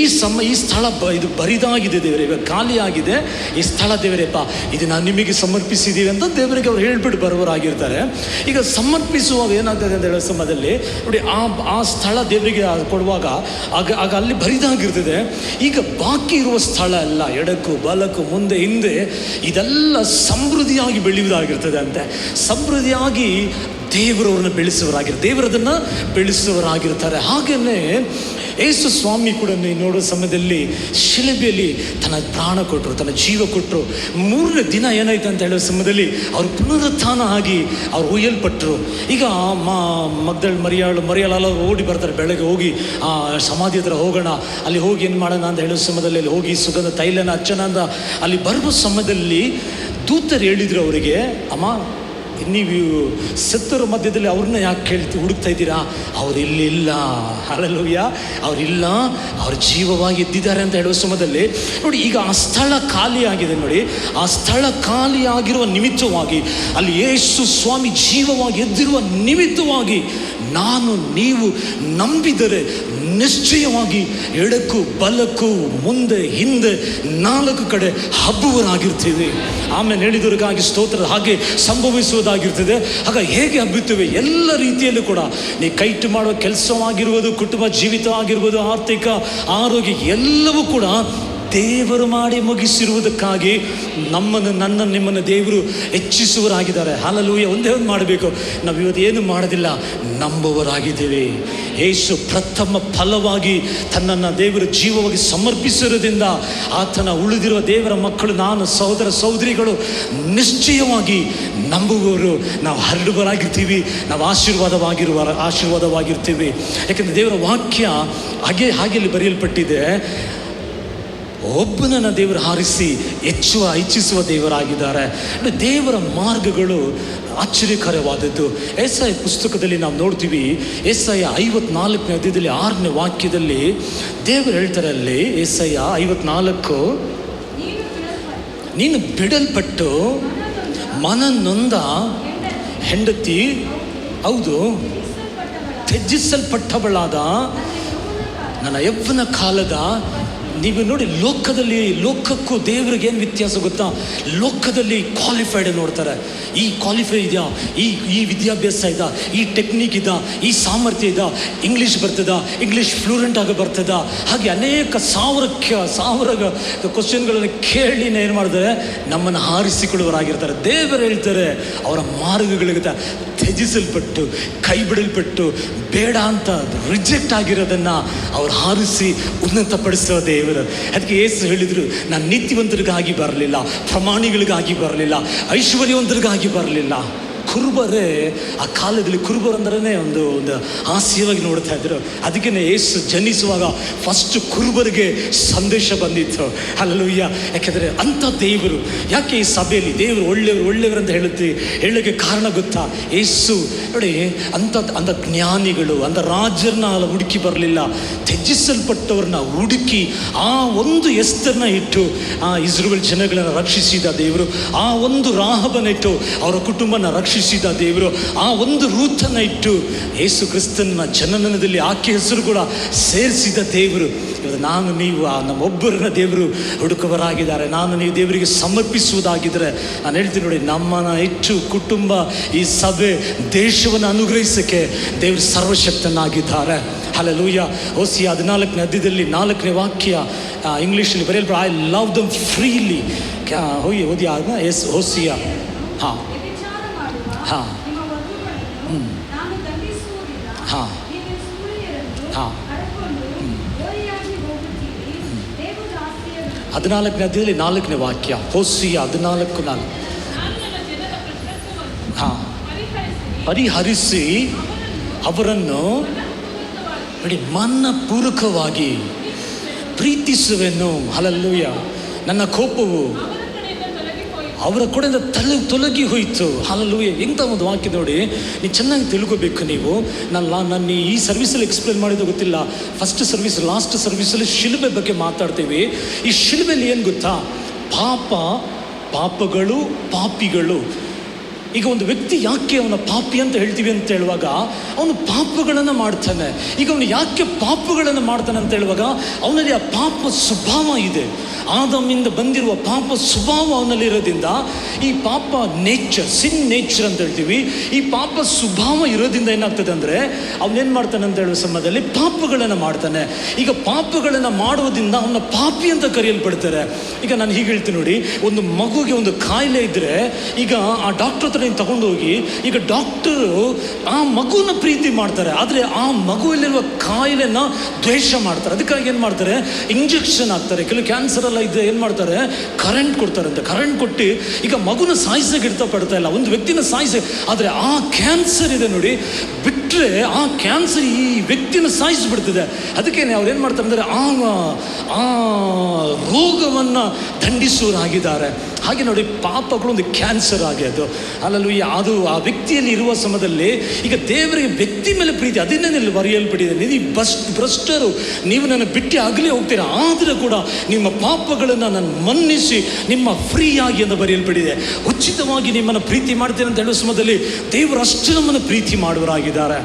ಸ್ಥಳ ಇದು ಬರಿದಾಗಿದೆ ದೇವರೇ, ಇವಾಗ ಖಾಲಿ ಆಗಿದೆ ಈ ಸ್ಥಳ ದೇವರಪ್ಪ, ಇದು ನಾನು ನಿಮಗೆ ಸಮರ್ಪಿಸಿದ್ದೀವಿ ಅಂತ ದೇವರಿಗೆ ಅವ್ರು ಹೇಳ್ಬಿಟ್ಟು ಬರೋರಾಗಿರ್ತಾರೆ. ಈಗ ಸಮರ್ಪಿಸುವಾಗ ಏನಾಗ್ತದೆ ಅಂತ ಹೇಳೋ ಸಮಯದಲ್ಲಿ ನೋಡಿ, ಆ ಸ್ಥಳ ದೇವರಿಗೆ ಕೊಡುವಾಗ ಆಗ ಅಲ್ಲಿ ಬರಿದಾಗಿರ್ತದೆ. ಈಗ ಬಾಕಿ ಇರುವ ಸ್ಥಳ ಎಲ್ಲ ಎಡಕ್ಕೂ ಬಲಕ್ಕೂ ಮುಂದೆ ಹಿಂದೆ ಇದೆಲ್ಲ ಸಮೃದ್ಧಿಯಾಗಿ ಬೆಳೆಯುವುದಾಗಿರ್ತದೆ ಅಂತೆ. ಸಮೃದ್ಧಿಯಾಗಿ ದೇವರವ್ರನ್ನ ದೇವರದನ್ನು ಬೆಳೆಸುವವರಾಗಿರ್ತಾರೆ. ಹಾಗೆಯೇ ಯೇಸು ಸ್ವಾಮಿ ಕೂಡ ನೋಡೋ ಸಮಯದಲ್ಲಿ ಶಿಲುಬೆಯಲ್ಲಿ ತನ್ನ ಪ್ರಾಣ ಕೊಟ್ಟರು, ತನ್ನ ಜೀವ ಕೊಟ್ಟರು. 3ನೇ ದಿನ ಏನಾಯ್ತು ಅಂತ ಹೇಳೋ ಸಮಯದಲ್ಲಿ ಅವರು ಪುನರುತ್ಥಾನ ಆಗಿ ಅವ್ರು ಒಯ್ಯಲ್ಪಟ್ಟರು. ಈಗ ಮರಿಯಾಳು ಓಡಿ ಬರ್ತಾರೆ, ಬೆಳಗ್ಗೆ ಹೋಗಿ ಸಮಾಧಿ ಹತ್ರ ಹೋಗೋಣ, ಅಲ್ಲಿ ಹೋಗಿ ಏನು ಮಾಡೋಣ ಅಂತ ಹೇಳೋ ಸಮಯದಲ್ಲಿ ಅಲ್ಲಿ ಹೋಗಿ ಸುಗಂಧ ತೈಲನ ಹಚ್ಚೋಣ ಅಂತ ಅಲ್ಲಿ ಬರುವ ಸಮಯದಲ್ಲಿ ದೂತರು ಹೇಳಿದರು ಅವರಿಗೆ, ಅಮ್ಮ ನೀವು ಸತ್ತರ ಮಧ್ಯದಲ್ಲಿ ಅವ್ರನ್ನ ಯಾಕೆ ಹುಡುಕ್ತಾ ಇದ್ದೀರಾ? ಅವರಿಲ್ಲ, ಹಲ್ಲೆಲೂಯಾ, ಅವರಿಲ್ಲ, ಅವ್ರು ಜೀವವಾಗಿ ಎದ್ದಿದ್ದಾರೆ ಅಂತ ಹೇಳುವ ಸಮಯದಲ್ಲಿ ನೋಡಿ, ಈಗ ಆ ಸ್ಥಳ ಖಾಲಿಯಾಗಿದೆ ನೋಡಿ. ಆ ಸ್ಥಳ ಖಾಲಿಯಾಗಿರುವ ನಿಮಿತ್ತವಾಗಿ, ಅಲ್ಲಿ ಯೇಸು ಸ್ವಾಮಿ ಜೀವವಾಗಿ ಎದ್ದಿರುವ ನಿಮಿತ್ತವಾಗಿ ನಾನು ನೀವು ನಂಬಿದರೆ ನಿಶ್ಚಯವಾಗಿ ಎಡಕ್ಕೂ ಬಲಕ್ಕೂ ಮುಂದೆ ಹಿಂದೆ 4 ಕಡೆ ಹಬ್ಬುವರಾಗಿರ್ತೀವಿ. ಆಮೇಲೆ ಹೇಳಿದವ್ರಿಗಾಗಿ ಸ್ತೋತ್ರ. ಹಾಗೆ ಸಂಭವಿಸುವುದಾಗಿರ್ತದೆ. ಆಗ ಹೇಗೆ ಹಬ್ಬುತ್ತೇವೆ? ಎಲ್ಲ ರೀತಿಯಲ್ಲೂ ಕೂಡ ನೀ ಕೈಟು ಮಾಡುವ ಕೆಲಸವಾಗಿರ್ಬೋದು, ಕುಟುಂಬ ಜೀವಿತ ಆಗಿರ್ಬೋದು, ಆರ್ಥಿಕ ಆರೋಗ್ಯ ಎಲ್ಲವೂ ಕೂಡ ದೇವರು ಮಾಡಿ ಮುಗಿಸಿರುವುದಕ್ಕಾಗಿ ನನ್ನನ್ನು ನಿಮ್ಮನ್ನು ದೇವರು ಹೆಚ್ಚಿಸುವರಾಗಿದ್ದಾರೆ. ಹಲ್ಲೆಲೂಯಾ. ಒಂದೇ ಒಂದು ಮಾಡಬೇಕು, ನಾವು ಇವತ್ತು ಏನು ಮಾಡೋದಿಲ್ಲ, ನಂಬುವರಾಗಿದ್ದೇವೆ. ಯೇಸು ಪ್ರಥಮ ಫಲವಾಗಿ ತನ್ನನ್ನು ದೇವರ ಜೀವವಾಗಿ ಸಮರ್ಪಿಸಿರೋದ್ರಿಂದ ಆತನ ಉಳಿದಿರುವ ದೇವರ ಮಕ್ಕಳು, ನಾನು ಸಹೋದರ ಸಹೋದರಿಗಳು ನಿಶ್ಚಯವಾಗಿ ನಂಬುವವರು, ನಾವು ಹರಡುವರಾಗಿರ್ತೀವಿ, ನಾವು ಆಶೀರ್ವಾದವಾಗಿರ್ತೀವಿ. ಯಾಕೆಂದರೆ ದೇವರ ವಾಕ್ಯ ಹಾಗೆ ಬರೆಯಲ್ಪಟ್ಟಿದೆ, ಒಬ್ಬನನ್ನು ದೇವರು ಹಾರಿಸಿ ಹೆಚ್ಚಿಸುವ ದೇವರಾಗಿದ್ದಾರೆ. ದೇವರ ಮಾರ್ಗಗಳು ಆಶ್ಚರ್ಯಕರವಾದದ್ದು. ಯೆಶಾಯ ಪುಸ್ತಕದಲ್ಲಿ ನಾವು ನೋಡ್ತೀವಿ, ಯೆಶಾಯ 54ನೇ ಅಧ್ಯಾಯದಲ್ಲಿ 6ನೇ ವಾಕ್ಯದಲ್ಲಿ ದೇವರು ಹೇಳ್ತಾರೆ, ಅಲ್ಲಿ ಯೆಶಾಯ 54, ನೀನು ಬಿಡಲ್ಪಟ್ಟು ಮನನೊಂದ ಹೆಂಡತಿ, ಹೌದು, ತ್ಯಜಿಸಲ್ಪಟ್ಟವಳಾದ ನನ್ನ ಯೌವನ ಕಾಲದ. ನೀವು ನೋಡಿ, ಲೋಕಕ್ಕೂ ದೇವರಿಗೆ ಏನು ವ್ಯತ್ಯಾಸ ಗೊತ್ತಾ? ಲೋಕದಲ್ಲಿ ಕ್ವಾಲಿಫೈಡ್ ನೋಡ್ತಾರೆ. ಈ ಕ್ವಾಲಿಫೈ ಇದೆಯಾ, ಈ ವಿದ್ಯಾಭ್ಯಾಸ ಇದಾ, ಈ ಟೆಕ್ನಿಕ್ ಇದಾ, ಈ ಸಾಮರ್ಥ್ಯ ಇದಾ, ಇಂಗ್ಲೀಷ್ ಬರ್ತದ, ಇಂಗ್ಲೀಷ್ ಫ್ಲೂರೆಂಟ್ ಆಗಿ ಬರ್ತದ, ಹಾಗೆ ಅನೇಕ ಸಾವಿರ ಕ್ವಶನ್ಗಳನ್ನು ಕೇಳಿ ಏನು ಮಾಡಿದ್ರೆ ನಮ್ಮನ್ನು ಹಾರಿಸಿಕೊಳ್ಳುವರಾಗಿರ್ತಾರೆ. ದೇವರು ಹೇಳ್ತಾರೆ, ಅವರ ಮಾರ್ಗಗಳಿಗೆ ತ್ಯಜಿಸಲ್ಪಟ್ಟು, ಕೈ ಬಿಡಲ್ಪಟ್ಟು, ಬೇಡ ಅಂತ ರಿಜೆಕ್ಟ್ ಆಗಿರೋದನ್ನು ಅವ್ರು ಹಾರಿಸಿ ಉನ್ನತಪಡಿಸುವ ದೇವರು. ಅದಕ್ಕೆ ಯೇಸು ಹೇಳಿದರು, ನಾನು ನೀತಿವಂತರಿಗಾಗಿ ಬರಲಿಲ್ಲ, ಪ್ರಮಾಣಿಗಳಿಗಾಗಿ ಬರಲಿಲ್ಲ, ಐಶ್ವರ್ಯವಂತರಿಗಾಗಿ ಬರಲಿಲ್ಲ. ಕುರುಬರೇ ಆ ಕಾಲದಲ್ಲಿ ಕುರುಬರಂದ್ರೆ ಒಂದು ಹಾಸ್ಯವಾಗಿ ನೋಡ್ತಾ ಇದ್ರು. ಅದಕ್ಕೆ ಯೇಸು ಜನಿಸುವಾಗ ಫಸ್ಟ್ ಕುರುಬರಿಗೆ ಸಂದೇಶ ಬಂದಿತ್ತು. ಹಲ್ಲೆಲೂಯಾ. ಯಾಕೆಂದರೆ ಅಂಥ ದೇವರು, ಯಾಕೆ ಈ ಸಭೆಯಲ್ಲಿ ದೇವರು ಒಳ್ಳೆಯವರು ಅಂತ ಹೇಳೋಕ್ಕೆ ಕಾರಣ ಗೊತ್ತಾ? ಯೇಸು ನೋಡಿ, ಅಂಥ ಜ್ಞಾನಿಗಳು, ಅಂಥ ರಾಜರನ್ನ ಹುಡುಕಿ ಬರಲಿಲ್ಲ, ತ್ಯಜಿಸಲ್ಪಟ್ಟವ್ರನ್ನ ಹುಡುಕಿ ಆ ಒಂದು ಎಸ್ತರನ್ನ ಇಟ್ಟು ಆ ಇಸ್ರಾಯೇಲ್ ಜನಗಳನ್ನು ರಕ್ಷಿಸಿದ ದೇವರು, ಆ ಒಂದು ರಾಹಬನ ಇಟ್ಟು ಅವರ ಕುಟುಂಬನ ರಕ್ಷಿಸಿದ ದೇವರು, ಆ ಒಂದು ರೂತನ್ನು ಇಟ್ಟು ಯೇಸು ಕ್ರಿಸ್ತನ ಜನನದಲ್ಲಿ ಆಕೆ ಹೆಸರು ಕೂಡ ಸೇರಿಸಿದ ದೇವರು. ಇವತ್ತು ನಾನು ನೀವು ನಮ್ಮೊಬ್ಬರನ್ನ ದೇವರು ಹುಡುಕುವರಾಗಿದ್ದಾರೆ. ನಾನು ನೀವು ದೇವರಿಗೆ ಸಮರ್ಪಿಸುವುದಾಗಿದ್ದರೆ ನಾನು ಹೇಳ್ತೀನಿ ನೋಡಿ, ನಮ್ಮನ್ನು ಹೆಚ್ಚು ಕುಟುಂಬ, ಈ ಸಭೆ, ದೇಶವನ್ನು ಅನುಗ್ರಹಿಸೋಕ್ಕೆ ದೇವರು ಸರ್ವಶಕ್ತನಾಗಿದ್ದಾರೆ. ಹಲ್ಲೆಲೂಯಾ. ಹೋಸಿಯ 14ನೇ ಅಧ್ಯಾಯದಲ್ಲಿ 4ನೇ ವಾಕ್ಯ ಇಂಗ್ಲೀಷಲ್ಲಿ ಬರೆಯಲ್ಪಡ, ಐ ಲವ್ ದಮ್ ಫ್ರೀಲಿ. ಓದಿ ಅದನ್ನ. ಎಸ್, ಹೋಸಿಯ. ಹಾಂ ಹಾಂ ಹಾಂ ಹಾಂ 14ನೇ ಅಧ್ಯಾಯದಲ್ಲಿ 4ನೇ ವಾಕ್ಯ, ಹೋಸಿಯ 14:4. ಹಾಂ, ಪರಿಹರಿಸಿ ಅವರನ್ನು ನೋಡಿ ಮನಪೂರ್ವಕವಾಗಿ ಪ್ರೀತಿಸುವೆನು. ಹಲ್ಲೆಲೂಯಾ. ನನ್ನ ಕೋಪವು ಅವರ ಕಡೆಯಿಂದ ತೊಲಗಿ ಹೋಯಿತು. ಹಲ್ಲೆಲೂಯಾ. ಎಂಥ ಒಂದು ವಾಕ್ಯ ನೋಡಿ, ನೀವು ಚೆನ್ನಾಗಿ ತಿಳ್ಕೋಬೇಕು. ನೀವು ನಾನು ಈ ಸರ್ವಿಸಲ್ಲಿ ಎಕ್ಸ್ಪ್ಲೇನ್ ಮಾಡಿದ್ದು ಗೊತ್ತಿಲ್ಲ. ಫಸ್ಟ್ ಸರ್ವಿಸ್, ಲಾಸ್ಟ್ ಸರ್ವಿಸಲ್ಲಿ ಶಿಲುಬೆ ಬಗ್ಗೆ ಮಾತಾಡ್ತೀವಿ. ಈ ಶಿಲುಬೆಯಲ್ಲಿ ಏನು ಗೊತ್ತಾ? ಪಾಪಗಳು, ಪಾಪಿಗಳು. ಈಗ ಒಂದು ವ್ಯಕ್ತಿ ಯಾಕೆ ಅವನ ಪಾಪಿ ಅಂತ ಹೇಳ್ತೀವಿ ಅಂತ ಹೇಳುವಾಗ, ಅವನು ಪಾಪಗಳನ್ನು ಮಾಡ್ತಾನೆ. ಈಗ ಅವನು ಯಾಕೆ ಪಾಪಗಳನ್ನು ಮಾಡ್ತಾನೆ ಅಂತ ಹೇಳುವಾಗ, ಅವನಲ್ಲಿ ಆ ಪಾಪ ಸ್ವಭಾವ ಇದೆ. ಆದಾಮಿಂದ ಬಂದಿರುವ ಪಾಪ ಸ್ವಭಾವ ಅವನಲ್ಲಿ ಇರೋದ್ರಿಂದ, ಈ ಪಾಪ ನೇಚರ್, ಸಿನ್ ನೇಚರ್ ಅಂತ ಹೇಳ್ತೀವಿ, ಈ ಪಾಪ ಸ್ವಭಾವ ಇರೋದ್ರಿಂದ ಏನಾಗ್ತದೆ ಅಂದರೆ ಅವನೇನು ಮಾಡ್ತಾನೆ ಅಂತ ಹೇಳುವ ಸಮಯದಲ್ಲಿ ಪಾಪಗಳನ್ನು ಮಾಡ್ತಾನೆ. ಈಗ ಪಾಪಗಳನ್ನು ಮಾಡುವುದರಿಂದ ಅವನ ಪಾಪಿ ಅಂತ ಕರೆಯಲ್ಪಡ್ತಾರೆ. ಈಗ ನಾನು ಹೀಗೆ ಹೇಳ್ತೀನಿ ನೋಡಿ, ಒಂದು ಮಗುಗೆ ಒಂದು ಕಾಯಿಲೆ ಇದ್ದರೆ, ಈಗ ಆ ಡಾಕ್ಟರ್ ಹತ್ರ ಪಾತ್ರೆಯನ್ನು ತಗೊಂಡೋಗಿ ಈಗ ಡಾಕ್ಟರು ಆ ಮಗುನ ಪ್ರೀತಿ ಮಾಡ್ತಾರೆ, ಆದರೆ ಆ ಮಗುವಲ್ಲಿರುವ ಕಾಯಿಲೆನ ದ್ವೇಷ ಮಾಡ್ತಾರೆ. ಅದಕ್ಕಾಗಿ ಏನು ಮಾಡ್ತಾರೆ, ಇಂಜೆಕ್ಷನ್ ಹಾಕ್ತಾರೆ. ಕೆಲವು ಕ್ಯಾನ್ಸರ್ ಎಲ್ಲ ಇದ್ದರೆ ಏನು ಮಾಡ್ತಾರೆ, ಕರೆಂಟ್ ಕೊಡ್ತಾರಂತೆ. ಕರೆಂಟ್ ಕೊಟ್ಟು ಈಗ ಮಗುನ ಸಾಯಿಸೋಕೆ ಇಷ್ಟಪಡ್ತಾ ಇಲ್ಲ, ಒಂದು ವ್ಯಕ್ತಿನ ಸಾಯಿಸಿ. ಆದರೆ ಆ ಕ್ಯಾನ್ಸರ್ ಇದೆ ನೋಡಿ, ಬಿಟ್ಟರೆ ಆ ಕ್ಯಾನ್ಸರ್ ಈ ವ್ಯಕ್ತಿನ ಸಾಯಿಸಿಬಿಡ್ತಿದೆ. ಅದಕ್ಕೇನೆ ಅವ್ರು ಏನು ಮಾಡ್ತಾರೆ ಅಂದರೆ ಆ ರೋಗವನ್ನು ದಂಡಿಸುವರಾಗಿದ್ದಾರೆ. ಹಾಗೆ ನೋಡಿ, ಪಾಪಗಳು ಒಂದು ಕ್ಯಾನ್ಸರ್ ಆಗಿ ಅದು ಆ ವ್ಯಕ್ತಿಯಲ್ಲಿ ಇರುವ ಸಮಯದಲ್ಲಿ ಈಗ ದೇವರಿಗೆ ವ್ಯಕ್ತಿ ಮೇಲೆ ಪ್ರೀತಿ ಅದನ್ನೇ ಬರೆಯಲ್ಪಟ್ಟಿದೆ. ನೀವು ಭ್ರಷ್ಟರು, ನೀವು ನನ್ನ ಬಿಟ್ಟು ಆಗಲೇ ಹೋಗ್ತೀರಾ, ಆದರೂ ಕೂಡ ನಿಮ್ಮ ಪಾಪಗಳನ್ನು ನಾನು ಮನ್ನಿಸಿ ನಿಮ್ಮ ಫ್ರೀಯಾಗಿ ಎಂದು ಬರೆಯಲ್ಪಟ್ಟಿದೆ. ಉಚಿತವಾಗಿ ನಿಮ್ಮನ್ನು ಪ್ರೀತಿ ಮಾಡ್ತೇನೆ ಅಂತ ಹೇಳುವ ಸಮಯದಲ್ಲಿ ದೇವರು ಅಷ್ಟು ನಮ್ಮನ್ನು ಪ್ರೀತಿ ಮಾಡುವರಾಗಿದ್ದಾರೆ.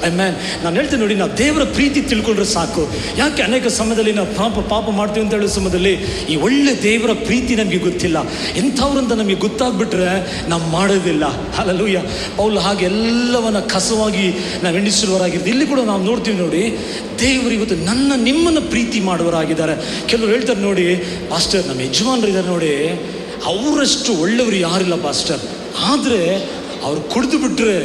ಆಮೆನ್. ನಾನು ಹೇಳ್ತೇನೆ ನೋಡಿ, ನಾವು ದೇವರ ಪ್ರೀತಿ ತಿಳ್ಕೊಂಡ್ರೆ ಸಾಕು. ಯಾಕೆ ಅನೇಕ ಸಮಯದಲ್ಲಿ ನಾವು ಪಾಪ ಮಾಡ್ತೀವಿ ಅಂತ ಹೇಳೋ ಸಮಯದಲ್ಲಿ ಈ ಒಳ್ಳೆ ದೇವರ ಪ್ರೀತಿ ನಮಗೆ ಗೊತ್ತಿಲ್ಲ. ಎಂಥವ್ರಂತ ನಮಗೆ ಗೊತ್ತಾಗ್ಬಿಟ್ರೆ ನಾವು ಮಾಡೋದಿಲ್ಲ. ಹಲ್ಲೆಲೂಯಾ. ಪೌಲ್ ಹಾಗೆ ಎಲ್ಲವನ್ನ ಕಸವಾಗಿ ನಾವು ಎಣಿಸುವವರಾಗಿರ್ತೀವಿ. ಇಲ್ಲಿ ಕೂಡ ನಾವು ನೋಡ್ತೀವಿ ನೋಡಿ, ದೇವರು ಇವತ್ತು ನಿಮ್ಮನ್ನು ಪ್ರೀತಿ ಮಾಡುವವರಾಗಿದ್ದಾರೆ. ಕೆಲವರು ಹೇಳ್ತಾರೆ ನೋಡಿ, ಪಾಸ್ಟರ್ ನಮ್ಮ ಯಜಮಾನರು ಇದ್ದಾರೆ ನೋಡಿ, ಅವರಷ್ಟು ಒಳ್ಳೆಯವರು ಯಾರಿಲ್ಲ ಪಾಸ್ಟರ್, ಆದರೆ ಅವ್ರು ಕುಡಿದು ಬಿಟ್ರೆ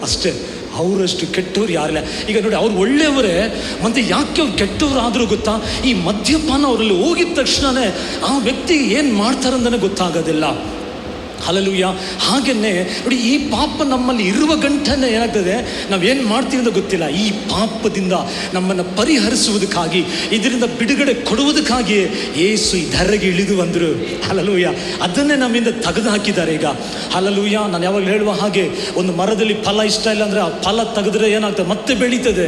ಅಷ್ಟೇ, ಅವರಷ್ಟು ಕೆಟ್ಟವ್ರು ಯಾರಿಲ್ಲ. ಈಗ ನೋಡಿ, ಅವ್ರು ಒಳ್ಳೆಯವರೇ, ಮತ್ತು ಯಾಕೆ ಅವ್ರು ಕೆಟ್ಟವ್ರು ಆದರೂ ಗೊತ್ತಾ, ಈ ಮದ್ಯಪಾನ ಅವರಲ್ಲಿ ಹೋಗಿದ ತಕ್ಷಣವೇ ಆ ವ್ಯಕ್ತಿ ಏನು ಮಾಡ್ತಾರಂತಲೇ ಗೊತ್ತಾಗೋದಿಲ್ಲ. ಹಲ್ಲೆಲೂಯಾ. ಹಾಗೆಯೇ ನೋಡಿ, ಈ ಪಾಪ ನಮ್ಮಲ್ಲಿ ಇರುವ ಗಂಟನೆ ಏನಾಗ್ತದೆ, ನಾವೇನು ಮಾಡ್ತೀವಿ ಅಂತ ಗೊತ್ತಿಲ್ಲ. ಈ ಪಾಪದಿಂದ ನಮ್ಮನ್ನು ಪರಿಹರಿಸುವುದಕ್ಕಾಗಿ, ಇದರಿಂದ ಬಿಡುಗಡೆ ಕೊಡುವುದಕ್ಕಾಗಿ ಯೇಸು ಈ ಧರೆಗೆ ಇಳಿದು ಬಂದರು. ಹಲ್ಲೆಲೂಯಾ. ಅದನ್ನೇ ನಮ್ಮಿಂದ ತೆಗೆದು ಹಾಕಿದ್ದಾರೆ ಈಗ. ಹಲ್ಲೆಲೂಯಾ. ನಾನು ಯಾವಾಗಲೂ ಹೇಳುವ ಹಾಗೆ, ಒಂದು ಮರದಲ್ಲಿ ಫಲ ಇಷ್ಟ ಇಲ್ಲ ಅಂದರೆ ಆ ಫಲ ತೆಗೆದ್ರೆ ಏನಾಗ್ತದೆ, ಮತ್ತೆ ಬೆಳೀತದೆ.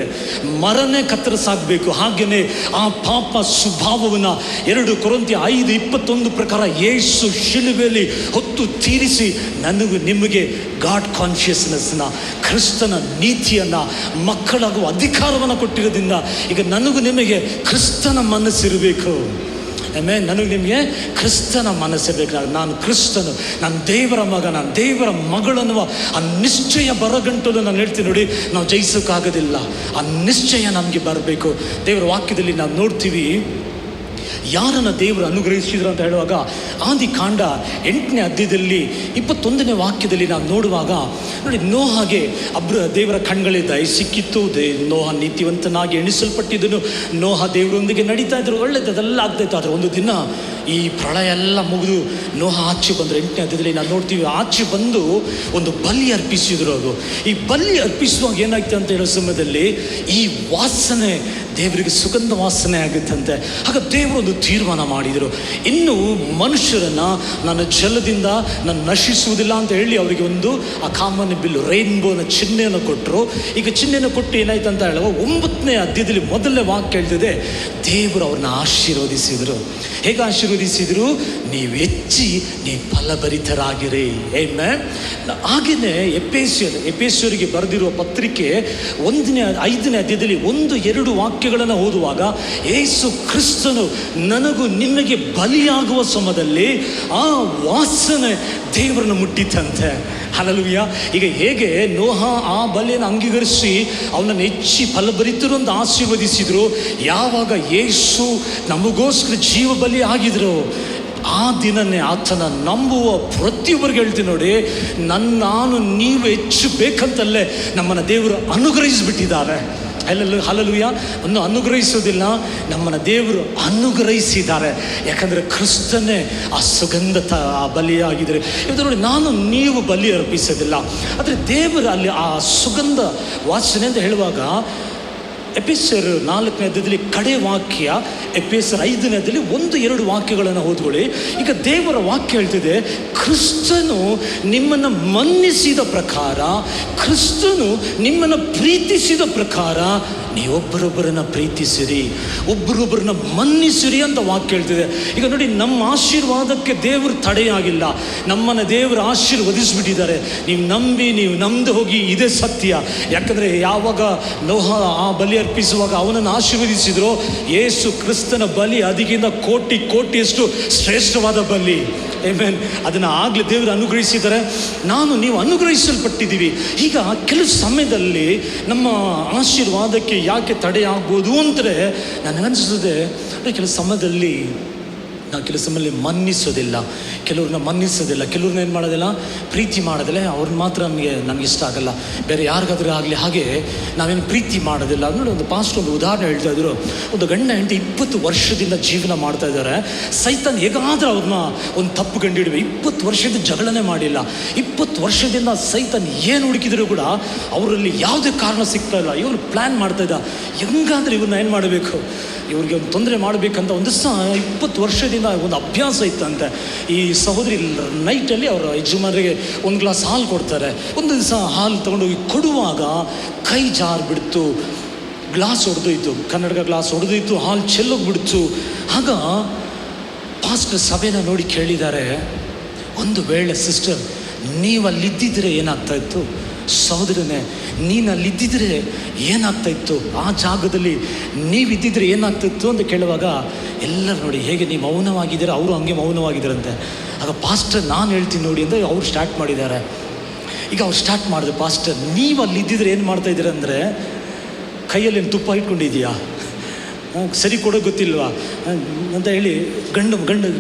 ಮರನೇ ಕತ್ತರಿಸಾಗಬೇಕು. ಹಾಗೆಯೇ ಆ ಪಾಪ ಸ್ವಭಾವವನ್ನು 2 ಕೊರಿಂಥಿ 5:21 ಪ್ರಕಾರ ಯೇಸು ಶಿಲುಬೆಯಲ್ಲಿ ಹೊತ್ತು ತೀರಿಸಿ ನನಗೂ ನಿಮಗೆ ಗಾಡ್ ಕಾನ್ಷಿಯಸ್ನೆಸ್ನ, ಕ್ರಿಸ್ತನ ನೀತಿಯನ್ನು, ಮಕ್ಕಳಾಗುವ ಅಧಿಕಾರವನ್ನು ಕೊಟ್ಟಿರೋದ್ರಿಂದ ಈಗ ನನಗೂ ನಿಮಗೆ ಕ್ರಿಸ್ತನ ಮನಸ್ಸಿರಬೇಕು. ಆಮೇಲೆ ನನಗೆ ನಿಮಗೆ ಕ್ರಿಸ್ತನ ಮನಸ್ಸಿರಬೇಕು. ನಾನು ಕ್ರಿಸ್ತನು, ನಾನು ದೇವರ ಮಗ, ನಾನು ದೇವರ ಮಗಳನ್ನುವ ಆ ನಿಶ್ಚಯ ಬರಗಂಟಲು ನಾನು ಹೇಳ್ತೀನಿ ನೋಡಿ, ನಾವು ಜಯಿಸೋಕ್ಕಾಗೋದಿಲ್ಲ. ಆ ನಿಶ್ಚಯ ನಮಗೆ ಬರಬೇಕು. ದೇವರ ವಾಕ್ಯದಲ್ಲಿ ನಾವು ನೋಡ್ತೀವಿ, ಯಾರನ್ನು ದೇವರು ಅನುಗ್ರಹಿಸಿದ್ರು ಅಂತ ಹೇಳುವಾಗ ಆದಿಕಾಂಡ 8ನೇ ಅಧ್ಯಾಯದಲ್ಲಿ 21ನೇ ವಾಕ್ಯದಲ್ಲಿ ನಾವು ನೋಡುವಾಗ ನೋಡಿ, ನೋಹಾಗೆ ದೇವರ ಕಣ್ಗಳಿಗೆ ದಯೆ ಸಿಕ್ಕಿತ್ತು. ನೋಹ ನೀತಿವಂತನಾಗಿ ಎಣಿಸಲ್ಪಟ್ಟಿದ್ದನು. ನೋಹ ದೇವರೊಂದಿಗೆ ನಡೀತಾ ಇದ್ರು, ಒಳ್ಳೆಯದು, ಅದೆಲ್ಲ ಆಗ್ತಾಯಿತ್ತು. ಆದರೆ ಒಂದು ದಿನ ಈ ಪ್ರಳಯ ಎಲ್ಲ ಮುಗಿದು ನೋಹ ಆಚೆ ಬಂದರು. 8ನೇ ಅಧ್ಯಾಯದಲ್ಲಿ ನಾವು ನೋಡ್ತೀವಿ, ಆಚೆ ಬಂದು ಒಂದು ಬಲಿ ಅರ್ಪಿಸಿದ್ರು. ಅದು ಈ ಬಲಿ ಅರ್ಪಿಸುವಾಗ ಏನಾಯ್ತು ಅಂತ ಹೇಳೋ ಸಮಯದಲ್ಲಿ ಈ ವಾಸನೆ ದೇವರಿಗೆ ಸುಗಂಧ ವಾಸನೆ ಆಗುತ್ತಂತೆ. ಆಗ ದೇವರು ಒಂದು ತೀರ್ಮಾನ ಮಾಡಿದರು, ಇನ್ನು ಮನುಷ್ಯರನ್ನು ನನ್ನ ಜಲದಿಂದ ನಾನು ನಶಿಸುವುದಿಲ್ಲ ಅಂತ ಹೇಳಿ ಅವರಿಗೆ ಒಂದು ಆ ಕಾಮನ್ ಬಿಲ್ಲು, ರೈನ್ಬೋನ ಚಿಹ್ನೆಯನ್ನು ಕೊಟ್ಟರು. ಈಗ ಚಿಹ್ನೆಯನ್ನು ಕೊಟ್ಟು ಏನಾಯ್ತು ಅಂತ ಹೇಳುವ 9ನೇ ಅಧ್ಯಾಯದಲ್ಲಿ ಮೊದಲನೇ ವಾಕ್ಯ ಹೇಳ್ತಿದೆ, ದೇವರು ಅವ್ರನ್ನ ಆಶೀರ್ವದಿಸಿದರು. ಹೇಗೆ ಆಶೀರ್ವದಿಸಿದರು? ನೀವು ಹೆಚ್ಚಿ ನೀವು ಫಲಭರಿತರಾಗಿರಿ. ಆಮೆನ್. ಹಾಗೆಯೇ ಎಫೆಸರಿಗೆ ಬರೆದಿರುವ ಪತ್ರಿಕೆ 5ನೇ ಅಧ್ಯಾಯದಲ್ಲಿ 1-2 ವಾಕ್ಯಗಳನ್ನು ಓದುವಾಗ, ಯೇಸು ಕ್ರಿಸ್ತನು ನನಗೂ ನಿಮಗೆ ಬಲಿಯಾಗುವ ಸಮಯದಲ್ಲಿ ಆ ವಾಸನೆ ದೇವರನ್ನು ಮುಟ್ಟಿತಂತೆ. ಹಲ್ಲೆಲೂಯಾ. ಈಗ ಹೇಗೆ ನೋಹ ಆ ಬಲಿಯನ್ನು ಅಂಗೀಕರಿಸಿ ಅವನನ್ನು ಹೆಚ್ಚಿ ಫಲಭರಿತರು ಅಂತ ಆಶೀರ್ವದಿಸಿದ್ರು, ಯಾವಾಗ ಯೇಸು ನಮಗೋಸ್ಕರ ಜೀವ ಬಲಿ ಆಗಿದ್ರು, ಆ ದಿನನೇ ಆತನ ನಂಬುವ ಪ್ರತಿಯೊಬ್ಬರಿಗೆ ಹೇಳ್ತೀನಿ ನೋಡಿ, ನಾನು ನೀವು ಹೆಚ್ಚು ಬೇಕಂತಲ್ಲೇ ನಮ್ಮನ್ನು ದೇವರು ಅನುಗ್ರಹಿಸಿಬಿಟ್ಟಿದ್ದಾರೆ. ಹಲ್ಲೆಲೂಯಾ. ಅನ್ನು ಅನುಗ್ರಹಿಸೋದಿಲ್ಲ, ನಮ್ಮನ್ನು ದೇವರು ಅನುಗ್ರಹಿಸಿದ್ದಾರೆ. ಯಾಕಂದರೆ ಕ್ರಿಸ್ತನೇ ಆ ಸುಗಂಧ ಆ ಬಲಿಯಾಗಿದ್ದಾರೆ. ಇವತ್ತು ನೋಡಿ, ನಾನು ನೀವು ಬಲಿ ಅರ್ಪಿಸೋದಿಲ್ಲ, ಆದರೆ ದೇವರು ಅಲ್ಲಿ ಆ ಸುಗಂಧ ವಾಸನೆ ಅಂತ ಹೇಳುವಾಗ ಎಫೆಸರ್ 4ನೇ ಅಧ್ಯಾಯದಲ್ಲಿ ಕಡೆ ವಾಕ್ಯ, ಎಫೆಸರ್ 5ನೇ ಅಧ್ಯಾಯದಲ್ಲಿ 1-2 ವಾಕ್ಯಗಳನ್ನು ಓದ್ಕೊಳ್ಳಿ. ಈಗ ದೇವರ ವಾಕ್ಯ ಹೇಳ್ತಿದೆ, ಕ್ರಿಸ್ತನು ನಿಮ್ಮನ್ನು ಮನ್ನಿಸಿದ ಪ್ರಕಾರ, ಕ್ರಿಸ್ತನು ನಿಮ್ಮನ್ನು ಪ್ರೀತಿಸಿದ ಪ್ರಕಾರ ನೀವೊಬ್ಬರೊಬ್ಬರನ್ನು ಪ್ರೀತಿಸಿರಿ, ಒಬ್ಬರೊಬ್ಬರನ್ನ ಮನ್ನಿಸಿರಿ ಅಂತ ವಾಕ್ಯ ಹೇಳ್ತಿದೆ. ಈಗ ನೋಡಿ, ನಮ್ಮ ಆಶೀರ್ವಾದಕ್ಕೆ ದೇವರು ತಡೆಯಾಗಿಲ್ಲ, ನಮ್ಮನ್ನು ದೇವರು ಆಶೀರ್ವದಿಸಿಬಿಟ್ಟಿದ್ದಾರೆ. ನೀವು ನಂಬಿ ಹೋಗಿ, ಇದೇ ಸತ್ಯ. ಯಾಕಂದರೆ ಯಾವಾಗ ನೋಹ ಆ ಬಲಿ ಅರ್ಪಿಸುವಾಗ ಅವನನ್ನು ಆಶೀರ್ವದಿಸಿದ್ರು, ಯೇಸು ಕ್ರಿಸ್ತನ ಬಲಿ ಅದಕ್ಕಿಂತ ಕೋಟಿಯಷ್ಟು ಶ್ರೇಷ್ಠವಾದ ಬಲಿ. ಆಮೆನ್. ಅದನ್ನು ಆಗಲೇ ದೇವರು ಅನುಗ್ರಹಿಸಿದ್ದಾರೆ. ನೀವು ಅನುಗ್ರಹಿಸಲ್ಪಟ್ಟಿದ್ದೀವಿ. ಈಗ ಕೆಲವು ಸಮಯದಲ್ಲಿ ನಮ್ಮ ಆಶೀರ್ವಾದಕ್ಕೆ ಯಾಕೆ ತಡೆ ಆಗ್ಬೋದು ಅಂದರೆ ನನಗನ್ನಿಸ್ತದೆ, ಕೆಲವು ಸಮಯದಲ್ಲಿ ನಾವು ಕೆಲವು ಸಮಯದಲ್ಲಿ ಮನ್ನಿಸೋದಿಲ್ಲ, ಕೆಲವ್ರನ್ನ ಮನ್ನಿಸೋದಿಲ್ಲ, ಕೆಲವ್ರನ್ನ ಏನು ಮಾಡೋದಿಲ್ಲ, ಪ್ರೀತಿ ಮಾಡೋದಿಲ್ಲ. ಅವ್ರನ್ನ ಮಾತ್ರ ನನಗೆ ಇಷ್ಟ ಆಗಲ್ಲ, ಬೇರೆ ಯಾರಿಗಾದ್ರೂ ಆಗಲಿ ಹಾಗೆ ನಾವೇನು ಪ್ರೀತಿ ಮಾಡೋದಿಲ್ಲ. ನೋಡಿ, ಒಂದು ಪಾಸ್ಟ್ ಒಂದು ಉದಾಹರಣೆ ಹೇಳ್ತಾ ಇದ್ರು. ಒಂದು ಗಂಡ ಹೆಂಡತಿ 20 ವರ್ಷದಿಂದ ಜೀವನ ಮಾಡ್ತಾ ಇದ್ದಾರೆ. ಸೈತಾನ್ ಹೇಗಾದ್ರೂ ಅವ್ರನ್ನ ಒಂದು ತಪ್ಪು ಕಂಡು ಹಿಡಿವೆ. 20 ವರ್ಷದಿಂದ ಜಗಳನೇ ಮಾಡಿಲ್ಲ. 20 ವರ್ಷದಿಂದ ಸೈತಾನ್ ಏನು ಹುಡುಕಿದ್ರು ಕೂಡ ಅವರಲ್ಲಿ ಯಾವುದೇ ಕಾರಣ ಸಿಗ್ತಾ ಇಲ್ಲ. ಇವರು ಪ್ಲ್ಯಾನ್ ಮಾಡ್ತಾ ಇದ್ದ, ಹೆಂಗಾದ್ರೆ ಇವ್ರನ್ನ ಏನು ಮಾಡಬೇಕು, ಇವ್ರಿಗೆ ಒಂದು ತೊಂದರೆ ಮಾಡಬೇಕಂತ. ಒಂದು ದಿವಸ 20 ವರ್ಷದಿಂದ ಒಂದು ಅಭ್ಯಾಸ ಇತ್ತಂತೆ. ಈ ಸಹೋದರಿ ನೈಟಲ್ಲಿ ಅವರ ಯಜಮಾನರಿಗೆ ಒಂದು ಗ್ಲಾಸ್ ಹಾಲು ಕೊಡ್ತಾರೆ. ಒಂದು ದಿವಸ ಹಾಲು ತೊಗೊಂಡೋಗಿ ಕೊಡುವಾಗ ಕೈ ಜಾರ್ಬಿಡ್ತು, ಗ್ಲಾಸ್ ಹೊಡೆದೋಯ್ತು, ಕನ್ನಡಕ ಗ್ಲಾಸ್ ಹೊಡೆದೋಯ್ತು, ಹಾಲು ಚೆಲ್ಲೋಗ್ಬಿಡ್ತು. ಆಗ ಪಾಸ್ಟರ್ ಸಭೆನ ನೋಡಿ ಕೇಳಿದ್ದಾರೆ, ಒಂದು ವೇಳೆ ಸಿಸ್ಟರ್ ನೀವು ಅಲ್ಲಿದ್ದಿದ್ರೆ ಏನಾಗ್ತಾಯಿತ್ತು, ಸಹೋದರನೇ ನೀನು ಅಲ್ಲಿದ್ದಿದ್ರೆ ಏನಾಗ್ತಾಯಿತ್ತು, ಆ ಜಾಗದಲ್ಲಿ ನೀವಿದ್ದಿದ್ರೆ ಏನಾಗ್ತಿತ್ತು ಅಂತ ಕೇಳುವಾಗ ಎಲ್ಲರೂ ನೋಡಿ ಹೇಗೆ ನೀವು ಮೌನವಾಗಿದ್ದೀರ, ಅವರು ಹಂಗೆ ಮೌನವಾಗಿದ್ದಾರಂತೆ. ಆಗ ಪಾಸ್ಟರ್ ನಾನು ಹೇಳ್ತೀನಿ ನೋಡಿ ಅಂದರೆ ಅವ್ರು ಸ್ಟಾರ್ಟ್ ಮಾಡಿದ್ದಾರೆ. ಈಗ ಅವ್ರು ಸ್ಟಾರ್ಟ್ ಮಾಡಿದೆ, ಪಾಸ್ಟರ್ ನೀವು ಅಲ್ಲಿದ್ದಿದ್ರೆ ಏನು ಮಾಡ್ತಾಯಿದ್ದೀರ ಅಂದರೆ, ಕೈಯಲ್ಲಿ ತುಪ್ಪ ಇಟ್ಕೊಂಡಿದ್ದೀಯಾ, ಸರಿ ಕೊಡೋಕೆ ಗೊತ್ತಿಲ್ವಾ ಅಂತ ಹೇಳಿ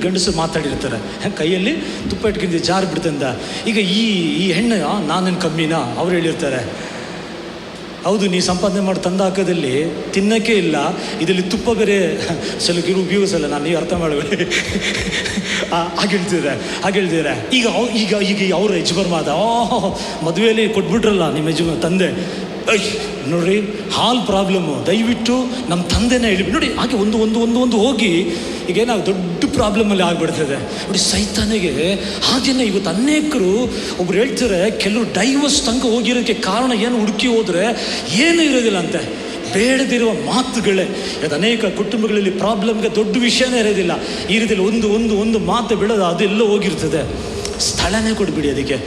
ಗಂಡಸು ಮಾತಾಡಿರ್ತಾರೆ. ಕೈಯಲ್ಲಿ ತುಪ್ಪ ಇಟ್ಕೊಂಡು ಜಾರು ಬಿಡ್ತಂದ. ಈಗ ಈ ಹೆಣ್ಣು ನಾನೇನು ಕಮ್ಮಿನಾ ಅವ್ರು ಹೇಳಿರ್ತಾರೆ. ಹೌದು, ನೀ ಸಂಪಾದನೆ ಮಾಡಿ ತಂದು ಹಾಕೋದಲ್ಲಿ ತಿನ್ನೋಕ್ಕೆ ಇಲ್ಲ, ಇದರಲ್ಲಿ ತುಪ್ಪ ಬೇರೆ ಸ್ವಲ್ಪ ಉಪಯೋಗಿಸಲ್ಲ, ನಾನು ನೀವು ಅರ್ಥ ಮಾಡಬೇಡಿ ಹಾಗೇಳ್ತಿದ್ದಾರೆ. ಈಗ ಅವ್ರ ಯಜಮಾನ ಮಾದ, ಮದುವೆಯಲ್ಲಿ ಕೊಟ್ಬಿಟ್ರಲ್ಲ ನಿಮ್ಮ ಯಜಮಾನ ತಂದೆ, ನೋಡ್ರಿ ಹಾಲ್ ಪ್ರಾಬ್ಲಮ್ಮು, ದಯವಿಟ್ಟು ನಮ್ಮ ತಂದೆನೇ ಹೇಳಿ ನೋಡಿ. ಹಾಗೆ ಒಂದು ಹೋಗಿ ಈಗ ನಾವು ದೊಡ್ಡ ಪ್ರಾಬ್ಲಮಲ್ಲಿ ಆಗಿಬಿಡ್ತದೆ ನೋಡಿ ಸೈತಾನಿಗೆ. ಹಾಗೆಯೇ ಇವತ್ತು ಅನೇಕರು ಒಬ್ರು ಹೇಳ್ತಾರೆ, ಕೆಲವರು ಡೈವರ್ಸ್ ತನಕ ಹೋಗಿರೋಕ್ಕೆ ಕಾರಣ ಏನು ಹುಡುಕಿ ಹೋದರೆ ಏನೂ ಇರೋದಿಲ್ಲ ಅಂತೆ, ಬೇಡದಿರುವ ಮಾತುಗಳೇ. ಅದು ಅನೇಕ ಕುಟುಂಬಗಳಲ್ಲಿ ಪ್ರಾಬ್ಲಮ್ಗೆ ದೊಡ್ಡ ವಿಷಯನೇ ಇರೋದಿಲ್ಲ. ಈ ರೀತಿಯಲ್ಲಿ ಒಂದು ಮಾತು ಬೆಳೆದು ಅದೆಲ್ಲ ಹೋಗಿರ್ತದೆ. ಸ್ಥಳನೇ ಕೊಡ್ಬಿಡಿ ಅದಕ್ಕೆ.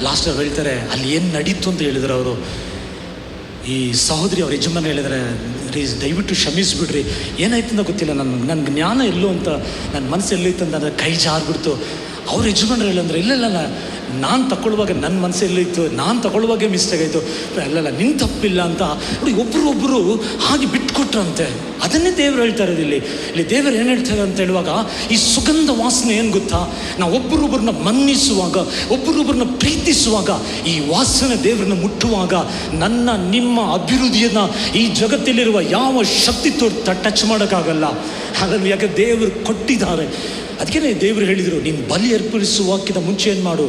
ಲಾಸ್ಟಲ್ಲಿ ಹೇಳ್ತಾರೆ, ಅಲ್ಲಿ ಏನು ನಡೀತು ಅಂತ ಹೇಳಿದ್ರು ಅವರು. ಈ ಸಹೋದರಿ ಅವ್ರ ಯಜಮಾನ ಹೇಳಿದರೆ, ದಯವಿಟ್ಟು ಕ್ಷಮಿಸ್ಬಿಡ್ರಿ, ಏನಾಯ್ತು ಅಂತ ಗೊತ್ತಿಲ್ಲ, ನನ್ನ ಜ್ಞಾನ ಎಲ್ಲೋ ಅಂತ ನನ್ನ ಮನಸ್ಸು ಎಲ್ಲೈತೆ ಅಂತ ನನ್ನ ಕೈ ಜಾರ್ಬಿಡ್ತು. ಅವ್ರ ಯಜಮಾನ್ರು ಹೇಳಂದ್ರೆ, ಇಲ್ಲ ನಾನು ತಗೊಳ್ಳುವಾಗ ನನ್ನ ಮನಸ್ಸು ಎಲ್ಲೈತು, ನಾನು ತಗೊಳ್ಳುವಾಗೆ ಮಿಸ್ಟೇಕ್ ಆಯಿತು, ಇಲ್ಲ ನಿನ್ನ ತಪ್ಪಿಲ್ಲ ಅಂತ ನೋಡಿ ಒಬ್ಬರು ಹಾಗೆ ಬಿಟ್ಕೊಟ್ರಂತೆ. ಅದನ್ನೇ ದೇವರು ಹೇಳ್ತಾ ಇರೋದು ಇಲ್ಲಿ ದೇವರು ಏನು ಹೇಳ್ತಾರೆ ಅಂತ ಹೇಳುವಾಗ, ಈ ಸುಗಂಧ ವಾಸನೆ ಏನು ಗೊತ್ತಾ, ನಾವು ಒಬ್ಬರೊಬ್ಬರನ್ನ ಮನ್ನಿಸುವಾಗ, ಒಬ್ಬರೊಬ್ಬರನ್ನ ಪ್ರೀತಿಸುವಾಗ, ಈ ವಾಸನೆ ದೇವರನ್ನ ಮುಟ್ಟುವಾಗ ನಿಮ್ಮ ಅಭಿವೃದ್ಧಿಯನ್ನು ಈ ಜಗತ್ತಲ್ಲಿರುವ ಯಾವ ಶಕ್ತಿ ಟಚ್ ಮಾಡೋಕ್ಕಾಗಲ್ಲ. ಹಾಗಾಗಿ ಯಾಕೆ ದೇವರು ಕೊಟ್ಟಿದ್ದಾರೆ. ಅದಕ್ಕೆ ದೇವರು ಹೇಳಿದರು, ನೀನು ಬಲಿ ಅರ್ಪಿಸುವಕ್ಕಿಂತ ಮುಂಚೆ ಏನು ಮಾಡು,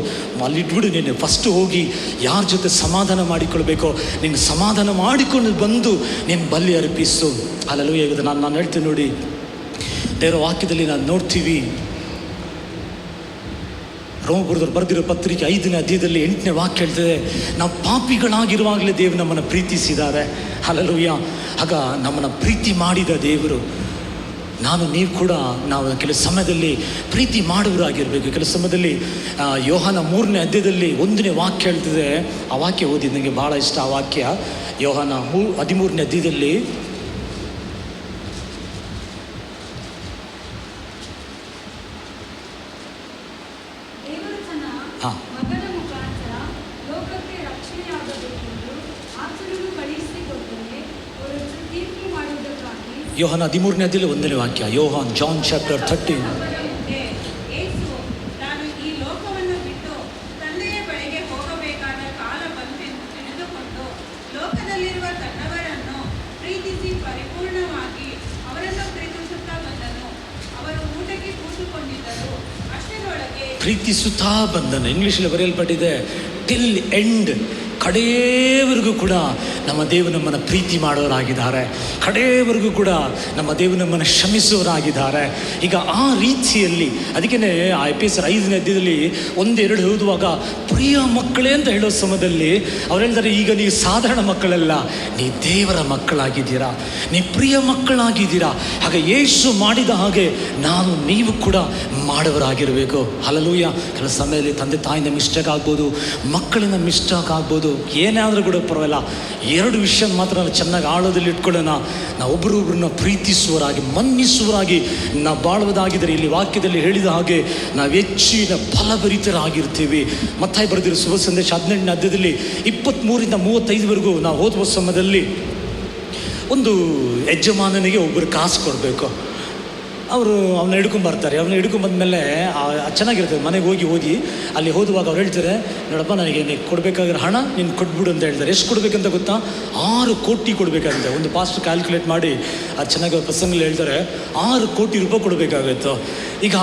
ಅಲ್ಲಿಟ್ಬಿಡು, ನೀನು ಫಸ್ಟ್ ಹೋಗಿ ಯಾರ ಜೊತೆ ಸಮಾಧಾನ ಮಾಡಿಕೊಳ್ಬೇಕೋ ನೀನು ಸಮಾಧಾನ ಮಾಡಿಕೊಂಡು ಬಂದು ನೀನು ಬಲಿ ಅರ್ಪಿಸು. ಅಲ್ಲೂ ಇವತ್ತು ನಾನು ಹೇಳ್ತೀನಿ ನೋಡಿ, ದೇವರ ವಾಕ್ಯದಲ್ಲಿ ನಾನು ನೋಡ್ತೀವಿ, ರೋಮಪುರದವ್ರು ಬರೆದಿರೋ ಪತ್ರಿಕೆ 5ನೇ ಅಧ್ಯಾಯದಲ್ಲಿ 8ನೇ ವಾಕ್ಯ ಹೇಳ್ತದೆ, ನಾವು ಪಾಪಿಗಳಾಗಿರುವಾಗಲೇ ದೇವರು ನಮ್ಮನ್ನು ಪ್ರೀತಿಸಿದ್ದಾರೆ. ಹಲ್ಲೆಲೂಯಾ. ಆಗ ನಮ್ಮನ್ನು ಪ್ರೀತಿ ಮಾಡಿದ ದೇವರು, ನೀವು ಕೂಡ ನಾವು ಕೆಲವು ಸಮಯದಲ್ಲಿ ಪ್ರೀತಿ ಮಾಡುವರಾಗಿರಬೇಕು. ಕೆಲವು ಸಮಯದಲ್ಲಿ ಯೋಹಾನ 3ನೇ ಅಧ್ಯಾಯದಲ್ಲಿ 1ನೇ ವಾಕ್ಯ ಹೇಳ್ತದೆ. ಆ ವಾಕ್ಯ ಓದಿ, ನನಗೆ ಭಾಳ ಇಷ್ಟ ಆ ವಾಕ್ಯ. ಯೋಹಾನ 13ನೇ ಅಧ್ಯಾಯದಲ್ಲಿ ಯೋಹಾನ 13ನೇ ಅಧ್ಯಾಯದಲ್ಲಿ 1ನೇ ವಾಕ್ಯ. John chapter 13. ಪ್ರೀತಿಸುತ್ತಾ ಬಂದನು. ಇಂಗ್ಲೀಷಲ್ಲಿ ಬರೆಯಲ್ಪಟ್ಟಿದೆ ಟಿಲ್ ಎಂಡ್. ಕಡೆಯವರೆಗೂ ಕೂಡ ನಮ್ಮ ದೇವರು ನಮ್ಮನ್ನು ಪ್ರೀತಿ ಮಾಡೋರಾಗಿದ್ದಾರೆ. ಕಡೆಯವರೆಗೂ ಕೂಡ ನಮ್ಮ ದೇವರು ನಮ್ಮನ್ನು ಕ್ಷಮಿಸೋರಾಗಿದ್ದಾರೆ. ಈಗ ಆ ರೀತಿಯಲ್ಲಿ ಅದಕ್ಕೇ ಆ ಎಫೆಸರ್ 5ನೇ ಅಧ್ಯಾಯದಲ್ಲಿ 1-2 ಓದುವಾಗ ಪ್ರಿಯ ಮಕ್ಕಳೇ ಅಂತ ಹೇಳೋ ಸಮಯದಲ್ಲಿ ಅವ್ರು ಹೇಳ್ತಾರೆ, ಈಗ ನೀವು ಸಾಧಾರಣ ಮಕ್ಕಳಲ್ಲ, ನೀ ದೇವರ ಮಕ್ಕಳಾಗಿದ್ದೀರಾ, ನೀ ಪ್ರಿಯ ಮಕ್ಕಳಾಗಿದ್ದೀರಾ. ಹಾಗೆ ಯೇಸು ಮಾಡಿದ ಹಾಗೆ ನೀವು ಕೂಡ ಮಾಡುವರಾಗಿರಬೇಕು. ಹಲ್ಲೆಲೂಯಾ. ಕೆಲವು ಸಮಯದಲ್ಲಿ ತಂದೆ ತಾಯಿಯಿಂದ ಮಿಸ್ಟೇಕ್ ಆಗ್ಬೋದು, ಮಕ್ಕಳಿಂದ ಮಿಸ್ಟೇಕ್ ಆಗ್ಬೋದು, ಏನಾದರೂ ಕೂಡ ಪರವಾಗಿಲ್ಲ. 2 ವಿಷಯ ಮಾತ್ರ ನಾವು ಚೆನ್ನಾಗಿ ಆಳೋದಲ್ಲಿ ಇಟ್ಕೊಳ್ಳೋಣ. ನಾವು ಒಬ್ಬರೊಬ್ಬರನ್ನ ಪ್ರೀತಿಸುವರಾಗಿ, ಮನ್ನಿಸುವರಾಗಿ ನಾವು ಬಾಳುವುದಾಗಿದ್ದರೆ ಇಲ್ಲಿ ವಾಕ್ಯದಲ್ಲಿ ಹೇಳಿದ ಹಾಗೆ ನಾವು ಹೆಚ್ಚಿನ ಫಲಭರಿತರಾಗಿರ್ತೀವಿ. ಮತ್ತಾಯಿ ಬರೆದಿರೋ ಶುಭ ಸಂದೇಶ 18ನೇ ಅಧ್ಯಾಯದಲ್ಲಿ 23ರಿಂದ 35ವರೆಗೂ ನಾವು ಓದುವ ಸಮಯದಲ್ಲಿ ಒಂದು ಯಜಮಾನನಿಗೆ ಒಬ್ಬರು ಕಾಸು ಕೊಡಬೇಕು. ಅವರು ಅವನ್ನ ಹಿಡ್ಕೊಂಬರ್ತಾರೆ. ಅವನ್ನ ಹಿಡ್ಕೊಂಬಂದ್ಮೇಲೆ ಚೆನ್ನಾಗಿರ್ತದೆ. ಮನೆಗೆ ಹೋಗಿ ಅಲ್ಲಿ ಹೋದುವಾಗ ಅವ್ರು ಹೇಳ್ತಾರೆ, ನೋಡಪ್ಪ ನನಗೆ ನೀನು ಕೊಡಬೇಕಾಗಿರೋ ಹಣ ನೀನು ಕೊಟ್ಬಿಡು ಅಂತ ಹೇಳ್ತಾರೆ. ಎಷ್ಟು ಕೊಡಬೇಕಂತ ಗೊತ್ತಾ? 6 ಕೋಟಿ ಕೊಡಬೇಕಾಗುತ್ತೆ. ಒಂದು ಪಾಸ್ಟ್ ಕ್ಯಾಲ್ಕುಲೇಟ್ ಮಾಡಿ ಅದು ಚೆನ್ನಾಗಿ ಪ್ರಸಂಗಲ್ಲಿ ಹೇಳ್ತಾರೆ, 6 ಕೋಟಿ ರೂಪಾಯಿ ಕೊಡಬೇಕಾಗುತ್ತೆ. ಈಗ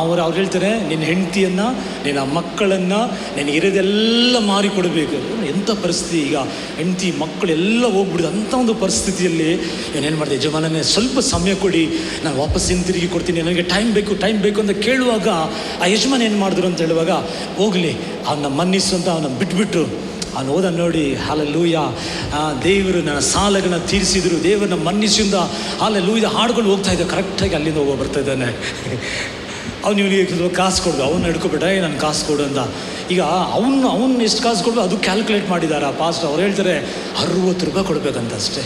ಅವ್ರು ಹೇಳ್ತಾರೆ, ನಿನ್ನ ಹೆಂಡತಿಯನ್ನು, ನಿನ್ನ ಮಕ್ಕಳನ್ನು, ನಿನಗೆ ಇರೋದೆಲ್ಲ ಮಾರಿ ಕೊಡಬೇಕು. ಎಂಥ ಪರಿಸ್ಥಿತಿ! ಈಗ ಹೆಂಡತಿ ಮಕ್ಕಳೆಲ್ಲ ಹೋಗ್ಬಿಡುದು. ಅಂಥ ಒಂದು ಪರಿಸ್ಥಿತಿಯಲ್ಲಿ ಏನೇನು ಮಾಡಿದೆ, ಯಜಮಾನನೇ ಸ್ವಲ್ಪ ಸಮಯ ಕೊಡಿ, ನಾನು ವಾಪಸ್ ಹಿಂತಿರುಗಿ ಕೊಡ್ತೀನಿ, ನನಗೆ ಟೈಮ್ ಬೇಕು ಅಂತ ಕೇಳುವಾಗ ಆ ಯಜಮಾನ ಏನು ಮಾಡಿದ್ರು ಅಂತ ಹೇಳುವಾಗ, ಹೋಗಲಿ ಅವನ್ನ ಮನ್ನಿಸು ಅಂತ ಅವನ್ನ ಬಿಟ್ಬಿಟ್ರು. ಅವನು ಹೋದ ನೋಡಿ, ಹಲ್ಲೆಲೂಯಾ, ದೇವರು ನನ್ನ ಸಾಲಗಳನ್ನ ತೀರಿಸಿದ್ರು, ದೇವರನ್ನ ಮನ್ನಿಸಿಂದ ಹಲ್ಲೆಲೂಯಾ ಹಾಡುಗಳು ಹೋಗ್ತಾ ಇದ್ದ. ಕರೆಕ್ಟಾಗಿ ಅಲ್ಲಿಂದ ಬರ್ತಾ ಇದ್ದಾನೆ. ಅವ್ನು ಇವನಿಗೆ ಕಾಸು ಕೊಡ್ದು, ಅವನ್ನ ಹಿಡ್ಕೊಬಿಟ್ಟ, ನಾನು ಕಾಸು ಕೊಡು ಅಂತ. ಈಗ ಅವನು ಎಷ್ಟು ಕಾಸು ಕೊಡ್ಬೇಕು ಅದು ಕ್ಯಾಲ್ಕುಲೇಟ್ ಮಾಡಿದ್ದಾರೆ ಆ ಪಾಸ್ಟ್. ಅವ್ರು ಹೇಳ್ತಾರೆ 60 ರೂಪಾಯಿ ಕೊಡಬೇಕಂತ ಅಷ್ಟೇ.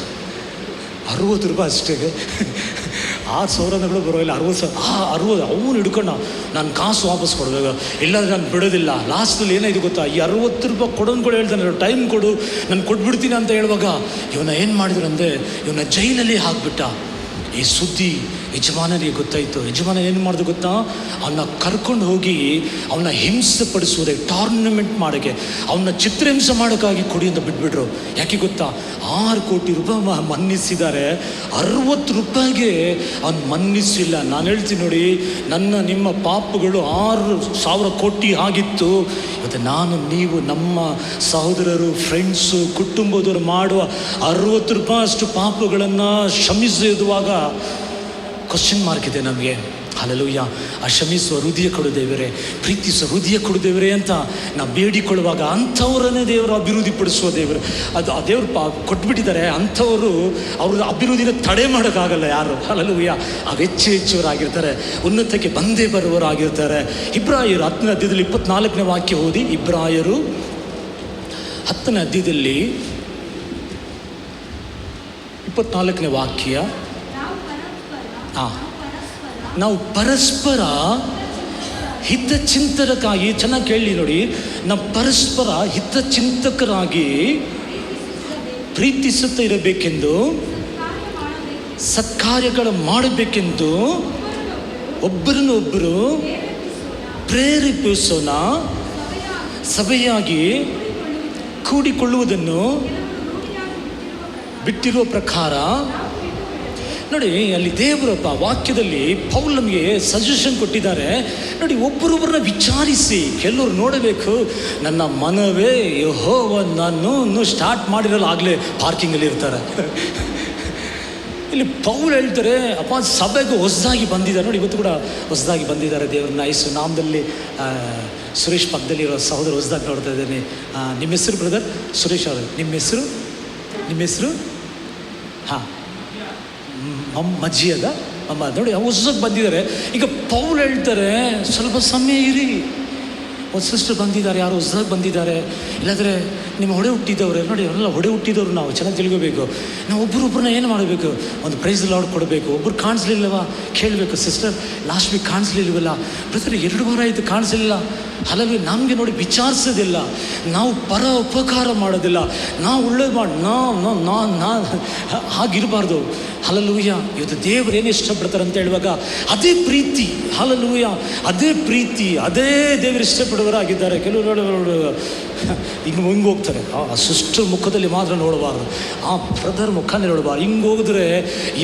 60 ರೂಪಾಯಿ ಅಷ್ಟೇ. 6,000 ಕೂಡ ಬರೋಲ್ಲ, 60 ಅವನು ಹಿಡ್ಕೊಂಡು ನಾನು ಕಾಸು ವಾಪಸ್ ಕೊಡಬೇಕು, ಇಲ್ಲಾಂದ್ರೆ ನಾನು ಬಿಡೋದಿಲ್ಲ. ಲಾಸ್ಟಲ್ಲಿ ಏನಾಯ್ತು ಗೊತ್ತಾ, ಈ 60 ರೂಪಾಯಿ ಕೊಡೋನು ಕೂಡ ಹೇಳ್ತಾನೆ, ಟೈಮ್ ಕೊಡು ನಾನು ಕೊಟ್ಬಿಡ್ತೀನಿ ಅಂತ ಹೇಳುವಾಗ ಇವನ್ನ ಏನು ಮಾಡಿದ್ರು ಅಂದರೆ, ಇವನ್ನ ಜೈಲಲ್ಲಿ ಹಾಕ್ಬಿಟ್ಟ. ಈ ಸುದ್ದಿ ಯಜಮಾನನಿಗೆ ಗೊತ್ತಾಯಿತು. ಯಜಮಾನ ಏನು ಮಾಡಿದ್ರು ಗೊತ್ತಾ, ಅವನ್ನ ಕರ್ಕೊಂಡು ಹೋಗಿ ಅವನ್ನ ಹಿಂಸೆ ಪಡಿಸೋದಕ್ಕೆ, ಟಾರ್ನಮೆಂಟ್ ಮಾಡೋಕ್ಕೆ, ಅವನ್ನ ಚಿತ್ರಹಿಂಸೆ ಮಾಡೋಕ್ಕಾಗಿ ಕೊಡಿ ಅಂತ ಬಿಟ್ಬಿಟ್ರು. ಯಾಕೆ ಗೊತ್ತಾ, 6 ಕೋಟಿ ರೂಪಾಯಿ ಮನ್ನಿಸಿದ್ದಾರೆ, 60 ರೂಪಾಯಿಗೆ ಅವ್ನು ಮನ್ನಿಸಿಲ್ಲ. ನಾನು ಹೇಳ್ತೀನಿ ನೋಡಿ, ನಿಮ್ಮ ಪಾಪಗಳು 6,000 ಕೋಟಿ ಆಗಿತ್ತು. ಇವತ್ತು ನಾನು ನೀವು ನಮ್ಮ ಸಹೋದರರು, ಫ್ರೆಂಡ್ಸು, ಕುಟುಂಬದವರು ಮಾಡುವ 60 ರೂಪಾಯಿ ಅಷ್ಟು ಪಾಪಗಳನ್ನು ಕ್ಷಮಿಸುವಾಗ ಕ್ವಶನ್ ಮಾರ್ಕ್ ಇದೆ ನಮಗೆ. ಹಲ್ಲೆಲೂಯಾ. ಆ ಕ್ಷಮಿಸುವ ಹೃದಯ ಕೊಡು ದೇವರೇ, ಪ್ರೀತಿಸುವ ಹೃದಯ ಕೊಡು ದೇವರೇ ಅಂತ ನಾವು ಬೇಡಿಕೊಳ್ಳುವಾಗ ಅಂಥವರನ್ನೇ ದೇವರು ಅಭಿವೃದ್ಧಿಪಡಿಸುವ ದೇವರು. ಅದು ಆ ದೇವರು ಕೊಟ್ಬಿಟ್ಟಿದ್ದಾರೆ. ಅಂಥವರು ಅವ್ರ ಅಭಿವೃದ್ಧಿನ ತಡೆ ಮಾಡೋಕ್ಕಾಗಲ್ಲ ಯಾರು. ಹಲ್ಲೆಲೂಯಾ. ಹೆಚ್ಚುವರಾಗಿರ್ತಾರೆ, ಉನ್ನತಕ್ಕೆ ಬಂದೇ ಬರುವವರಾಗಿರ್ತಾರೆ. ಇಬ್ರಾಯರು 10ನೇ ಅಧ್ಯಾಯದಲ್ಲಿ 24ನೇ ವಾಕ್ಯ ಓದಿ. ಇಬ್ರಾಯರು 10ನೇ ಅಧ್ಯಾಯದಲ್ಲಿ 24ನೇ ವಾಕ್ಯ. ನಾವು ಪರಸ್ಪರ ಹಿತಚಿಂತಕರಾಗಿ, ಚೆನ್ನಾಗಿ ಕೇಳಿ ನೋಡಿ, ನಾವು ಪರಸ್ಪರ ಹಿತಚಿಂತಕರಾಗಿ ಪ್ರೀತಿಸುತ್ತಾ ಇರಬೇಕೆಂದು, ಸತ್ಕಾರ್ಯಗಳು ಮಾಡಬೇಕೆಂದು ಒಬ್ಬರನ್ನೊಬ್ಬರು ಪ್ರೇರೇಪಿಸೋಣ. ಸಭೆಯಾಗಿ ಕೂಡಿಕೊಳ್ಳುವುದನ್ನು ಬಿಟ್ಟಿರುವ ಪ್ರಕಾರ ನೋಡಿ, ಅಲ್ಲಿ ದೇವರಪ್ಪ ವಾಕ್ಯದಲ್ಲಿ ಪೌಲ್ ನಮಗೆ ಸಜೆಷನ್ ಕೊಟ್ಟಿದ್ದಾರೆ ನೋಡಿ. ಒಬ್ಬರೊಬ್ಬರನ್ನ ವಿಚಾರಿಸಿ. ಕೆಲವರು ನೋಡಬೇಕು, ನನ್ನ ಮನವೇ ಯೆಹೋವನನ್ನು ಸ್ಟಾರ್ಟ್ ಮಾಡಿರಲ್ಲ, ಆಗಲೇ ಪಾರ್ಕಿಂಗಲ್ಲಿ ಇರ್ತಾರೆ. ಇಲ್ಲಿ ಪೌಲ್ ಹೇಳ್ತಾರೆ, ಅಪ್ಪ ಸಭೆಗೆ ಹೊಸದಾಗಿ ಬಂದಿದ್ದಾರೆ ನೋಡಿ. ಇವತ್ತು ಕೂಡ ಹೊಸದಾಗಿ ಬಂದಿದ್ದಾರೆ. ದೇವ್ರನ್ನ ಯೇಸು ನಾಮದಲ್ಲಿ ಸುರೇಶ್ ಪಕ್ಕದಲ್ಲಿರೋ ಸಹೋದರ ಹೊಸದಾಗಿ ನೋಡ್ತಾ ಇದ್ದೇನೆ. ನಿಮ್ಮ ಹೆಸರು ಬ್ರದರ್? ಸುರೇಶ್ ಅವರು. ನಿಮ್ಮ ಹೆಸರು? ಹಾಂ, ಮಜ್ಜಿ ಅದ ಅಮ್ಮ ನೋಡಿ, ಹೊಸದಾಗಿ ಬಂದಿದ್ದಾರೆ. ಈಗ ಪೌಲ್ ಹೇಳ್ತಾರೆ, ಸ್ವಲ್ಪ ಸಮಯ ಇರಿ. ಒಂದು ಸಿಸ್ಟರ್ ಬಂದಿದ್ದಾರೆ, ಯಾರು ಹೊಸದಾಗಿ ಬಂದಿದ್ದಾರೆ, ಇಲ್ಲಾಂದರೆ ನಿಮ್ಮ ಹೊಡೆ ಹುಟ್ಟಿದವ್ರೆ ನೋಡಿ. ಅವರೆಲ್ಲ ಹೊಡೆ ಹುಟ್ಟಿದವರು ನಾವು ಚೆನ್ನಾಗಿ ತಿಳ್ಕೋಬೇಕು. ನಾವು ಒಬ್ಬರೊಬ್ಬರನ್ನ ಏನು ಮಾಡಬೇಕು, ಒಂದು ಪ್ರೈಸ್ ಲಾರ್ಡ್ ಕೊಡಬೇಕು. ಒಬ್ಬರು ಕಾಣಿಸ್ಲಿಲ್ಲವ ಕೇಳಬೇಕು, ಸಿಸ್ಟರ್ ಲಾಸ್ಟ್ ವೀಕ್ ಕಾಣಿಸ್ಲಿಲ್ವಲ್ಲ ಬ್ರದರ್, 2 ವಾರ ಆಯಿತು ಕಾಣಿಸ್ಲಿಲ್ಲ. ಅಲ್ಲವೇ ನಮಗೆ ನೋಡಿ ವಿಚಾರಿಸೋದಿಲ್ಲ, ನಾವು ಪರ ಉಪಕಾರ ಮಾಡೋದಿಲ್ಲ, ನಾವು ಒಳ್ಳೇದು ಮಾಡಿ ಹಾಗಿರಬಾರ್ದು. ಹಲ್ಲೆಲೂಯಾ. ಇವತ್ತು ದೇವರು ಏನು ಇಷ್ಟಪಡ್ತಾರೆ ಅಂತ ಹೇಳುವಾಗ ಅದೇ ಪ್ರೀತಿ. ಹಲ್ಲೆಲೂಯಾ. ಅದೇ ಪ್ರೀತಿ, ಅದೇ ದೇವರು ಇಷ್ಟಪಡುವವರಾಗಿದ್ದಾರೆ. ಕೆಲವರು ಹಿಂಗೆ ಹೋಗ್ತಾರೆ, ಆ ಸಿಸ್ಟರ್ ಮುಖದಲ್ಲಿ ಮಾತ್ರ ನೋಡಬಾರ್ದು, ಆ ಬ್ರದರ್ ಮುಖನೇ ನೋಡಬಾರ್ದು. ಹಿಂಗೆ ಹೋಗಿದ್ರೆ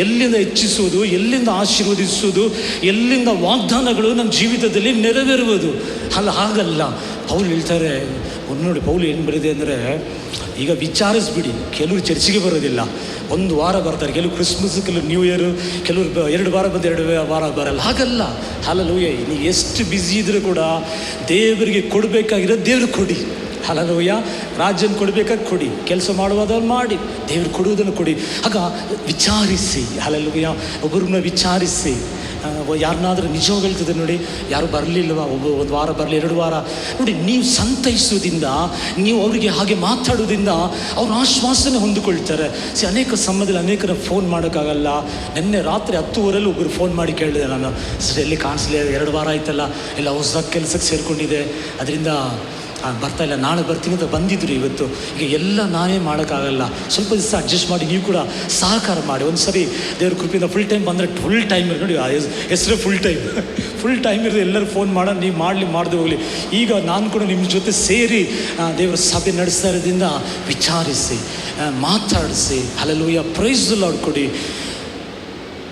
ಎಲ್ಲಿಂದ ಹೆಚ್ಚಿಸುವುದು, ಎಲ್ಲಿಂದ ಆಶೀರ್ವದಿಸುವುದು, ಎಲ್ಲಿಂದ ವಾಗ್ದಾನಗಳು ನಮ್ಮ ಜೀವಿತದಲ್ಲಿ ನೆರವೇರುವುದು. ಹಾಗಲ್ಲ. ಪೌಲ್ ಹೇಳ್ತಾರೆ ನೋಡಿ, ಪೌಲ್ ಏನು ಬರಿದೆ ಅಂದರೆ, ಈಗ ವಿಚಾರಿಸ್ಬಿಡಿ. ಕೆಲವರು ಚರ್ಚಿಗೆ ಬರೋದಿಲ್ಲ, 1 ವಾರ ಬರ್ತಾರೆ. ಕೆಲವು ಕ್ರಿಸ್ಮಸ್, ಕೆಲವು ನ್ಯೂ ಇಯರು, ಕೆಲವರು 2 ವಾರ ಬಂದು 2 ವಾರ ಬರಲ್ಲ. ಹಾಗಲ್ಲ. ಹಲ್ಲೆಲೂಯಾ. ನೀವು ಎಷ್ಟು ಬ್ಯುಸಿ ಇದ್ರೂ ಕೂಡ ದೇವರಿಗೆ ಕೊಡಬೇಕಾಗಿರೋದು ದೇವ್ರಿಗೆ ಕೊಡಿ. ಹಲ್ಲೆಲೂಯಾ. ರಾಜ್ಯನ ಕೊಡಬೇಕಾಗಿ ಕೊಡಿ, ಕೆಲಸ ಮಾಡುವುದನ್ನು ಮಾಡಿ, ದೇವ್ರು ಕೊಡುವುದನ್ನು ಕೊಡಿ. ಆಗ ವಿಚಾರಿಸಿ. ಹಲ್ಲೆಲೂಯಾ. ಒಬ್ಬರನ್ನ ವಿಚಾರಿಸಿ. ಯಾರನ್ನಾದ್ರೂ ನಿಜವಾಗಿ ಹೇಳ್ತದೆ ನೋಡಿ, ಯಾರು ಬರಲಿಲ್ವ, 1 ವಾರ ಬರಲಿ, 2 ವಾರ ನೋಡಿ, ನೀವು ಸಂತೈಸೋದ್ರಿಂದ, ನೀವು ಅವರಿಗೆ ಹಾಗೆ ಮಾತಾಡೋದ್ರಿಂದ ಅವ್ರು ಆಶ್ವಾಸನೆ ಹೊಂದಿಕೊಳ್ತಾರೆ. ಅನೇಕ ಸಮಯದಲ್ಲಿ ಅನೇಕರ ಫೋನ್ ಮಾಡೋಕ್ಕಾಗಲ್ಲ. ನಿನ್ನೆ ರಾತ್ರಿ 10:30 ಒಬ್ಬರು ಫೋನ್ ಮಾಡಿ ಕೇಳಿದೆ ನಾನು, ಸರ್ ಎಲ್ಲಿ ಕಾಣಿಸ್ಲಿ, 2 ವಾರ ಆಯ್ತಲ್ಲ, ಎಲ್ಲ ಹೊಸದಾಗಿ ಕೆಲಸಕ್ಕೆ ಸೇರಿಕೊಂಡಿದೆ, ಅದರಿಂದ ಬರ್ತಾ ಇಲ್ಲ, ನಾಳೆ ಬರ್ತೀನಿ ಅಂತ ಬಂದಿದ್ರು. ಇವತ್ತು ಈಗ ಎಲ್ಲ ನಾನೇ ಮಾಡೋಕ್ಕಾಗಲ್ಲ, ಸ್ವಲ್ಪ ದಿವಸ ಅಡ್ಜಸ್ಟ್ ಮಾಡಿ ನೀವು ಕೂಡ ಸಹಕಾರ ಮಾಡಿ. ಒಂದು ಸರಿ ದೇವ್ರ ಕೃಪೆಯಿಂದ ಫುಲ್ ಟೈಮ್ ಬಂದರೆ ಫುಲ್ ಟೈಮ್ ಇರೋ ನೋಡಿ, ಹೆಸರೇ ಫುಲ್ ಟೈಮ್ ಇರೋದು. ಎಲ್ಲರೂ ಫೋನ್ ಮಾಡೋಣ, ನೀವು ಮಾಡದೆ ಹೋಗಲಿ. ಈಗ ನಾನು ಕೂಡ ನಿಮ್ಮ ಜೊತೆ ಸೇರಿ ದೇವರ ಸಭೆ ನಡೆಸ್ತಾ ಇರೋದ್ರಿಂದ ವಿಚಾರಿಸಿ, ಮಾತಾಡಿಸಿ. ಹಲ್ಲೆಲೂಯಾ, ಪ್ರೈಸ್ ದಿ ಲಾರ್ಡ್ ಕೊಡಿ.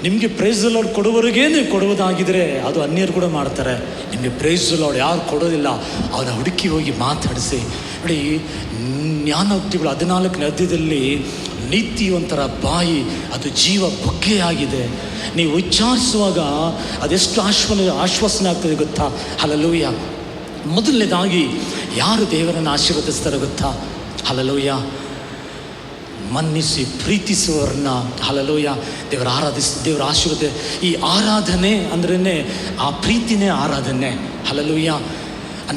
ನಿಮಗೆ ಪ್ರೈಸ್ ದಿ ಲಾರ್ಡ್ ಕೊಡುವವರೆಗೇನೆ ಕೊಡುವುದಾಗಿದ್ದರೆ ಅದು ಅನ್ಯರು ಕೂಡ ಮಾಡ್ತಾರೆ. ನಿಮಗೆ ಪ್ರೈಸ್ ದಿ ಲಾರ್ಡ್ ಯಾರು ಕೊಡೋದಿಲ್ಲ ಅವನ ಹುಡುಕಿ ಹೋಗಿ ಮಾತಾಡಿಸಿ. ನೋಡಿ, ಜ್ಞಾನೋಕ್ತಿಗಳು 14ನೇ ಅಧ್ಯಾಯದಲ್ಲಿ ನೀತಿವಂತರ ಬಾಯಿ ಅದು ಜೀವ ಬುಗ್ಗೆಯಾಗಿದೆ. ನೀವು ವಿಚಾರಿಸುವಾಗ ಅದೆಷ್ಟು ಆಶ್ವಾಸನೆ ಆಗ್ತದೆ ಗೊತ್ತಾ? ಹಲ್ಲೆಲೂಯಾ. ಮೊದಲನೇದಾಗಿ ಯಾರು ದೇವರನ್ನು ಆಶೀರ್ವದಿಸ್ತಾರೆ ಗೊತ್ತಾ? ಹಲ್ಲೆಲೂಯಾ, ಮನ್ನಿಸಿ ಪ್ರೀತಿಸುವವ್ರನ್ನ. ಹಲ್ಲೆಲೂಯಾ, ದೇವರ ಆಶೀರ್ವಾದ. ಈ ಆರಾಧನೆ ಅಂದ್ರೇ ಆ ಪ್ರೀತಿನೇ ಆರಾಧನೆ. ಹಲ್ಲೆಲೂಯಾ,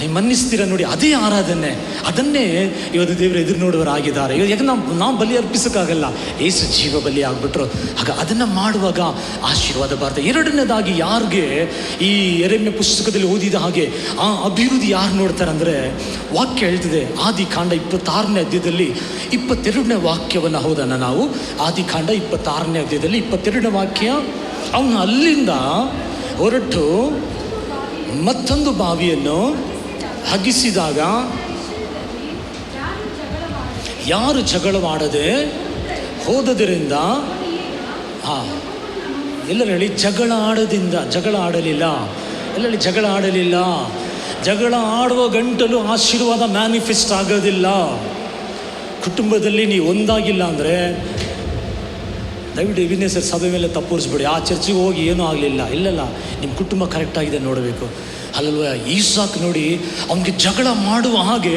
ನೀವು ಮನ್ನಿಸ್ತೀರ ನೋಡಿ, ಅದೇ ಆರಾಧನೆ. ಅದನ್ನೇ ಇವತ್ತು ದೇವರು ಎದುರು ನೋಡುವವರಾಗಿದ್ದಾರೆ. ಯಾಕೆ ನಾವು ಬಲಿ ಅರ್ಪಿಸೋಕ್ಕಾಗಲ್ಲ, ಏಸು ಜೀವ ಬಲಿ ಆಗಿಬಿಟ್ರು. ಆಗ ಅದನ್ನು ಮಾಡುವಾಗ ಆಶೀರ್ವಾದ ಬರ್ತದೆ. ಎರಡನೇದಾಗಿ ಯಾರಿಗೆ ಈ ಯೆರೆಮೀಯ ಪುಸ್ತಕದಲ್ಲಿ ಓದಿದ ಹಾಗೆ ಆ ಅಭಿವೃದ್ಧಿ ಯಾರು ನೋಡ್ತಾರೆ ಅಂದರೆ, ವಾಕ್ಯ ಹೇಳ್ತಿದೆ ಆದಿಕಾಂಡ 26ನೇ ಅಧ್ಯಾಯದಲ್ಲಿ 22ನೇ ವಾಕ್ಯವನ್ನು ಹೋದನ ನಾವು. ಆದಿಕಾಂಡ 26ನೇ ಅಧ್ಯಾಯದಲ್ಲಿ 22ನೇ ವಾಕ್ಯ. ಅವನು ಅಲ್ಲಿಂದ ಹೊರಟು ಮತ್ತೊಂದು ಬಾವಿಯನ್ನು ಹಗಿಸಿದಾಗ ಯಾರು ಜಗಳವಾಡದೆ ಹೋದದರಿಂದ, ಎಲ್ಲರೂ ಹೇಳಿ ಜಗಳ ಆಡಲಿಲ್ಲ. ಎಲ್ಲರಲ್ಲಿ ಜಗಳ ಆಡಲಿಲ್ಲ. ಜಗಳ ಆಡುವ ಗಂಟಲು ಆಶೀರ್ವಾದ ಮ್ಯಾನಿಫೆಸ್ಟ್ ಆಗೋದಿಲ್ಲ. ಕುಟುಂಬದಲ್ಲಿ ನೀವು ಒಂದಾಗಿಲ್ಲ ಅಂದರೆ ದಯವಿಟ್ಟು ವಿಘ್ನೇಶ್ವರ ಸಭೆ ಮೇಲೆ ತಪ್ಪುರಿಸ್ಬೇಡಿ. ಆ ಚರ್ಚಿಗೆ ಹೋಗಿ ಏನೂ ಆಗಲಿಲ್ಲ, ಇಲ್ಲಲ್ಲ, ನಿಮ್ಮ ಕುಟುಂಬ ಕರೆಕ್ಟಾಗಿದೆ ನೋಡಬೇಕು. ಅಲ್ಲಲ್ವ, ಈಸಾಕ್ ನೋಡಿ, ಅವನಿಗೆ ಜಗಳ ಮಾಡುವ ಹಾಗೆ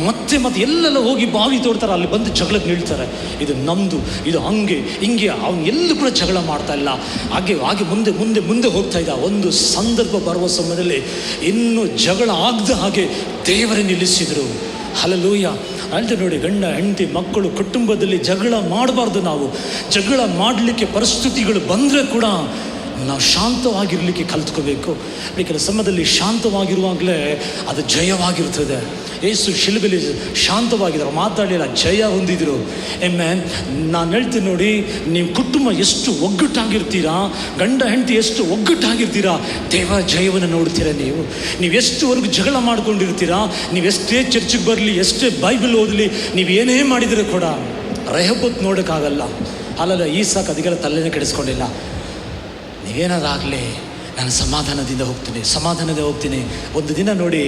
ಮತ್ತೆ ಎಲ್ಲೆಲ್ಲ ಹೋಗಿ ಬಾವಿ ತೋಡ್ತಾರೆ, ಅಲ್ಲಿ ಬಂದು ಜಗಳಕ್ಕೆ ನಿಲ್ತಾರೆ. ಇದು ನಮ್ಮದು, ಇದು ಹಂಗೆ ಹಿಂಗೆ. ಅವನು ಎಲ್ಲೂ ಕೂಡ ಜಗಳ ಮಾಡ್ತಾ ಇಲ್ಲ. ಹಾಗೆ ಮುಂದೆ ಹೋಗ್ತಾ ಇದ್ದ. ಒಂದು ಸಂದರ್ಭ ಬರುವ ಸಮಯದಲ್ಲಿ ಇನ್ನೂ ಜಗಳ ಆಗದ ಹಾಗೆ ದೇವರೇ ನಿಲ್ಲಿಸಿದರು. ಹಲ್ಲೆಲೂಯಾ. ಅಲ್ದೆ ನೋಡಿ, ಗಂಡ ಹೆಂಡತಿ ಮಕ್ಕಳು ಕುಟುಂಬದಲ್ಲಿ ಜಗಳ ಮಾಡಬಾರ್ದು. ನಾವು ಜಗಳ ಮಾಡಲಿಕ್ಕೆ ಪರಿಸ್ಥಿತಿಗಳು ಬಂದರೆ ಕೂಡ ನಾವು ಶಾಂತವಾಗಿರಲಿಕ್ಕೆ ಕಲ್ತ್ಕೋಬೇಕು. ಕೆಲವು ಸಮಯದಲ್ಲಿ ಶಾಂತವಾಗಿರುವಾಗಲೇ ಅದು ಜಯವಾಗಿರ್ತದೆ. ಯೇಸು ಶಿಲುಬೆಲಿ ಶಾಂತವಾಗಿದ್ದಾರೆ, ಮಾತಾಡಲಿಲ್ಲ, ಜಯ ಹೊಂದಿದ್ರು. ನಾನು ಹೇಳ್ತೀನಿ ನೋಡಿ, ನೀವು ಕುಟುಂಬ ಎಷ್ಟು ಒಗ್ಗಟ್ಟಾಗಿರ್ತೀರಾ, ಗಂಡ ಹೆಂಡತಿ ಎಷ್ಟು ಒಗ್ಗಟ್ಟಾಗಿರ್ತೀರಾ, ದೇವರ ಜಯವನ್ನು ನೋಡ್ತೀರಾ. ನೀವು ಎಷ್ಟುವರೆಗೂ ಜಗಳ ಮಾಡ್ಕೊಂಡಿರ್ತೀರಾ, ನೀವು ಎಷ್ಟೇ ಚರ್ಚಿಗೆ ಬರಲಿ, ಎಷ್ಟೇ ಬೈಬಲ್ ಓದಲಿ, ನೀವು ಏನೇ ಮಾಡಿದರೆ ಕೂಡ ರೆಹೋಬೋತ್ ನೋಡೋಕ್ಕಾಗಲ್ಲ. ಅಲ್ಲಲ್ಲ, ಈಸಾಕ್ ಅದಕ್ಕೆಲ್ಲ ತಲೆನೇ ಕೆಡಿಸ್ಕೊಂಡಿಲ್ಲ. ನೀವೇನಾದಾಗಲಿ, ನಾನು ಸಮಾಧಾನದಿಂದ ಹೋಗ್ತೀನಿ. ಒಂದು ದಿನ ನೋಡಿ,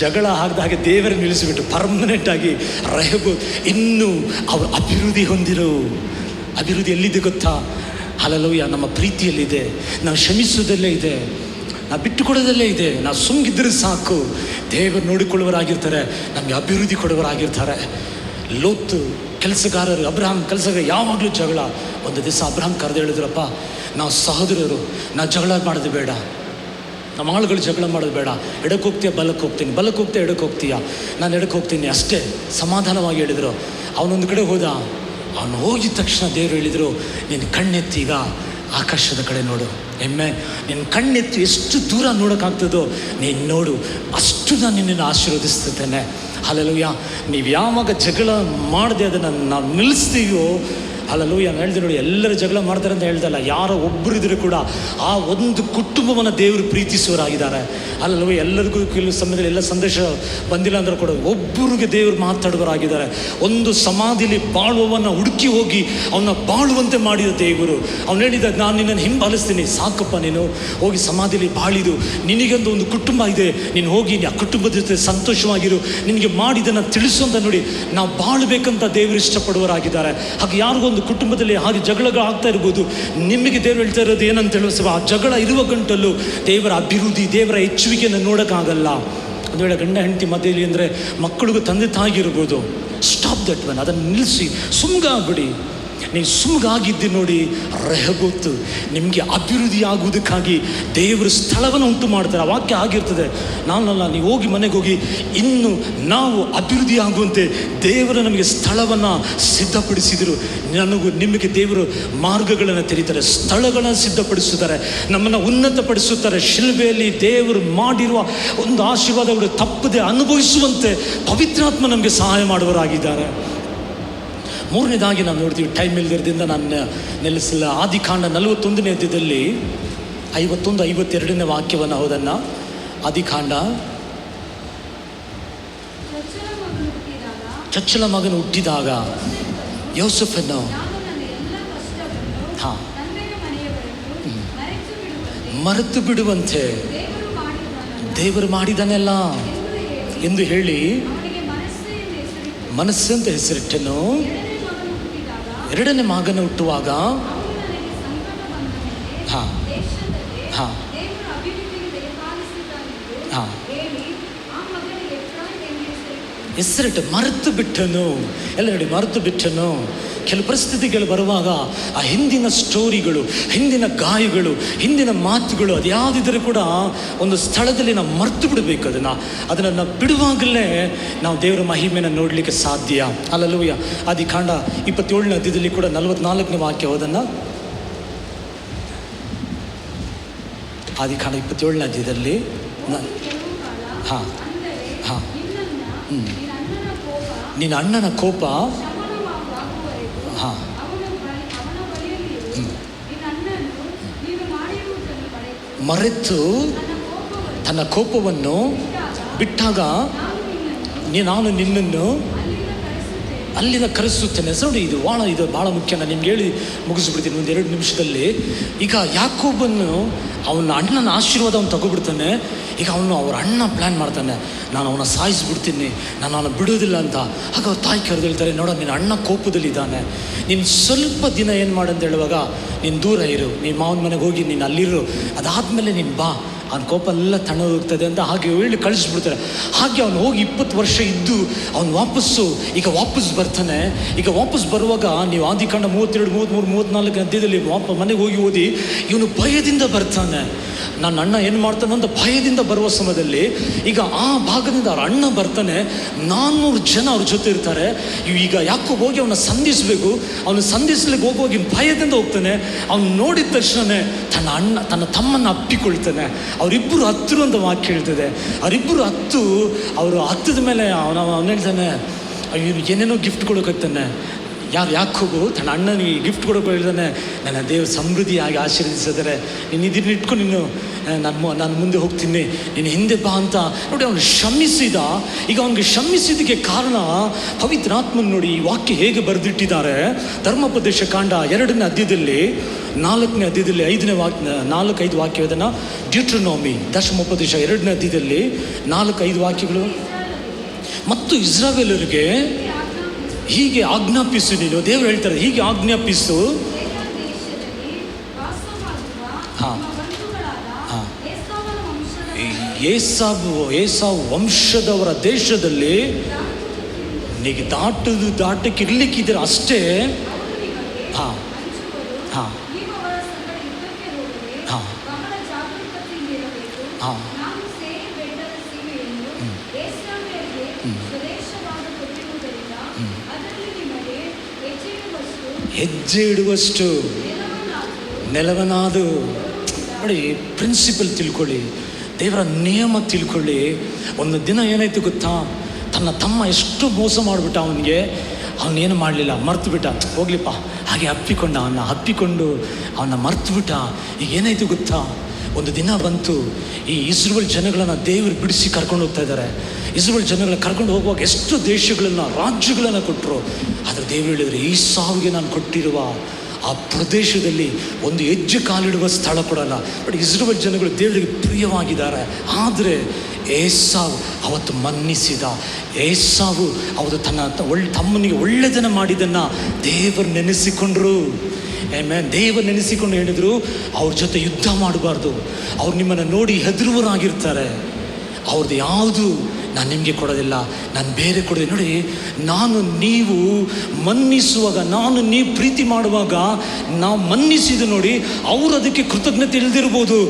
ಜಗಳ ಆಗದ ಹಾಗೆ ದೇವರನ್ನು ನಿಲ್ಲಿಸಿಬಿಟ್ಟು ಪರ್ಮನೆಂಟಾಗಿ ರೆಹೋಬೋತ್ ಇನ್ನೂ ಅವರು ಅಭಿವೃದ್ಧಿ ಹೊಂದಿರು. ಅಭಿವೃದ್ಧಿ ಎಲ್ಲಿದೆ ಗೊತ್ತಾ? ಹಲ್ಲೆಲೂಯಾ, ನಮ್ಮ ಪ್ರೀತಿಯಲ್ಲಿದೆ, ನಾವು ಕ್ಷಮಿಸೋದಲ್ಲೇ ಇದೆ, ನಾವು ಬಿಟ್ಟುಕೊಡೋದಲ್ಲೇ ಇದೆ. ನಾವು ಸುಮ್ಗಿದ್ರೆ ಸಾಕು, ದೇವರು ನೋಡಿಕೊಳ್ಳುವರಾಗಿರ್ತಾರೆ, ನಮಗೆ ಅಭಿವೃದ್ಧಿ ಕೊಡುವರಾಗಿರ್ತಾರೆ. ಲೋತ್ ಕೆಲಸಗಾರರು, ಅಬ್ರಹಾಂ ಕೆಲಸಗಾರ ಯಾವಾಗಲೂ ಜಗಳ. ಒಂದು ದಿವಸ ಅಬ್ರಹಾಂ ಕರೆದು ಹೇಳಿದ್ರಪ್ಪ, ನಾವು ಸಹೋದರರು, ನಾವು ಜಗಳ ಮಾಡೋದು ಬೇಡ, ನಮ್ಮ ಆಳುಗಳು ಜಗಳ ಮಾಡೋದು ಬೇಡ. ಎಡಕ್ಕೆ ಹೋಗ್ತೀಯ, ಬಲಕ್ಕೆ ಹೋಗ್ತೀನಿ, ಬಲಕ್ಕೆ ಹೋಗ್ತೀಯ, ಎಡಕ್ಕೆ ಹೋಗ್ತೀಯ, ನಾನು ಎಡಕ್ಕೆ ಹೋಗ್ತೀನಿ ಅಷ್ಟೇ, ಸಮಾಧಾನವಾಗಿ ಹೇಳಿದರು. ಅವನೊಂದು ಕಡೆ ಹೋದ. ಅವನು ಹೋಗಿದ ತಕ್ಷಣ ದೇವರು ಹೇಳಿದರು, ನಿನ್ನ ಕಣ್ಣೆತ್ತೀಗ ಆಕಾಶದ ಕಡೆ ನೋಡು. ನಿನ್ನ ಕಣ್ಣೆತ್ತಿ ಎಷ್ಟು ದೂರ ನೋಡೋಕ್ಕಾಗ್ತದೋ ನೀನು ನೋಡು, ಅಷ್ಟು ನಾನು ನಿನ್ನನ್ನು ಆಶೀರ್ವದಿಸ್ತೇನೆ. ಹಲ್ಲೆಲೂಯಾ. ನೀವು ಯಾವಾಗ ಜಗಳ ಮಾಡದೆ ಅದನ್ನು ನಾವು ನಿಲ್ಲಿಸ್ತೀವೋ, ಹಲ್ಲೆಲೂಯಾ. ಹೇಳ್ದೆ ನೋಡಿ, ಎಲ್ಲರೂ ಜಗಳ ಮಾಡ್ತಾರೆ ಅಂತ ಹೇಳ್ದಲ್ಲ, ಯಾರೋ ಒಬ್ಬರು ಇದ್ರೂ ಕೂಡ ಆ ಒಂದು ಕುಟುಂಬವನ್ನು ದೇವರು ಪ್ರೀತಿಸುವರಾಗಿದ್ದಾರೆ. ಹಲ್ಲೆಲೂಯಾ. ಎಲ್ಲರಿಗೂ ಕೆಲವು ಸಮಯದಲ್ಲಿ ಎಲ್ಲ ಸಂದೇಶ ಬಂದಿಲ್ಲ ಅಂದ್ರೆ ಕೂಡ ಒಬ್ಬರಿಗೆ ದೇವರು ಮಾತಾಡುವರಾಗಿದ್ದಾರೆ. ಒಂದು ಸಮಾಧಿಲಿ ಬಾಳುವವನ್ನ ಹುಡುಕಿ ಹೋಗಿ ಅವನ್ನ ಬಾಳುವಂತೆ ಮಾಡಿದ ದೇವರು. ಅವನು ಹೇಳಿದ, ನಾನು ನಿನ್ನನ್ನು ಹಿಂಬಾಲಿಸ್ತೀನಿ, ಸಾಕಪ್ಪ, ನೀನು ಹೋಗಿ ಸಮಾಧಿಲಿ ಬಾಳಿದು, ನಿನಗೊಂದು ಒಂದು ಕುಟುಂಬ ಇದೆ, ನೀನು ಹೋಗಿ ಆ ಕುಟುಂಬದ ಜೊತೆ ಸಂತೋಷವಾಗಿರು, ನಿನಗೆ ಮಾಡಿದನ್ನು ತಿಳಿಸು ಅಂತ. ನೋಡಿ, ನಾವು ಬಾಳಬೇಕಂತ ದೇವರು ಇಷ್ಟಪಡುವರಾಗಿದ್ದಾರೆ. ಹಾಗೆ ಯಾರಿಗೂ ಒಂದು ಕುಟುಂಬದಲ್ಲಿ ಹಾಗೆ ಜಗಳಗಳು ಆಗ್ತಾ ಇರ್ಬೋದು, ನಿಮಗೆ ದೇವರು ಹೇಳ್ತಾ ಇರೋದು ಏನಂತ ಹೇಳುವ, ಆ ಜಗಳ ಇರುವ ಗಂಟಲು ದೇವರ ಅಭಿವೃದ್ಧಿ, ದೇವರ ಹೆಚ್ಚುವಿಕೆಯನ್ನು ನೋಡೋಕ್ಕಾಗಲ್ಲ. ಒಂದು ವೇಳೆ ಗಂಡ ಹೆಂಡತಿ ಮಧ್ಯೆಯಲ್ಲಿ ಅಂದರೆ ಮಕ್ಕಳಿಗೂ ತಂದೆ ತಾಯಿ ಇರ್ಬೋದು, ಸ್ಟಾಪ್ ದಟ್ ಒನ್, ಅದನ್ನು ನಿಲ್ಲಿಸಿ ಸುಮ್ಗಾಗ್ಬಿಡಿ. ನೀವು ಸುಮ್ಮಗಾಗಿದ್ದು ನೋಡಿ, ರೆಹಬೋತ್ ನಿಮಗೆ ಅಭಿವೃದ್ಧಿ ಆಗುವುದಕ್ಕಾಗಿ ದೇವರು ಸ್ಥಳವನ್ನು ಉಂಟು ಮಾಡ್ತಾರೆ. ಆ ವಾಕ್ಯ ಆಗಿರ್ತದೆ. ನಾನಲ್ಲ, ನೀವು ಹೋಗಿ ಮನೆಗೆ ಹೋಗಿ, ಇನ್ನು ನಾವು ಅಭಿವೃದ್ಧಿ ಆಗುವಂತೆ ದೇವರು ನಮಗೆ ಸ್ಥಳವನ್ನು ಸಿದ್ಧಪಡಿಸಿದರು. ನನಗೂ ನಿಮಗೆ ದೇವರು ಮಾರ್ಗಗಳನ್ನು ತೆರೀತಾರೆ, ಸ್ಥಳಗಳನ್ನು ಸಿದ್ಧಪಡಿಸುತ್ತಾರೆ, ನಮ್ಮನ್ನು ಉನ್ನತಪಡಿಸುತ್ತಾರೆ. ಶಿಲ್ಬೆಯಲ್ಲಿ ದೇವರು ಮಾಡಿರುವ ಒಂದು ಆಶೀರ್ವಾದಗಳು ತಪ್ಪದೆ ಅನುಭವಿಸುವಂತೆ ಪವಿತ್ರಾತ್ಮ ನಮಗೆ ಸಹಾಯ ಮಾಡುವವರಾಗಿದ್ದಾರೆ. ಮೂರನೇದಾಗಿ ನಾವು ನೋಡ್ತೀವಿ, ಟೈಮ್ ಇಲ್ದಿರದಿಂದ ನಾನು ನಿಲ್ಲಿಸಲ್ಲ. ಆದಿಕಾಂಡ 41ನೇ ಅಧ್ಯಾಯದಲ್ಲಿ 51-52ನೇ ವಾಕ್ಯವನ್ನು ಓದೋಣ. ಆದಿಕಾಂಡ. ಚೊಚ್ಚಲ ಮಗನು ಹುಟ್ಟಿದಾಗ ಯೋಸೇಫನು ಮರೆತು ಬಿಡುವಂತೆ ದೇವರು ಮಾಡಿದನೆಲ್ಲ ಎಂದು ಹೇಳಿ ಮನಸ್ಸು ಅಂತ ಹೆಸರಿಟ್ಟನು. ಎರಡನೇ ಮಗನ ಹುಟ್ಟುವಾಗ ಹೆಸರಿಟ್ಟು ಮರೆತು ಬಿಟ್ಟನು. ಎಲ್ಲ ನೋಡಿ, ಮರೆತು ಬಿಟ್ಟನು. ಕೆಲವು ಪರಿಸ್ಥಿತಿಗಳು ಬರುವಾಗ ಆ ಹಿಂದಿನ ಸ್ಟೋರಿಗಳು, ಹಿಂದಿನ ಗಾಯಗಳು, ಹಿಂದಿನ ಮಾತುಗಳು ಅದು ಯಾವುದಿದ್ರೂ ಕೂಡ ಒಂದು ಸ್ಥಳದಲ್ಲಿ ನಾವು ಮರೆತು ಬಿಡಬೇಕು. ಅದನ್ನು ಬಿಡುವಾಗಲೇ ನಾವು ದೇವರ ಮಹಿಮೆಯನ್ನು ನೋಡಲಿಕ್ಕೆ ಸಾಧ್ಯ. ಅಲ್ಲೂಯ್ಯ. ಆದಿಕಾಂಡ 27ನೇ ಅಧ್ಯಾಯದಲ್ಲಿ ಕೂಡ 44ನೇ ವಾಕ್ಯ ಹೋದನ್ನ. ಆದಿಕಾಂಡ 27ನೇ ಅಧ್ಯಾಯದಲ್ಲಿ ನಿನ್ನ ಅಣ್ಣನ ಕೋಪ ಮರೆತು ತನ್ನ ಕೋಪವನ್ನು ಬಿಟ್ಟಾಗ ನಾನು ನಿನ್ನನ್ನು ಅಲ್ಲಿಂದ ಕರೆಸುತ್ತೇನೆ. ನೋಡಿ, ಇದು ಭಾಳ ಮುಖ್ಯ. ನಾನು ನಿಮ್ಗೆ ಹೇಳಿ ಮುಗಿಸ್ಬಿಡ್ತೀನಿ ಒಂದು 2 ನಿಮಿಷದಲ್ಲಿ. ಈಗ ಯಾಕೋಬನ್ನು ಅವನ ಅಣ್ಣನ ಆಶೀರ್ವಾದ ಅವನು ತಗೊಬಿಡ್ತಾನೆ. ಈಗ ಅವ್ರ ಅಣ್ಣ ಪ್ಲ್ಯಾನ್ ಮಾಡ್ತಾನೆ, ನಾನು ಅವನ ಸಾಯಿಸ್ಬಿಡ್ತೀನಿ, ನಾನು ಅವನ ಬಿಡೋದಿಲ್ಲ ಅಂತ. ಆಗ ಅವ್ರ ತಾಯಿ ಕರೆದು ಹೇಳ್ತಾರೆ, ನೋಡ, ನಿನ್ನ ಅಣ್ಣ ಕೋಪದಲ್ಲಿದ್ದಾನೆ, ನೀನು ಸ್ವಲ್ಪ ದಿನ ಏನು ಮಾಡಂತ ಹೇಳುವಾಗ ನೀನು ದೂರ ಇರು, ನೀನು ಮಾವನ ಮನೆಗೆ ಹೋಗಿ ನೀನು ಅಲ್ಲಿರು, ಅದಾದಮೇಲೆ ನೀನು ಬಾ, ಅವನ ಕೋಪ ಎಲ್ಲ ತಣ್ಣೋಗ್ತದೆ ಅಂತ ಹಾಗೆ ಹೇಳಿ ಕಳಿಸ್ಬಿಡ್ತಾರೆ. ಹಾಗೆ ಅವನು ಹೋಗಿ 20 ವರ್ಷ ಇದ್ದು ಅವನು ವಾಪಸ್ ಬರ್ತಾನೆ. ಈಗ ವಾಪಸ್ ಬರುವಾಗ ನೀವು ಆದಿಕಾಂಡ 32, 33, 34 ಅಧ್ಯಾಯದಲ್ಲಿ ಮನೆಗೆ ಹೋಗಿ ಓದಿ, ಇವನು ಭಯದಿಂದ ಬರ್ತಾನೆ. ನನ್ನ ಅಣ್ಣ ಏನು ಮಾಡ್ತಾನೆ ಅಂತ ಭಯದಿಂದ ಬರುವ ಸಮಯದಲ್ಲಿ ಈಗ ಆ ಭಾಗದಿಂದ ಅವ್ರ ಅಣ್ಣ ಬರ್ತಾನೆ. 400 ಜನ ಅವ್ರ ಜೊತೆ ಇರ್ತಾರೆ. ಈಗ ಯಾಕೋ ಹೋಗಿ ಅವನ್ನ ಸಂಧಿಸಬೇಕು. ಅವನು ಸಂಧಿಸ್ಲಿಕ್ಕೆ ಹೋಗುವಾಗ ಭಯದಿಂದ ಹೋಗ್ತಾನೆ. ಅವನು ನೋಡಿದ ತಕ್ಷಣವೇ ತನ್ನ ತಮ್ಮನ್ನು ಅಪ್ಪಿಕೊಳ್ತಾನೆ. ಅವರಿಬ್ಬರು ಹತ್ತರು ಅಂತ ವಾಕ್ಯ ಹೇಳ್ತದೆ. ಅವರಿಬ್ಬರು ಅವರು ಹತ್ತದ ಮೇಲೆ ಅವನು ಹೇಳ್ತಾನೆ, ಏನೇನೋ ಗಿಫ್ಟ್ ಕೊಡೋಕ್ಕಾಗ್ತಾನೆ. ಯಾಕೋಬು ತನ್ನ ಅಣ್ಣನಿಗೆ ಗಿಫ್ಟ್ ಕೊಡೋಕೆ ಹೇಳ್ತಾನೆ, ನನ್ನ ದೇವ್ರು ಸಮೃದ್ಧಿಯಾಗಿ ಆಶೀರ್ವದಿಸಿದರೆ ನೀನು ಇದನ್ನ ಇಟ್ಕೊಂಡು ನಾನು ಮುಂದೆ ಹೋಗ್ತೀನಿ, ನೀನು ಹಿಂದೆ ಬಾ ಅಂತ ನೋಡಿ ಅವನು ಶ್ರಮಿಸಿದ. ಈಗ ಅವನಿಗೆ ಶ್ರಮಿಸಿದಕ್ಕೆ ಕಾರಣ ಪವಿತ್ರಾತ್ಮನ ನೋಡಿ ಈ ವಾಕ್ಯ ಹೇಗೆ ಬರೆದಿಟ್ಟಿದ್ದಾರೆ. ಧರ್ಮೋಪದೇಶ ಕಾಂಡ 2ನೇ ಅಧ್ಯಾಯದಲ್ಲಿ 4ನೇ ಅಧ್ಯಾಯದಲ್ಲಿ 4-5 ವಾಕ್ಯವನ್ನು, ಡ್ಯೂಟ್ರೋನೋಮಿ ದಶಮೋಪದೇಶ 2ನೇ ಅಧ್ಯಾಯದಲ್ಲಿ 4-5 ವಾಕ್ಯಗಳು. ಮತ್ತು ಇಸ್ರಾಯೇಲರಿಗೆ ಹೀಗೆ ಆಜ್ಞಾಪಿಸು, ನೀನು ದೇವರು ಹೇಳ್ತಾರೆ ಹೀಗೆ ಆಜ್ಞಾಪಿಸು. ಏಸಾವ್ ವಂಶದವರ ದೇಶದಲ್ಲಿ ನೀಗೆ ದಾಟಕ್ಕೆ ಇರ್ಲಿಕ್ಕಿದ್ರೆ ಅಷ್ಟೇ. ಹೆಜ್ಜೆ ಇಡುವಷ್ಟು ನೆಲವನಾದು. ನೋಡಿ, ಪ್ರಿನ್ಸಿಪಲ್ ತಿಳ್ಕೊಳ್ಳಿ, ದೇವರ ನಿಯಮ ತಿಳ್ಕೊಳ್ಳಿ. ಒಂದು ದಿನ ಏನಾಯ್ತು ಗೊತ್ತಾ, ತನ್ನ ತಮ್ಮ ಎಷ್ಟು ಮೋಸ ಮಾಡಿಬಿಟ್ಟ ಅವನಿಗೆ. ಅವನೇನು ಮಾಡಲಿಲ್ಲ, ಮರ್ತು ಬಿಟ್ಟ. ಹೋಗ್ಲಿಪ್ಪ ಹಾಗೆ ಅಪ್ಪಿಕೊಂಡು ಅವನ್ನ ಮರ್ತು ಬಿಟ್ಟ. ಈಗ ಏನಾಯ್ತು ಗೊತ್ತಾ, ಒಂದು ದಿನ ಬಂತು, ಈ ಇಸ್ರೇಲ್ ಜನಗಳನ್ನು ದೇವರು ಬಿಡಿಸಿ ಕರ್ಕೊಂಡು ಹೋಗ್ತಾ ಇದ್ದಾರೆ. ಇಸ್ರೇಲ್ ಜನಗಳನ್ನ ಕರ್ಕೊಂಡು ಹೋಗುವಾಗ ಎಷ್ಟು ದೇಶಗಳನ್ನು, ರಾಜ್ಯಗಳನ್ನು ಕೊಟ್ಟರು. ಆದರೆ ದೇವರು ಹೇಳಿದ್ರು, ಈ ಸಾವಿಗೆ ನಾನು ಕೊಟ್ಟಿರುವ ಆ ಪ್ರದೇಶದಲ್ಲಿ ಒಂದು ಹೆಜ್ಜೆ ಕಾಲಿಡುವ ಸ್ಥಳ ಕೊಡಲ್ಲ. ಬಟ್ ಇಸ್ರೇಲ್ ಜನಗಳು ದೇವರಿಗೆ ಪ್ರಿಯವಾಗಿದ್ದಾರೆ. ಆದರೆ ಏಸಾವ್ ಅವತ್ತು ಮನ್ನಿಸಿದ. ಏಸಾವು ಅವತ್ತು ತಮ್ಮನಿಗೆ ಒಳ್ಳೆದನ್ನು ಮಾಡಿದ್ದನ್ನು ದೇವರು ನೆನೆಸಿಕೊಂಡ್ರು. ದೇವರು ನೆನೆಸಿಕೊಂಡು ಹೇಳಿದರು, ಅವ್ರ ಜೊತೆ ಯುದ್ಧ ಮಾಡಬಾರ್ದು, ಅವ್ರು ನಿಮ್ಮನ್ನು ನೋಡಿ ಹೆದರುವರಾಗಿರ್ತಾರೆ. ಅವ್ರದ್ದು ಯಾವುದು ನಾನು ನಿಮಗೆ ಕೊಡೋದಿಲ್ಲ, ನಾನು ಬೇರೆ ಕೊಡೋದಿಲ್ಲ. ನೋಡಿ, ನಾನು ನೀವು ಮನ್ನಿಸುವಾಗ, ನಾನು ನೀವು ಪ್ರೀತಿ ಮಾಡುವಾಗ ನಾವು ಮನ್ನಿಸಿದ್ದು ನೋಡಿ, ಅವರು ಅದಕ್ಕೆ ಕೃತಜ್ಞತೆ ಇಲ್ದಿರ್ಬೋದು.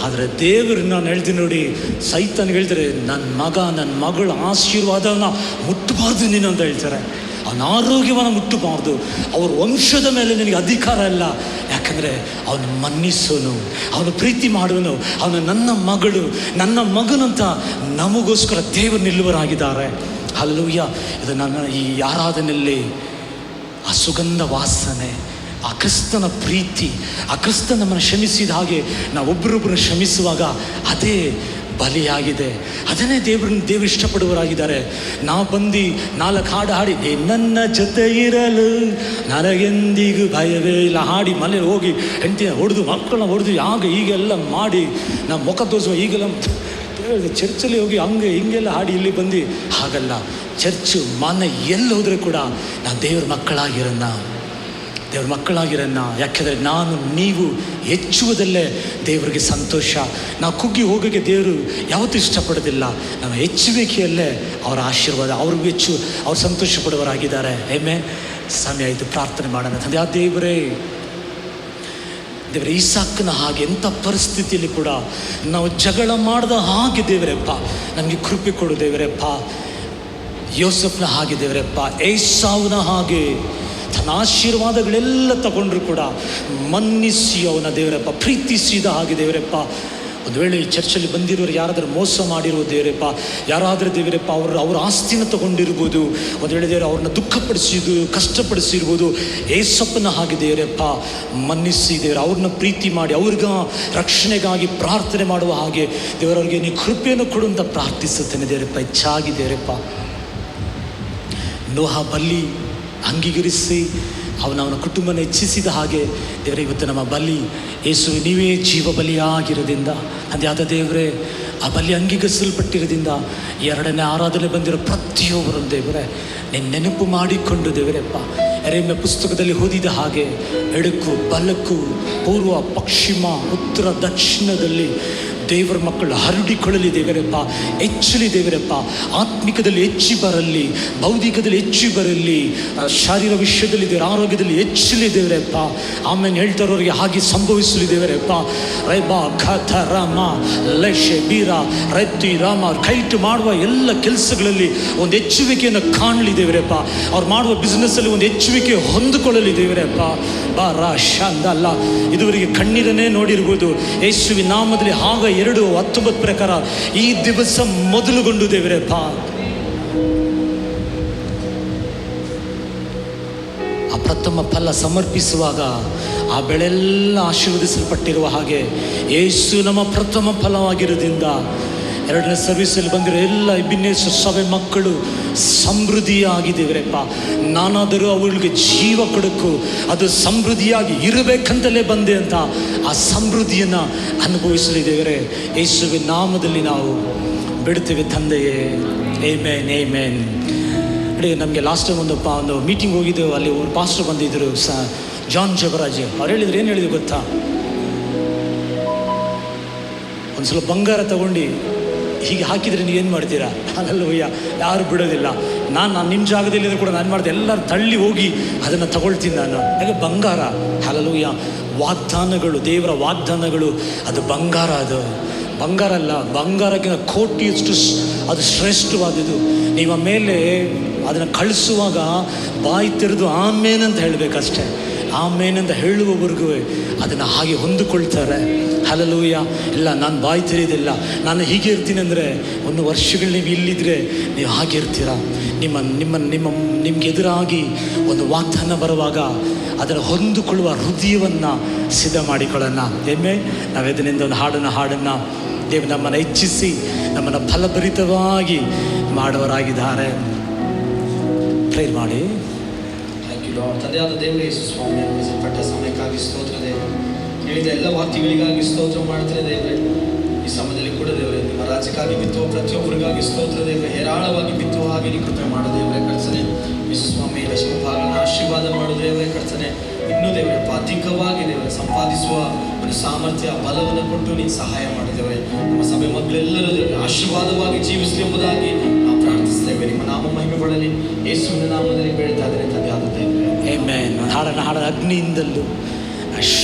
ಆದರೆ ದೇವರು ನಾನು ಹೇಳ್ತೀನಿ ನೋಡಿ, ಸೈತಾನ್ಗೆ ಹೇಳ್ತಾರೆ, ನನ್ನ ಮಗ ನನ್ನ ಮಗಳ ಆಶೀರ್ವಾದನ ಮುಟ್ಟಬಾರ್ದು ನೀನು ಅಂತ ಹೇಳ್ತಾರೆ. ಅವನ ಆರೋಗ್ಯವನ್ನು ಮುಟ್ಟಬಾರ್ದು, ಅವ್ರ ವಂಶದ ಮೇಲೆ ನಿನಗೆ ಅಧಿಕಾರ ಇಲ್ಲ. ಯಾಕಂದರೆ ಅವನು ಮನ್ನಿಸೋನು, ಅವನು ಪ್ರೀತಿ ಮಾಡುವನು, ಅವನು ನನ್ನ ಮಗಳು ನನ್ನ ಮಗನಂತ ನಮಗೋಸ್ಕರ ದೇವರು ನಿಲ್ಲುವರಾಗಿದ್ದಾರೆ. ಹಲ್ಲೆಲೂಯಾ. ಇದು ನನ್ನ ಈ ಆರಾಧನೆಯಲ್ಲಿ ಆ ಸುಗಂಧ ವಾಸನೆ, ಆ ಕ್ರಿಸ್ತನ ಪ್ರೀತಿ, ಆ ಕ್ರಿಸ್ತ ನಮ್ಮನ್ನು ಕ್ಷಮಿಸಿದ ಹಾಗೆ ನಾವು ಒಬ್ಬರೊಬ್ಬರನ್ನು ಕ್ಷಮಿಸುವಾಗ ಅದೇ ಬಲಿಯಾಗಿದೆ. ಅದನ್ನೇ ದೇವರು ಇಷ್ಟಪಡುವರಾಗಿದ್ದಾರೆ. ನಾವು ಬಂದು 4 ಹಾಡು ಹಾಡಿ, ನನ್ನ ಜೊತೆ ಇರಲು ನನಗೆಂದಿಗೂ ಭಯವೇ ಇಲ್ಲ ಹಾಡಿ ಮನೇಲಿ ಹೋಗಿ ಹೆಂಡತಿನ ಹೊಡೆದು ಮಕ್ಕಳನ್ನ ಹೊಡೆದು ಹೀಗೆಲ್ಲ ಮಾಡಿ ನಾವು ಮುಖ ತೋರಿಸುವ, ಈಗೆಲ್ಲ ಚರ್ಚಲ್ಲಿ ಹೋಗಿ ಹಂಗೆ ಹಿಂಗೆಲ್ಲ ಹಾಡಿ ಇಲ್ಲಿ ಬಂದು ಹಾಗಲ್ಲ. ಚರ್ಚು ಮನೆ ಎಲ್ಲಿ ಹೋದರೆ ಕೂಡ ನಾವು ದೇವ್ರ ಮಕ್ಕಳಾಗಿರನ್ನ. ಯಾಕೆಂದರೆ ನಾನು ನೀವು ಹೆಚ್ಚುವುದಲ್ಲೇ ದೇವರಿಗೆ ಸಂತೋಷ. ನಾವು ಕುಗ್ಗಿ ಹೋಗೋಕ್ಕೆ ದೇವರು ಯಾವತ್ತೂ ಇಷ್ಟಪಡೋದಿಲ್ಲ. ನಾವು ಹೆಚ್ಚುವಿಕೆಯಲ್ಲೇ ಅವರ ಆಶೀರ್ವಾದ, ಅವ್ರಿಗೂ ಹೆಚ್ಚು ಅವ್ರು ಸಂತೋಷ ಪಡುವವರಾಗಿದ್ದಾರೆ. ಸಮಯ ಆಯಿತು, ಪ್ರಾರ್ಥನೆ ಮಾಡೋಣ. ತಂದೆ, ಆ ದೇವರೇ ಈಸಾಕನ ಹಾಗೆ ಎಂಥ ಪರಿಸ್ಥಿತಿಯಲ್ಲಿ ಕೂಡ ನಾವು ಜಗಳ ಮಾಡಿದ ಹಾಗೆ ದೇವರಪ್ಪ ನಮಗೆ ಕೃಪೆ ಕೊಡು ದೇವರಪ್ಪ. ಯೋಸಫ್ನ ಹಾಗೆ ದೇವರಪ್ಪ, ಏಸಾವನ ಹಾಗೆ ತನ್ನ ಆಶೀರ್ವಾದಗಳೆಲ್ಲ ತಗೊಂಡ್ರು ಕೂಡ ಮನ್ನಿಸಿ ಅವನ ದೇವರಪ್ಪ ಪ್ರೀತಿಸಿದ ಹಾಗೆ ದೇವರಪ್ಪ. ಒಂದು ವೇಳೆ ಈ ಚರ್ಚಲ್ಲಿ ಬಂದಿರೋರು ಯಾರಾದರೂ ಮೋಸ ಮಾಡಿರೋ ದೇವರಪ್ಪ, ಯಾರಾದರೂ ದೇವರಪ್ಪ ಅವ್ರ ಆಸ್ತಿನ ತಗೊಂಡಿರ್ಬೋದು, ಒಂದು ವೇಳೆ ದೇವರು ಅವ್ರನ್ನ ದುಃಖಪಡಿಸಿದ್ದು ಕಷ್ಟಪಡಿಸಿರ್ಬೋದು. ಏಸಪ್ಪನ ಹಾಗೆ ದೇವರಪ್ಪ ಮನ್ನಿಸಿ ದೇವರು ಅವ್ರನ್ನ ಪ್ರೀತಿ ಮಾಡಿ ಅವ್ರಿಗೆ ರಕ್ಷಣೆಗಾಗಿ ಪ್ರಾರ್ಥನೆ ಮಾಡುವ ಹಾಗೆ ದೇವರವ್ರಿಗೆ ನೀವು ಕೃಪೆಯನ್ನು ಕೊಡು ಅಂತ ಪ್ರಾರ್ಥಿಸುತ್ತೇನೆ ದೇವರಪ್ಪ. ಹೆಚ್ಚಾಗಿ ದೇವರಪ್ಪ ನೋಹ ಬಲಿ ಅಂಗೀಕರಿಸಿ ಅವನ ಕುಟುಂಬನ ಹೆಚ್ಚಿಸಿದ ಹಾಗೆ ದೇವರೇ ಇವತ್ತು ನಮ್ಮ ಬಲಿ ಯೇಸು ನೀವೇ ಜೀವ ಬಲಿಯಾಗಿರೋದ್ರಿಂದ ಅದ್ಯಾದ ದೇವರೇ ಆ ಬಲಿ ಅಂಗೀಕರಿಸಲ್ಪಟ್ಟಿರೋದ್ರಿಂದ 2ನೇ ಆರಾಧನೆ ಬಂದಿರೋ ಪ್ರತಿಯೊಬ್ಬರು ದೇವರೇ ನೆನಪು ಮಾಡಿಕೊಂಡು ದೇವರಪ್ಪ ಎರೆಮ್ಯ ಪುಸ್ತಕದಲ್ಲಿ ಓದಿದ ಹಾಗೆ ಎಡಕ್ಕೂ ಬಲಕ್ಕೂ ಪೂರ್ವ ಪಶ್ಚಿಮ ಉತ್ತರ ದಕ್ಷಿಣದಲ್ಲಿ ದೇವರ ಮಕ್ಕಳು ಹರಡಿಕೊಳ್ಳಲಿ ದೇವರಪ್ಪ, ಹೆಚ್ಚಲಿ ದೇವರಪ್ಪ. ಆತ್ಮಿಕದಲ್ಲಿ ಹೆಚ್ಚಿ ಬರಲಿ, ಭೌತಿಕದಲ್ಲಿ ಹೆಚ್ಚಿ ಬರಲಿ, ಶಾರೀರ ವಿಷಯದಲ್ಲಿ ದೇವರ ಆರೋಗ್ಯದಲ್ಲಿ ಹೆಚ್ಚಲಿ ದೇವರಪ್ಪ. ಆಮೇಲೆ ಹೇಳ್ತಾರೋರಿಗೆ ಹಾಗೆ ಸಂಭವಿಸಲಿ ದೇವರಪ್ಪ. ರೈಬಾ ಖತ ರಾಮ ಲಶೆ ಬೀರ ರೈತಿ ರಾಮ ಕೈಟು ಮಾಡುವ ಎಲ್ಲ ಕೆಲಸಗಳಲ್ಲಿ ಒಂದು ಹೆಚ್ಚುವಿಕೆಯನ್ನು ಕಾಣಲಿ ದೇವರಪ್ಪ. ಅವ್ರು ಮಾಡುವ ಬಿಸ್ನೆಸ್ಸಲ್ಲಿ ಒಂದು ಹೆಚ್ಚುವಿಕೆ ಹೊಂದಿಕೊಳ್ಳಲಿ ದೇವರಪ್ಪ. ಬಾರಾ ಶಾಂದಲ್ಲ ಇದುವರೆಗೆ ಕಣ್ಣೀರನ್ನೇ ನೋಡಿರ್ಬೋದು. ಯೇಸುವಿನ ನಾಮದಲ್ಲಿ ಆಗ 2:19 ಪ್ರಕಾರ ಈ ದಿವಸ ಮೊದಲುಗೊಂಡು ದೇವರಪ್ಪ ಆ ಪ್ರಥಮ ಫಲ ಸಮರ್ಪಿಸುವಾಗ ಆ ಬೆಳೆಲ್ಲ ಆಶೀರ್ವದಿಸಲ್ಪಟ್ಟಿರುವ ಹಾಗೆ ಯೇಸು ನಮ್ಮ ಪ್ರಥಮ ಫಲವಾಗಿರೋದ್ರಿಂದ 2ನೇ ಸರ್ವಿಸಲ್ಲಿ ಬಂದಿರೋ ಎಲ್ಲ ಇಬಿನ್ನೇಸ್ ಸಭೆ ಮಕ್ಕಳು ಸಮೃದ್ಧಿಯಾಗಿದ್ದೇವರಪ್ಪ. ನಾನಾದರೂ ಅವಳಿಗೆ ಜೀವ ಕೊಡಕ್ಕೂ ಅದು ಸಮೃದ್ಧಿಯಾಗಿ ಇರಬೇಕಂತಲೇ ಬಂದೆ ಅಂತ ಆ ಸಮೃದ್ಧಿಯನ್ನು ಅನುಭವಿಸಲಿದ್ದೇವರೇ. ಯೇಸುವಿನ ನಾಮದಲ್ಲಿ ನಾವು ಬಿಡ್ತೇವೆ ತಂದೆಯೇ. Amen amen. ನೋಡಿ, ನಮಗೆ ಲಾಸ್ಟ್ ಟೈಮ್ ಒಂದು ಮೀಟಿಂಗ್ ಹೋಗಿದ್ದೆವು. ಅಲ್ಲಿ ಒಂದು ಪಾಸ್ಟರ್ ಬಂದಿದ್ದರು, ಜಾನ್ ಜಬರಾಜ್. ಅವ್ರು ಹೇಳಿದ್ರು, ಏನು ಹೇಳಿದ್ರು ಗೊತ್ತಾ, ಒಂದು ಸ್ವಲ್ಪ ಬಂಗಾರ ತಗೊಂಡು ಹೀಗೆ ಹಾಕಿದರೆ ನೀವೇನು ಮಾಡ್ತೀರಾ? ಅಲ್ಲೂಯ್ಯ, ಯಾರು ಬಿಡೋದಿಲ್ಲ. ನಾನು ನಿಮ್ಮ ಜಾಗದಲ್ಲಿದ್ದರೂ ಕೂಡ ನಾನು ಮಾಡ್ದೆ, ಎಲ್ಲರೂ ತಳ್ಳಿ ಹೋಗಿ ಅದನ್ನು ತಗೊಳ್ತೀನಿ ನಾನು. ಹಾಗೆ ಬಂಗಾರ, ಅಲ್ಲೂಯ್ಯ, ವಾಗ್ದಾನಗಳು, ದೇವರ ವಾಗ್ದಾನಗಳು, ಅದು ಬಂಗಾರ. ಅದು ಬಂಗಾರ ಅಲ್ಲ, ಬಂಗಾರಕ್ಕಿಂತ ಕೋಟಿಯಷ್ಟು ಅದು ಶ್ರೇಷ್ಠವಾದದ್ದು. ನಿಮ್ಮ ಮೇಲೆ ಅದನ್ನು ಕಳಿಸುವಾಗ ಬಾಯಿ ತೆರೆದು ಆಮೇನಂತ ಹೇಳಬೇಕಷ್ಟೆ. ಆಮೇನಂತ ಹೇಳುವವರೆಗೂ ಅದನ್ನು ಹಾಗೆ ಹೊಂದಿಕೊಳ್ತಾರೆ. ಹಲ್ಲೆಲೂಯಾ. ಇಲ್ಲ, ನಾನು ಬಾಯಿ ತೆರೆಯೋದಿಲ್ಲ, ನಾನು ಹೀಗೆ ಇರ್ತೀನಿ ಅಂದರೆ 1 ವರ್ಷಗಳು ನೀವು ಇಲ್ಲಿದ್ದರೆ ನೀವು ಹಾಗೆ ಇರ್ತೀರ. ನಿಮ್ಗೆ ಎದುರಾಗಿ ಒಂದು ವಾಗ್ದಾನ ಬರುವಾಗ ಅದನ್ನು ಹೊಂದಿಕೊಳ್ಳುವ ಹೃದಯವನ್ನು ಸಿದ್ಧ ಮಾಡಿಕೊಳ್ಳೋಣ. ನಾವು ಇದರಿಂದ ಒಂದು ಹಾಡನ್ನು ದೇವರು ನಮ್ಮನ್ನು ಹೆಚ್ಚಿಸಿ ನಮ್ಮನ್ನು ಫಲಭರಿತವಾಗಿ ಮಾಡುವರಾಗಿದ್ದಾರೆ. ಪ್ರೇರ್ ಮಾಡಿ. ತಂದೆಯಾದ ದೇವರೇ ಯೇಸು ಸ್ವಾಮಿ, ಪಟ್ಟ ಸಮಯಕ್ಕಾಗಿ ಸ್ತೋತ್ರ ದೇವರೇ. ಹೇಳಿದ ಎಲ್ಲ ವಾಕ್ಯಗಳಿಗಾಗಿ ಸ್ತೋತ್ರ ಮಾಡ್ತಾರೆ ದೇವರೇ. ಈ ಸಮಯದಲ್ಲಿ ಕೂಡ ದೇವರೇ ನಿಮ್ಮ ರಾಜ್ಯಕ್ಕಾಗಿ ಬಿತ್ತುವ ಪ್ರತಿಯೊಬ್ಬರಿಗಾಗಿ ಸ್ತೋತ್ರ ದೇವರೇ. ಹೇರಾಳವಾಗಿ ಬಿತ್ತುವ ಹಾಗೆ ನೀವು ಕೃಪೆ ಮಾಡೋ ದೇವರೇ. ಕರ್ತನೆ ಯೇಸು ಸ್ವಾಮಿ, ದಶಮ ಭಾಗನ ಆಶೀರ್ವಾದ ಮಾಡೋ ದೇವರೇ. ಕರ್ತನೆ ಇನ್ನೂ ದೇವರಪ್ಪ ಅಧಿಕವಾಗಿ ದೇವರ ಸಂಪಾದಿಸುವ ಒಂದು ಸಾಮರ್ಥ್ಯ ಬಲವನ್ನು ಕೊಟ್ಟು ನೀನು ಸಹಾಯ ಮಾಡಿದ್ದೇವೆ. ನಮ್ಮ ಸಭೆ ಮಕ್ಕಳೆಲ್ಲರೂ ದೇವರ ಆಶೀರ್ವಾದವಾಗಿ ಜೀವಿಸಲಿ ಎಂಬುದಾಗಿ ನಾವು ಪ್ರಾರ್ಥಿಸ್ತೇವೆ. ನಿಮ್ಮ ನಾಮ ಮಹಿಮೆ ಪಡಲಿ ಯೇಸುವಿನ ನಾಮದಲ್ಲಿ ಬೇಡ್ತಾ ಇದ್ದೇನೆ ತಂದೆ ಆದ ದೇವರೇ. ಆಮೆನ್. ಹಾಡ ಅಗ್ನಿಯಿಂದಲೂ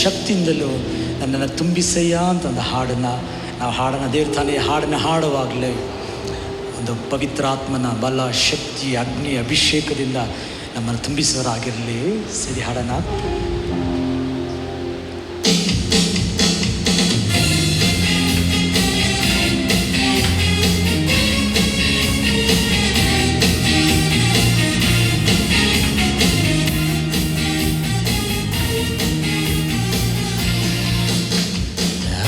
ಶಕ್ತಿಯಿಂದಲೂ ನನ್ನನ್ನು ತುಂಬಿಸಯ್ಯ ಅಂತ ಒಂದು ಹಾಡನ್ನು ದೇವ್ರ ತಾನೇ ಹಾಡನ್ನು ಹಾಡುವಾಗಲೇ ಒಂದು ಪವಿತ್ರಾತ್ಮನ ಬಲ, ಶಕ್ತಿ, ಅಗ್ನಿ, ಅಭಿಷೇಕದಿಂದ ನಮ್ಮನ್ನು ತುಂಬಿಸುವರಾಗಿರಲಿ. ಸರಿ, ಹಾಡೋಣ.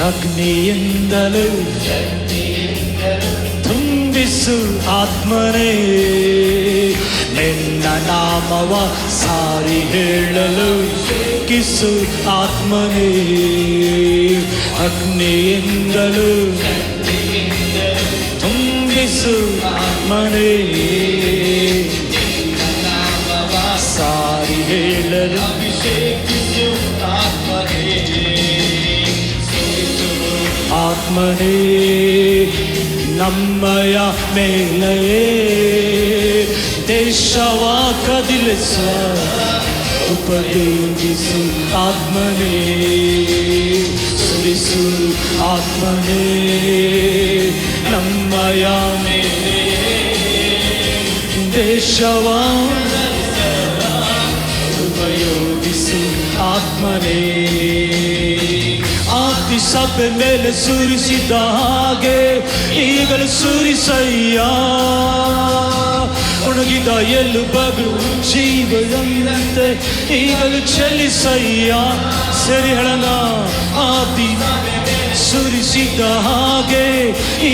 ಅಗ್ನಿಯಿಂದಲೂ ತುಂಬಿಸು ಆತ್ಮನೇ, ನಿನ್ನ ನಾಮವ ಸಾರಿ ಹೇಳಲು ಕಿಸು ಆತ್ಮನೇ. ಅಗ್ನಿಯಿಂದಲೂ ತುಂಬಿಸು ಆತ್ಮನೇ, ಸಾರಿ ಹೇಳಲು ಆತ್ಮನೇ. ನಮ್ಮಯ ಮೇಲೆ ದೇಶವ ಕದಿಲಿಸುವ ಉಪಯೋಗಿಸು ಆತ್ಮನೇ, ಸುರಿಸು ಆತ್ಮನೇ. ನಮ್ಮಯ ಮೇಲೆ ದೇಶವ ಉಪಯೋಗಿಸು ಆತ್ಮನೇ. ಆತಿ ಸಭೆ ಮೇಲೆ ಸುರಿಸಿದ ಹಾಗೆ ಈಗಲೂ ಸುರಿಸಯ್ಯ. ಒಣಗಿದ ಎಲುಬುಗಳು ಜೀವದಂತೆ ಈಗಲೂ ಚಲಿಸಯ್ಯ. ಸರಿ ಹೇಳೋಣ. ಆತಿ ಸುರಿಸಿದ ಹಾಗೆ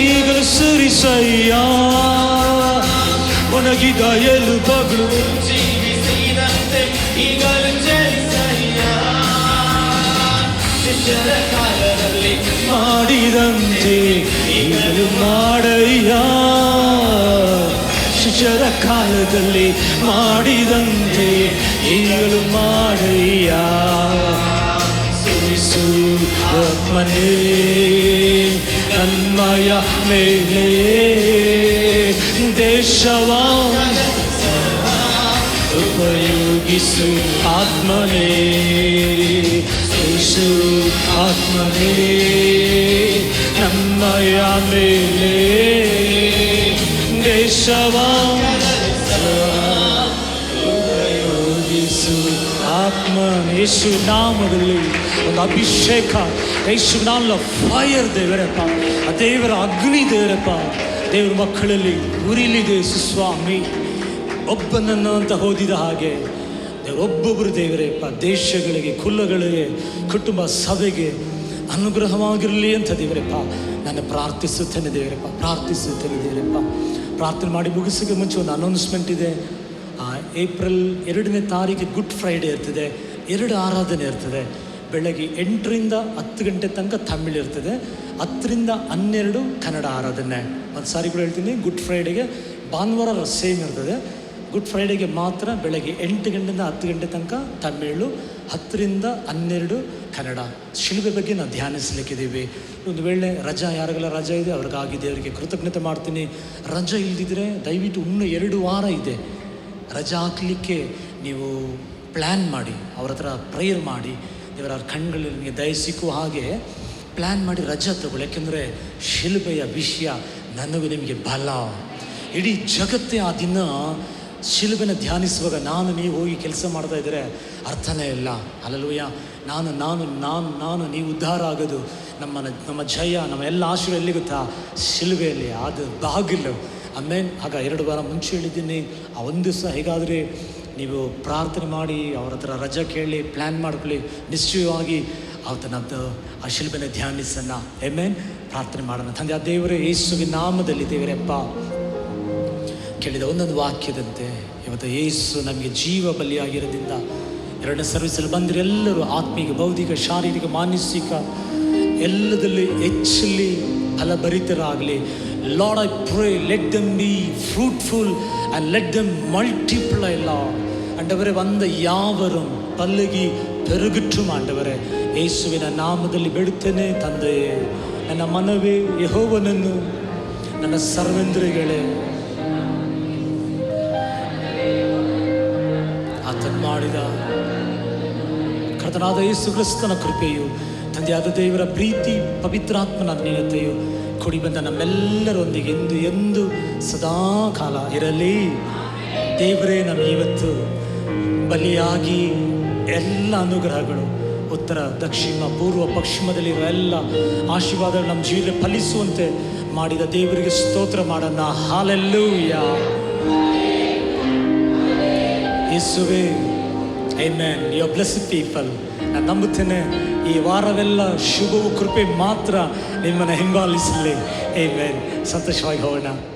ಈಗಲೂ ಸುರಿಸಯ್ಯ. ಒಣಗಿದ ಎಲುಬುಗಳು ಜೀವಿಸಿದಂತೆ ಈಗಲೂ ಚಲಿಸಯ್ಯ. ಶಿಷ್ಯರ ಕಾಲದಲ್ಲಿ ಮಾಡಿದಂತೆ ಈಗಲೂ ಮಾಡಯ್ಯ. ಶಿಷ್ಯರ ಕಾಲದಲ್ಲಿ ಮಾಡಿದಂತೆ ಈಗಲೂ ಮಾಡಯ್ಯ. ಸುರಿಸು ಆತ್ಮನೇ, ನನ್ಮಯ ಮೇಲೆ ದೇಶವ ಉಪಯೋಗಿಸು ಆತ್ಮನೇ, ಯೇಸು ಆತ್ಮನೇ. ನಮ್ಮಯ ಮೇಲೆ ದೇಶವ ಉಪಯೋಗಿಸು ಆತ್ಮ. ಯೇಸು ನಾಮದಲ್ಲಿ ಒಂದು ಅಭಿಷೇಕ, ಯೇಸು ನಾಮದ ಫೈರ್ ದೇವರಪ್ಪ, ಆ ದೇವರ ಅಗ್ನಿ ದೇವರಪ್ಪ ದೇವರ ಮಕ್ಕಳಲ್ಲಿ ಉರಿಲಿದೆ ಸ್ವಾಮಿ. ಒಬ್ಬನನ್ನು ಅಂತ ಓದಿದ ಹಾಗೆ ದೇವರೊಬ್ಬೊಬ್ಬರು ದೇವರಪ್ಪ ದೇಶಗಳಿಗೆ, ಕುಲಗಳಿಗೆ, ಕುಟುಂಬ ಸಭೆಗೆ ಅನುಗ್ರಹವಾಗಿರಲಿ ಅಂತ ದೇವರಪ್ಪ ನಾನು ಪ್ರಾರ್ಥಿಸುತ್ತೇನೆ ದೇವರಪ್ಪ, ಪ್ರಾರ್ಥಿಸುತ್ತೇನೆ ದೇವರಪ್ಪ. ಪ್ರಾರ್ಥನೆ ಮಾಡಿ ಮುಗಿಸೋಕೆ ಮುಂಚೆ ಒಂದು ಅನೌನ್ಸ್ಮೆಂಟ್ ಇದೆ. ಏಪ್ರಿಲ್ 2ನೇ ತಾರೀಕು ಗುಡ್ ಫ್ರೈಡೇ ಇರ್ತದೆ. 2 ಆರಾಧನೆ ಇರ್ತದೆ. ಬೆಳಗ್ಗೆ 8ರಿಂದ 10 ಗಂಟೆ ತನಕ ತಮಿಳು ಇರ್ತದೆ, 10ರಿಂದ 12 ಕನ್ನಡ ಆರಾಧನೆ. ಒಂದು ಸಾರಿ ಕೂಡ ಹೇಳ್ತೀನಿ, ಗುಡ್ ಫ್ರೈಡೆಗೆ ಭಾನುವಾರ ಸೇಮ್ ಇರ್ತದೆ. ಗುಡ್ ಫ್ರೈಡೆಗೆ ಮಾತ್ರ ಬೆಳಗ್ಗೆ 8 ಗಂಟೆಯಿಂದ 10 ಗಂಟೆ ತನಕ ತಮಿಳು, 10ರಿಂದ 12 ಕನ್ನಡ. ಶಿಲುಬೆ ಬಗ್ಗೆ ನಾವು ಧ್ಯಾನಿಸಲಿಕ್ಕಿದ್ದೀವಿ. ಒಂದು ವೇಳೆ ರಜಾ, ಯಾರಿಗೆಲ್ಲ ರಜಾ ಇದೆ ಅವ್ರಿಗಾಗಿ ದೇವರಿಗೆ ಕೃತಜ್ಞತೆ ಮಾಡ್ತೀನಿ. ರಜಾ ಇಲ್ದಿದ್ರೆ ದಯವಿಟ್ಟು ಇನ್ನೂ 2 ವಾರ ಇದೆ. ರಜಾ ಹಾಕಲಿಕ್ಕೆ ನೀವು ಪ್ಲ್ಯಾನ್ ಮಾಡಿ, ಅವ್ರ ಹತ್ರ ಪ್ರೇಯರ್ ಮಾಡಿ, ದೇವರ ಕಣ್ಗಳಲ್ಲಿ ನಿಮಗೆ ದಯ ಸಿಕ್ಕುವ ಹಾಗೆ ಪ್ಲ್ಯಾನ್ ಮಾಡಿ ರಜಾ ತಗೊಳ್ಳಿ. ಯಾಕೆಂದರೆ ಶಿಲುಬೆಯ ವಿಷಯ ನನಗೂ ನಿಮಗೆ ಬಲ. ಇಡೀ ಜಗತ್ತೇ ಆ ದಿನ ಶಿಲುಬೆನ ಧ್ಯಾನಿಸುವಾಗ ನಾನು ನೀವು ಹೋಗಿ ಕೆಲಸ ಮಾಡ್ತಾ ಇದ್ದರೆ ಅರ್ಥನೇ ಇಲ್ಲ. ಹಲ್ಲೆಲೂಯಾ. ನಾನು ನೀವು ಉದ್ಧಾರ ಆಗೋದು, ನಮ್ಮ ಜಯ, ನಮ್ಮ ಎಲ್ಲ ಆಶೀರ್ವಾದ ಎಲ್ಲಿ ಗೊತ್ತಾ? ಶಿಲುಬೆಯಲ್ಲಿ. ಅದು ಬಾಗಿಲು. ಆಮೇಲೆ ಆಗ 2 ವಾರ ಮುಂಚೆ ಹೇಳಿದ್ದೀನಿ. ಆ ಒಂದು ದಿವಸ ಹೇಗಾದರೆ ನೀವು ಪ್ರಾರ್ಥನೆ ಮಾಡಿ ಅವ್ರ ಹತ್ರ ರಜಾ ಕೇಳಿ ಪ್ಲ್ಯಾನ್ ಮಾಡ್ಕೊಳ್ಳಿ. ನಿಶ್ಚಯವಾಗಿ ಆತನದ್ದು ಆ ಶಿಲ್ಬೆನ ಧ್ಯಾನಿಸೋಣ. ಆಮೆನ್. ಪ್ರಾರ್ಥನೆ ಮಾಡೋಣ. ತಂದೆ, ಆ ದೇವರೇ ಯೇಸುವಿನ ನಾಮದಲ್ಲಿ ದೇವರಪ್ಪ ಕೇಳಿದ ಒಂದೊಂದು ವಾಕ್ಯದಂತೆ ಇವತ್ತು ಯೇಸು ನಮಗೆ ಜೀವ ಬಲಿಯಾಗಿರೋದ್ರಿಂದ 2ನೇ ಸರ್ವಿಸಲ್ಲಿ ಬಂದರೆ ಎಲ್ಲರೂ ಆತ್ಮಿಕ, ಬೌದ್ಧಿಕ, ಶಾರೀರಿಕ, ಮಾನಸಿಕ ಎಲ್ಲದಲ್ಲಿ ಹೆಚ್ಚಲಿ ಫಲಭರಿತರಾಗಲಿ. Lord, I pray, let them be fruitful and let them multiply, Lord. ஆண்டவரே, வந்த யாவரும் பல்லுகி ಪೆರುಗಿಟ್ಟು ಆಂಡವರೇ, ಯೇಸುವಿನ ನಾಮದಲ್ಲಿ ಬೇಡುತ್ತೇನೆ ತಂದೆಯೇ. ನನ್ನ ಮನವೇ ಯೆಹೋವನನ್ನು, ನನ್ನ ಸರ್ವೇಂದ್ರಿಯಗಳೇ ಆತನು ಮಾಡಿದ ಕರ್ತನಾದ ಯೇಸು ಕ್ರಿಸ್ತನ ಕೃಪೆಯು, ತಂದೆಯಾದ ದೇವರ ಪ್ರೀತಿ, ಪವಿತ್ರಾತ್ಮನ ಅನ್ಯೋನ್ಯತೆಯು ಕೂಡಿ ಬಂದ ನಮ್ಮೆಲ್ಲರೊಂದಿಗೆ ಎಂದು ಎಂದು ಸದಾ ಕಾಲ ಇರಲಿ. ದೇವರೇ ನಮಗೆ ಇವತ್ತು ಬಲಿಯಾಗಿ ಎಲ್ಲ ಅನುಗ್ರಹಗಳು, ಉತ್ತರ, ದಕ್ಷಿಣ, ಪೂರ್ವ, ಪಶ್ಚಿಮದಲ್ಲಿರುವ ಎಲ್ಲ ಆಶೀರ್ವಾದಗಳು ನಮ್ಮ ಜೀವನ ಫಲಿಸುವಂತೆ ಮಾಡಿದ ದೇವರಿಗೆ ಸ್ತೋತ್ರ ಮಾಡೋಣ. ಹಾಲೆಲ್ಲೂಯಾ. ಯೇಸುವೇ, amen. You are blessed people. ನಾನು ನಂಬುತ್ತೇನೆ ಈ ವಾರವೆಲ್ಲ ಶುಭವು ಕೃಪೆ ಮಾತ್ರ ನಿಮ್ಮನ್ನು ಹಿಂಬಾಲಿಸಲಿ. ಆಮೆನ್. ಸಂತೋಷವಾಗಿ ಹೋಗೋಣ.